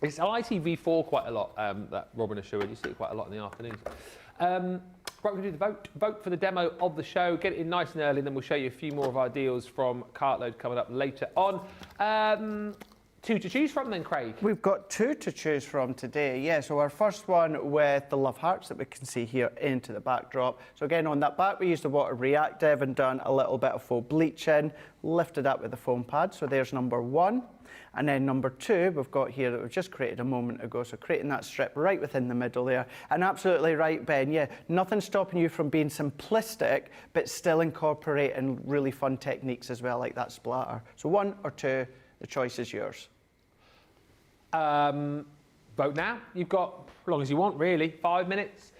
A: It's on ITV4 quite a lot, that Robin assured. You see it quite a lot in the afternoons. Right, we're going to do the vote. Vote for the demo of the show. Get it in nice and early, and then we'll show you a few more of our deals from Cartload coming up later on. Two to choose from then, Craig.
B: We've got two to choose from today, yeah. So our first one with the love hearts that we can see here into the backdrop. So again, on that back, we used the water reactive and done a little bit of faux bleaching, lifted up with the foam pad. So there's number one. And then number two, we've got here that we've just created a moment ago. So creating that strip right within the middle there. And absolutely right, Ben, yeah, nothing stopping you from being simplistic, but still incorporating really fun techniques as well, like that splatter. So one or two, the choice is yours.
A: Vote now. You've got as long as you want, really, 5 minutes.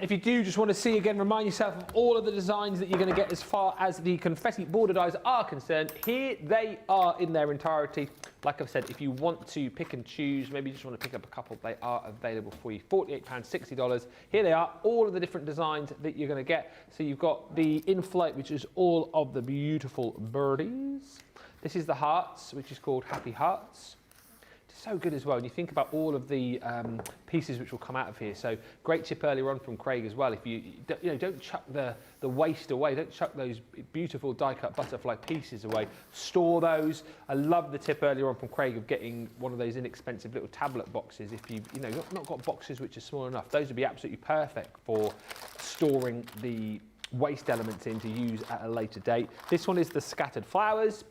A: If you do just want to see again, remind yourself of all of the designs that you're going to get as far as the confetti border dies are concerned. Here they are in their entirety. Like I've said, if you want to pick and choose, maybe you just want to pick up a couple, they are available for you. £48, $60. Here they are, all of the different designs that you're going to get. So you've got the in-flight, which is all of the beautiful birdies. This is the hearts, which is called Happy Hearts. So good as well. And you think about all of the pieces which will come out of here. So great tip earlier on from Craig as well. If you don't chuck the waste away, don't chuck those beautiful die-cut butterfly pieces away. Store those. I love the tip earlier on from Craig of getting one of those inexpensive little tablet boxes. If you've not got boxes which are small enough, those would be absolutely perfect for storing the waste elements in to use at a later date. This one is the scattered flowers.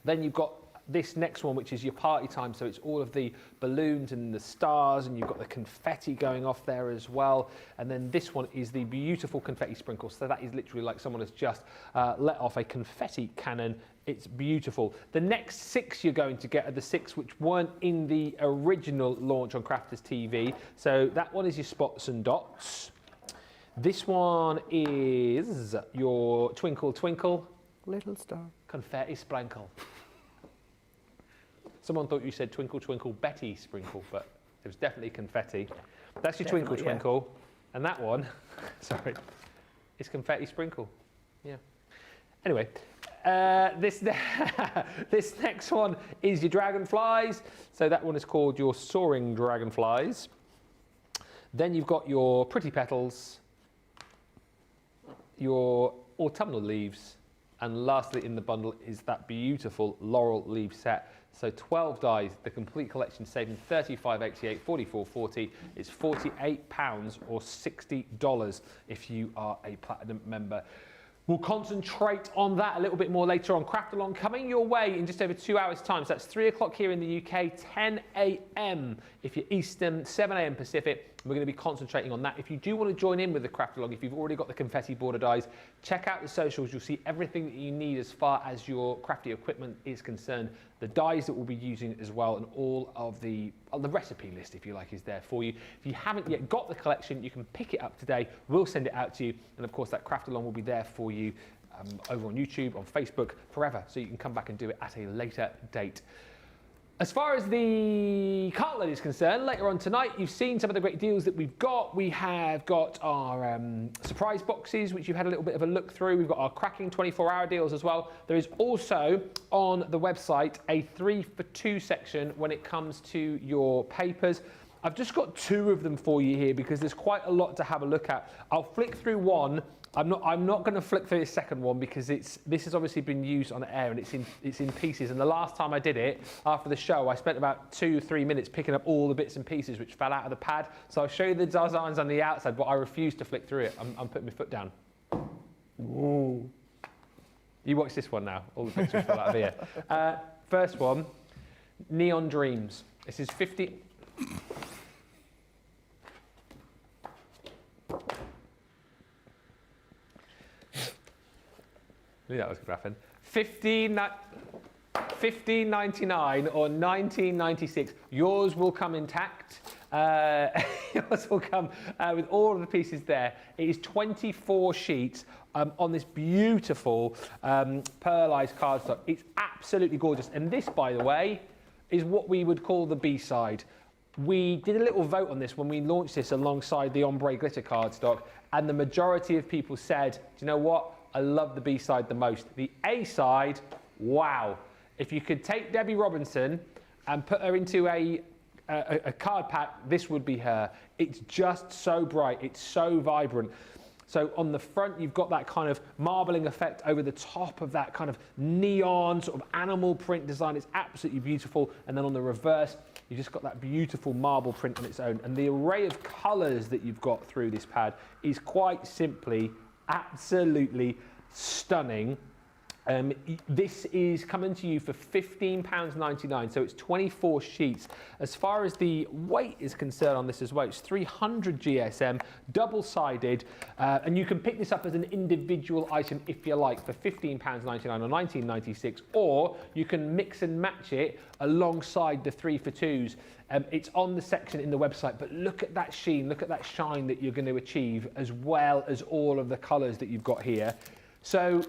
A: Then you've got this next one, which is your party time. So it's all of the balloons and the stars, and you've got the confetti going off there as well. And then this one is the beautiful confetti sprinkle. So that is literally like someone has just let off a confetti cannon. It's beautiful. The next 6 you're going to get are the 6 which weren't in the original launch on Crafters TV. So that one is your spots and dots. This one is your twinkle twinkle
B: Little star.
A: confetti sprinkle. Someone thought you said twinkle twinkle Betty sprinkle, but it was definitely confetti. That's your twinkle twinkle, and that one, sorry, is confetti sprinkle. Yeah. Anyway, this next one is your dragonflies. So that one is called your soaring dragonflies. Then you've got your pretty petals, your autumnal leaves, and lastly in the bundle is that beautiful laurel leaf set. So 12 dies, the complete collection, saving $35.88, $44.40. It's £48 or $60 if you are a platinum member. We'll concentrate on that a little bit more later on. Craft Along coming your way in just over 2 hours' time. So that's 3 o'clock here in the UK, 10 a.m. if you're Eastern, 7 a.m. Pacific. We're going to be concentrating on that. If you do want to join in with the Craft Along, if you've already got the confetti border dies, check out the socials. You'll see everything that you need as far as your crafty equipment is concerned. The dies that we'll be using as well, and all of the recipe list, if you like, is there for you. If you haven't yet got the collection, you can pick it up today. We'll send it out to you. And of course, that Craft Along will be there for you over on YouTube, on Facebook, forever. So you can come back and do it at a later date. As far as the cartload is concerned, later on tonight, you've seen some of the great deals that we've got. We have got our surprise boxes, which you've had a little bit of a look through. We've got our cracking 24-hour deals as well. There is also on the website a 3 for 2 section when it comes to your papers.
I: I've just got 2 of them for you here because there's quite a lot to have a look at. I'll flick through one. I'm not going to flick through the second one because this has obviously been used on air and it's in pieces. And the last time I did it after the show, I spent about 2-3 minutes picking up all the bits and pieces which fell out of the pad. So I'll show you the designs on the outside, but I refuse to flick through it. I'm putting my foot down. Ooh. You watch this one now. All the pictures fell out of here. First one, Neon Dreams. This is 50. I knew that was going to happen. $15.99 or $19.96. Yours will come intact. Yours will come with all of the pieces there. It is 24 sheets on this beautiful pearlized cardstock. It's absolutely gorgeous. And this, by the way, is what we would call the B-side. We did a little vote on this when we launched this alongside the ombre glitter cardstock, and the majority of people said, do you know what? I love the B-side the most. The A-side, wow. If you could take Debbie Robinson and put her into a card pack, this would be her. It's just so bright. It's so vibrant. So on the front, you've got that kind of marbling effect over the top of that kind of neon sort of animal print design. It's absolutely beautiful. And then on the reverse, you've just got that beautiful marble print on its own. And the array of colours that you've got through this pad is quite simply absolutely stunning. This is coming to you for £15.99, so it's 24 sheets. As far as the weight is concerned on this as well, it's 300 GSM, double-sided, and you can pick this up as an individual item if you like for £15.99 or $19.96, or you can mix and match it alongside the 3 for 2s. It's on the section in the website, but look at that sheen, look at that shine that you're going to achieve, as well as all of the colours that you've got here. So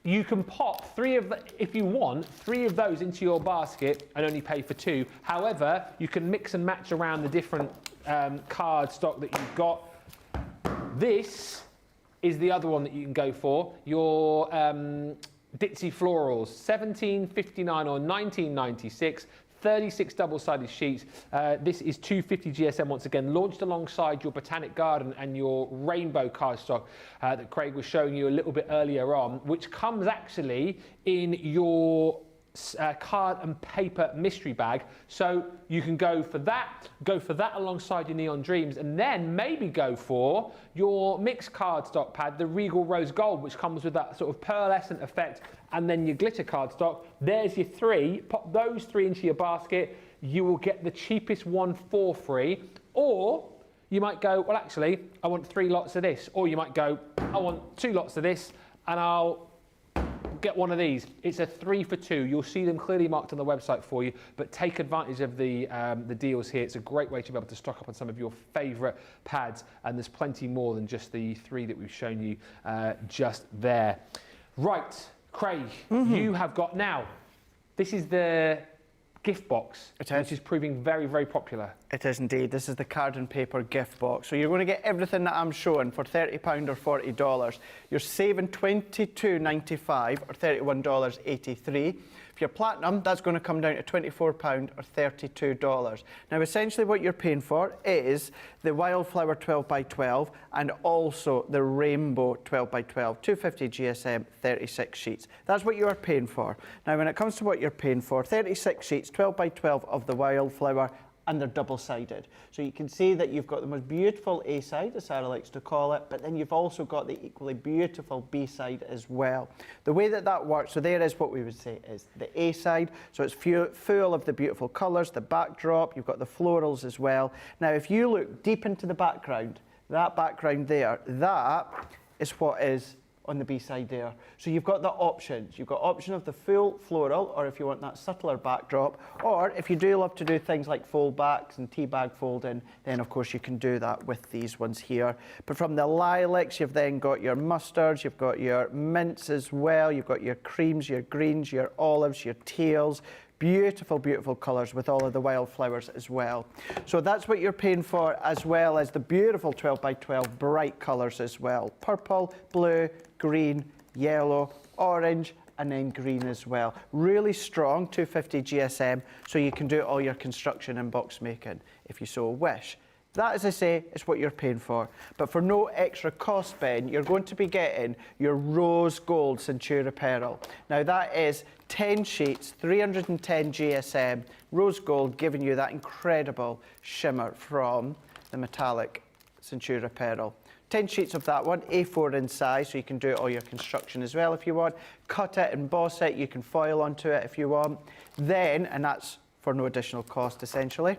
I: you can pop 3 of the, if you want, 3 of those into your basket and only pay for 2. However, you can mix and match around the different card stock that you've got. This is the other one that you can go for. Your Ditzy Florals, $17.59 or $19.96. 36 double-sided sheets. This is 250 GSM once again, launched alongside your Botanic Garden and your Rainbow cardstock that Craig was showing you a little bit earlier on, which comes actually in your card and paper mystery bag. So you can go for that alongside your Neon Dreams, and then maybe go for your mixed cardstock pad, the Regal Rose Gold, which comes with that sort of pearlescent effect, and then your glitter cardstock. There's your 3. Pop those 3 into your basket. You will get the cheapest one for free. Or you might go, well, actually, I want 3 lots of this. Or you might go, I want 2 lots of this, and I'll get one of these. It's a 3 for 2. You'll see them clearly marked on the website for you, but take advantage of the deals here. It's a great way to be able to stock up on some of your favourite pads, and there's plenty more than just the 3 that we've shown you just there. Right, Craig, you have got now, this is the gift box, which is proving very, very popular.
B: It is indeed. This is the card and paper gift box. So you're going to get everything that I'm showing for £30 or $40. You're saving $22.95 or $31.83. If you're platinum, that's going to come down to £24 or $32. Now, essentially what you're paying for is the Wildflower 12x12 and also the Rainbow 12x12, 250 GSM, 36 sheets. That's what you are paying for. Now, when it comes to what you're paying for, 36 sheets, 12x12 of the Wildflower, and they're double-sided. So you can see that you've got the most beautiful A-side, as Sarah likes to call it, but then you've also got the equally beautiful B-side as well. The way that that works, so there is what we would say is the A-side, so it's full of the beautiful colours, the backdrop, you've got the florals as well. Now, if you look deep into the background, that background there, that is what is on the B-side there. So you've got the options. You've got option of the full floral, or if you want that subtler backdrop, or if you do love to do things like fold backs and tea bag folding, then of course you can do that with these ones here. But from the lilacs, you've then got your mustards, you've got your mints as well, you've got your creams, your greens, your olives, your teals. Beautiful, beautiful colours with all of the wildflowers as well. So that's what you're paying for, as well as the beautiful 12x12 bright colours as well. Purple, blue, green, yellow, orange, and then green as well. Really strong 250 GSM, so you can do all your construction and box making if you so wish. That, as I say, is what you're paying for. But for no extra cost, Ben, you're going to be getting your rose gold Centura Pearl. Now that is 10 sheets, 310 GSM, rose gold, giving you that incredible shimmer from the metallic Centura Pearl. 10 sheets of that one, A4 in size, so you can do all your construction as well if you want. Cut it, emboss it, you can foil onto it if you want. Then, and that's for no additional cost essentially.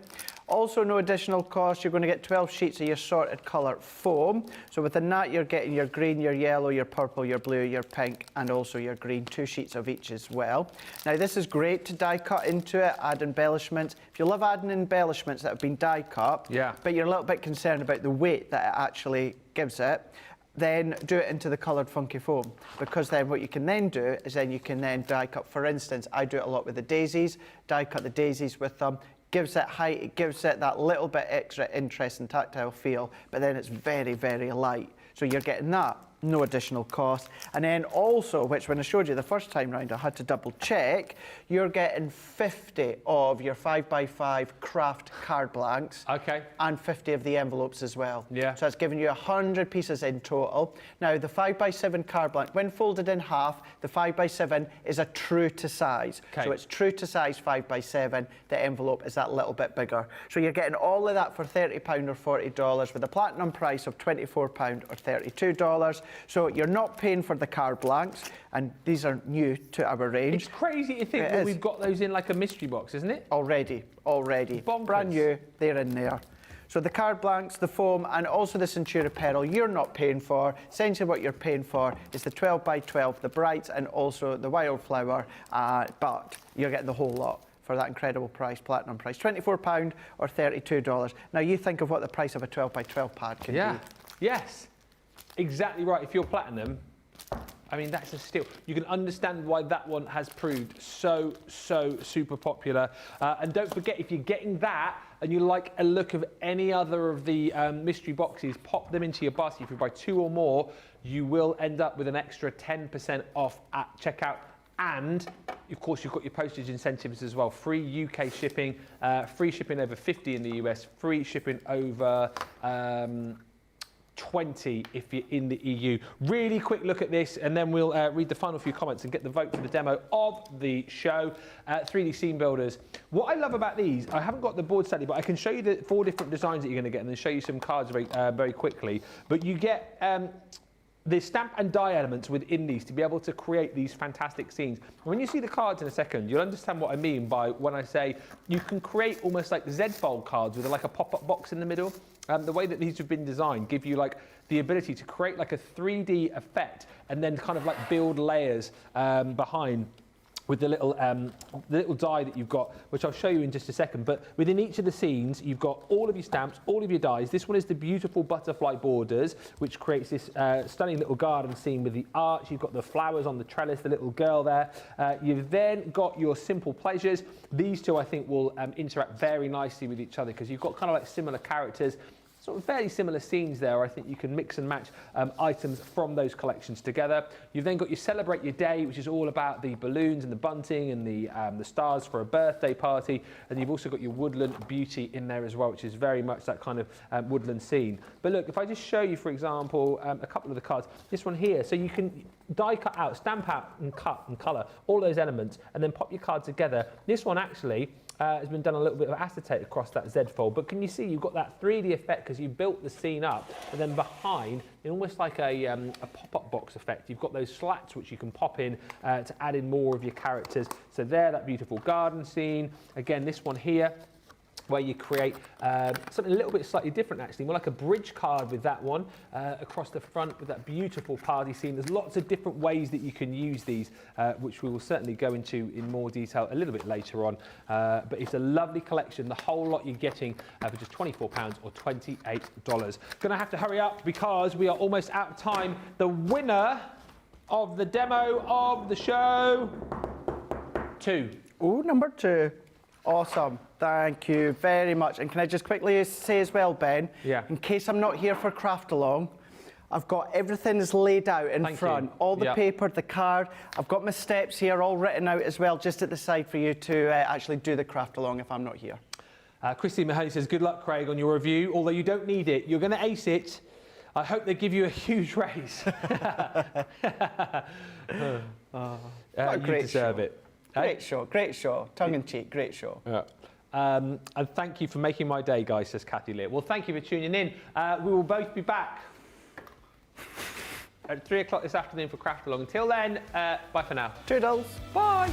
B: Also no additional cost, you're going to get 12 sheets of your sorted colour foam. So within that you're getting your green, your yellow, your purple, your blue, your pink and also your green, 2 sheets of each as well. Now this is great to die cut into it, add embellishments. If you love adding embellishments that have been die cut, but you're a little bit concerned about the weight that it actually gives it, then do it into the coloured funky foam, because then what you can then do is then you can then die cut. For instance, I do it a lot with the daisies, die cut the daisies with them. Gives it height, it gives it that little bit extra interest and tactile feel, but then it's very, very light. So you're getting that, no additional cost. And then also, which when I showed you the first time round, I had to double check, you're getting 50 of your 5x5 craft card blanks.
A: Okay.
B: And 50 of the envelopes as well.
A: Yeah.
B: So it's giving you 100 pieces in total. Now the 5x7 card blank, when folded in half, the 5x7 is a true to size.
A: Okay.
B: So it's true to size 5x7. The envelope is that little bit bigger. So you're getting all of that for £30 or $40 with a platinum price of £24 or $32. So you're not paying for the card blanks, and these are new to our range.
A: It's crazy to think that we've got those in like a mystery box, isn't it?
B: Already.
A: Bonkers.
B: Brand new, they're in there. So the card blanks, the foam, and also the Centura Pearl, you're not paying for. Essentially what you're paying for is the 12x12, the brights, and also the wildflower, but you're getting the whole lot for that incredible price, platinum price, £24 or $32. Now you think of what the price of a 12x12 pad can be.
A: Yes. Exactly right. If you're platinum, I mean, that's a steal. You can understand why that one has proved so super popular. And don't forget, if you're getting that and you like a look of any other of the mystery boxes, pop them into your basket. If you buy 2 or more, you will end up with an extra 10% off at checkout. And of course, you've got your postage incentives as well. Free UK shipping, free shipping over 50 in the US, free shipping over 20 if you're in the EU. Really quick look at this, and then we'll read the final few comments and get the vote for the demo of the show. 3D scene builders. What I love about these, I haven't got the board sadly, but I can show you the 4 different designs that you're going to get, and then show you some cards very quickly. But you get the stamp and die elements within these to be able to create these fantastic scenes. When you see the cards in a second, you'll understand what I mean by when I say you can create almost like Z-fold cards with like a pop-up box in the middle. The way that these have been designed give you like the ability to create like a 3D effect and then kind of like build layers behind with the little die that you've got, which I'll show you in just a second. But within each of the scenes, you've got all of your stamps, all of your dies. This one is the beautiful butterfly borders, which creates this stunning little garden scene with the arch. You've got the flowers on the trellis, the little girl there. You've then got your simple pleasures. These two, I think, will interact very nicely with each other because you've got kind of like similar characters. Sort of fairly similar scenes there. I think you can mix and match items from those collections together. You've then got your Celebrate Your Day, which is all about the balloons and the bunting and the stars for a birthday party. And you've also got your Woodland Beauty in there as well, which is very much that kind of woodland scene. But look, if I just show you, for example, a couple of the cards, this one here, so you can die cut out, stamp out and cut and colour all those elements and then pop your card together. This one actually has been done a little bit of acetate across that Z fold, but can you see you've got that 3D effect because you built the scene up, and then behind, in almost like a pop-up box effect, you've got those slats which you can pop in to add in more of your characters. So there, that beautiful garden scene. Again, this one here, where you create something a little bit slightly different actually, more like a bridge card with that one across the front with that beautiful party scene. There's lots of different ways that you can use these, which we will certainly go into in more detail a little bit later on. But it's a lovely collection. The whole lot you're getting for just £24 or $28. Gonna have to hurry up because we are almost out of time. The winner of the demo of the show, 2.
B: Oh, number 2. Awesome. Thank you very much. And can I just quickly say as well, Ben, in case I'm not here for Craft Along, I've got everything is laid out in
A: Thank
B: front.
A: you.
B: All the
A: Yep.
B: paper, the card. I've got my steps here all written out as well, just at the side for you to actually do the craft along if I'm not here.
A: Christine Mahoney says, good luck, Craig, on your review. Although you don't need it, you're going to ace it. I hope they give you a huge raise.
B: What a
A: you
B: great
A: deserve
B: show.
A: it.
B: Great show. Tongue in cheek, great show.
A: Yeah. And thank you for making my day, guys, says Kathy Lear. Well, thank you for tuning in. We will both be back at 3 o'clock this afternoon for Craft Along. Until then, bye for now.
B: Toodles.
A: Bye.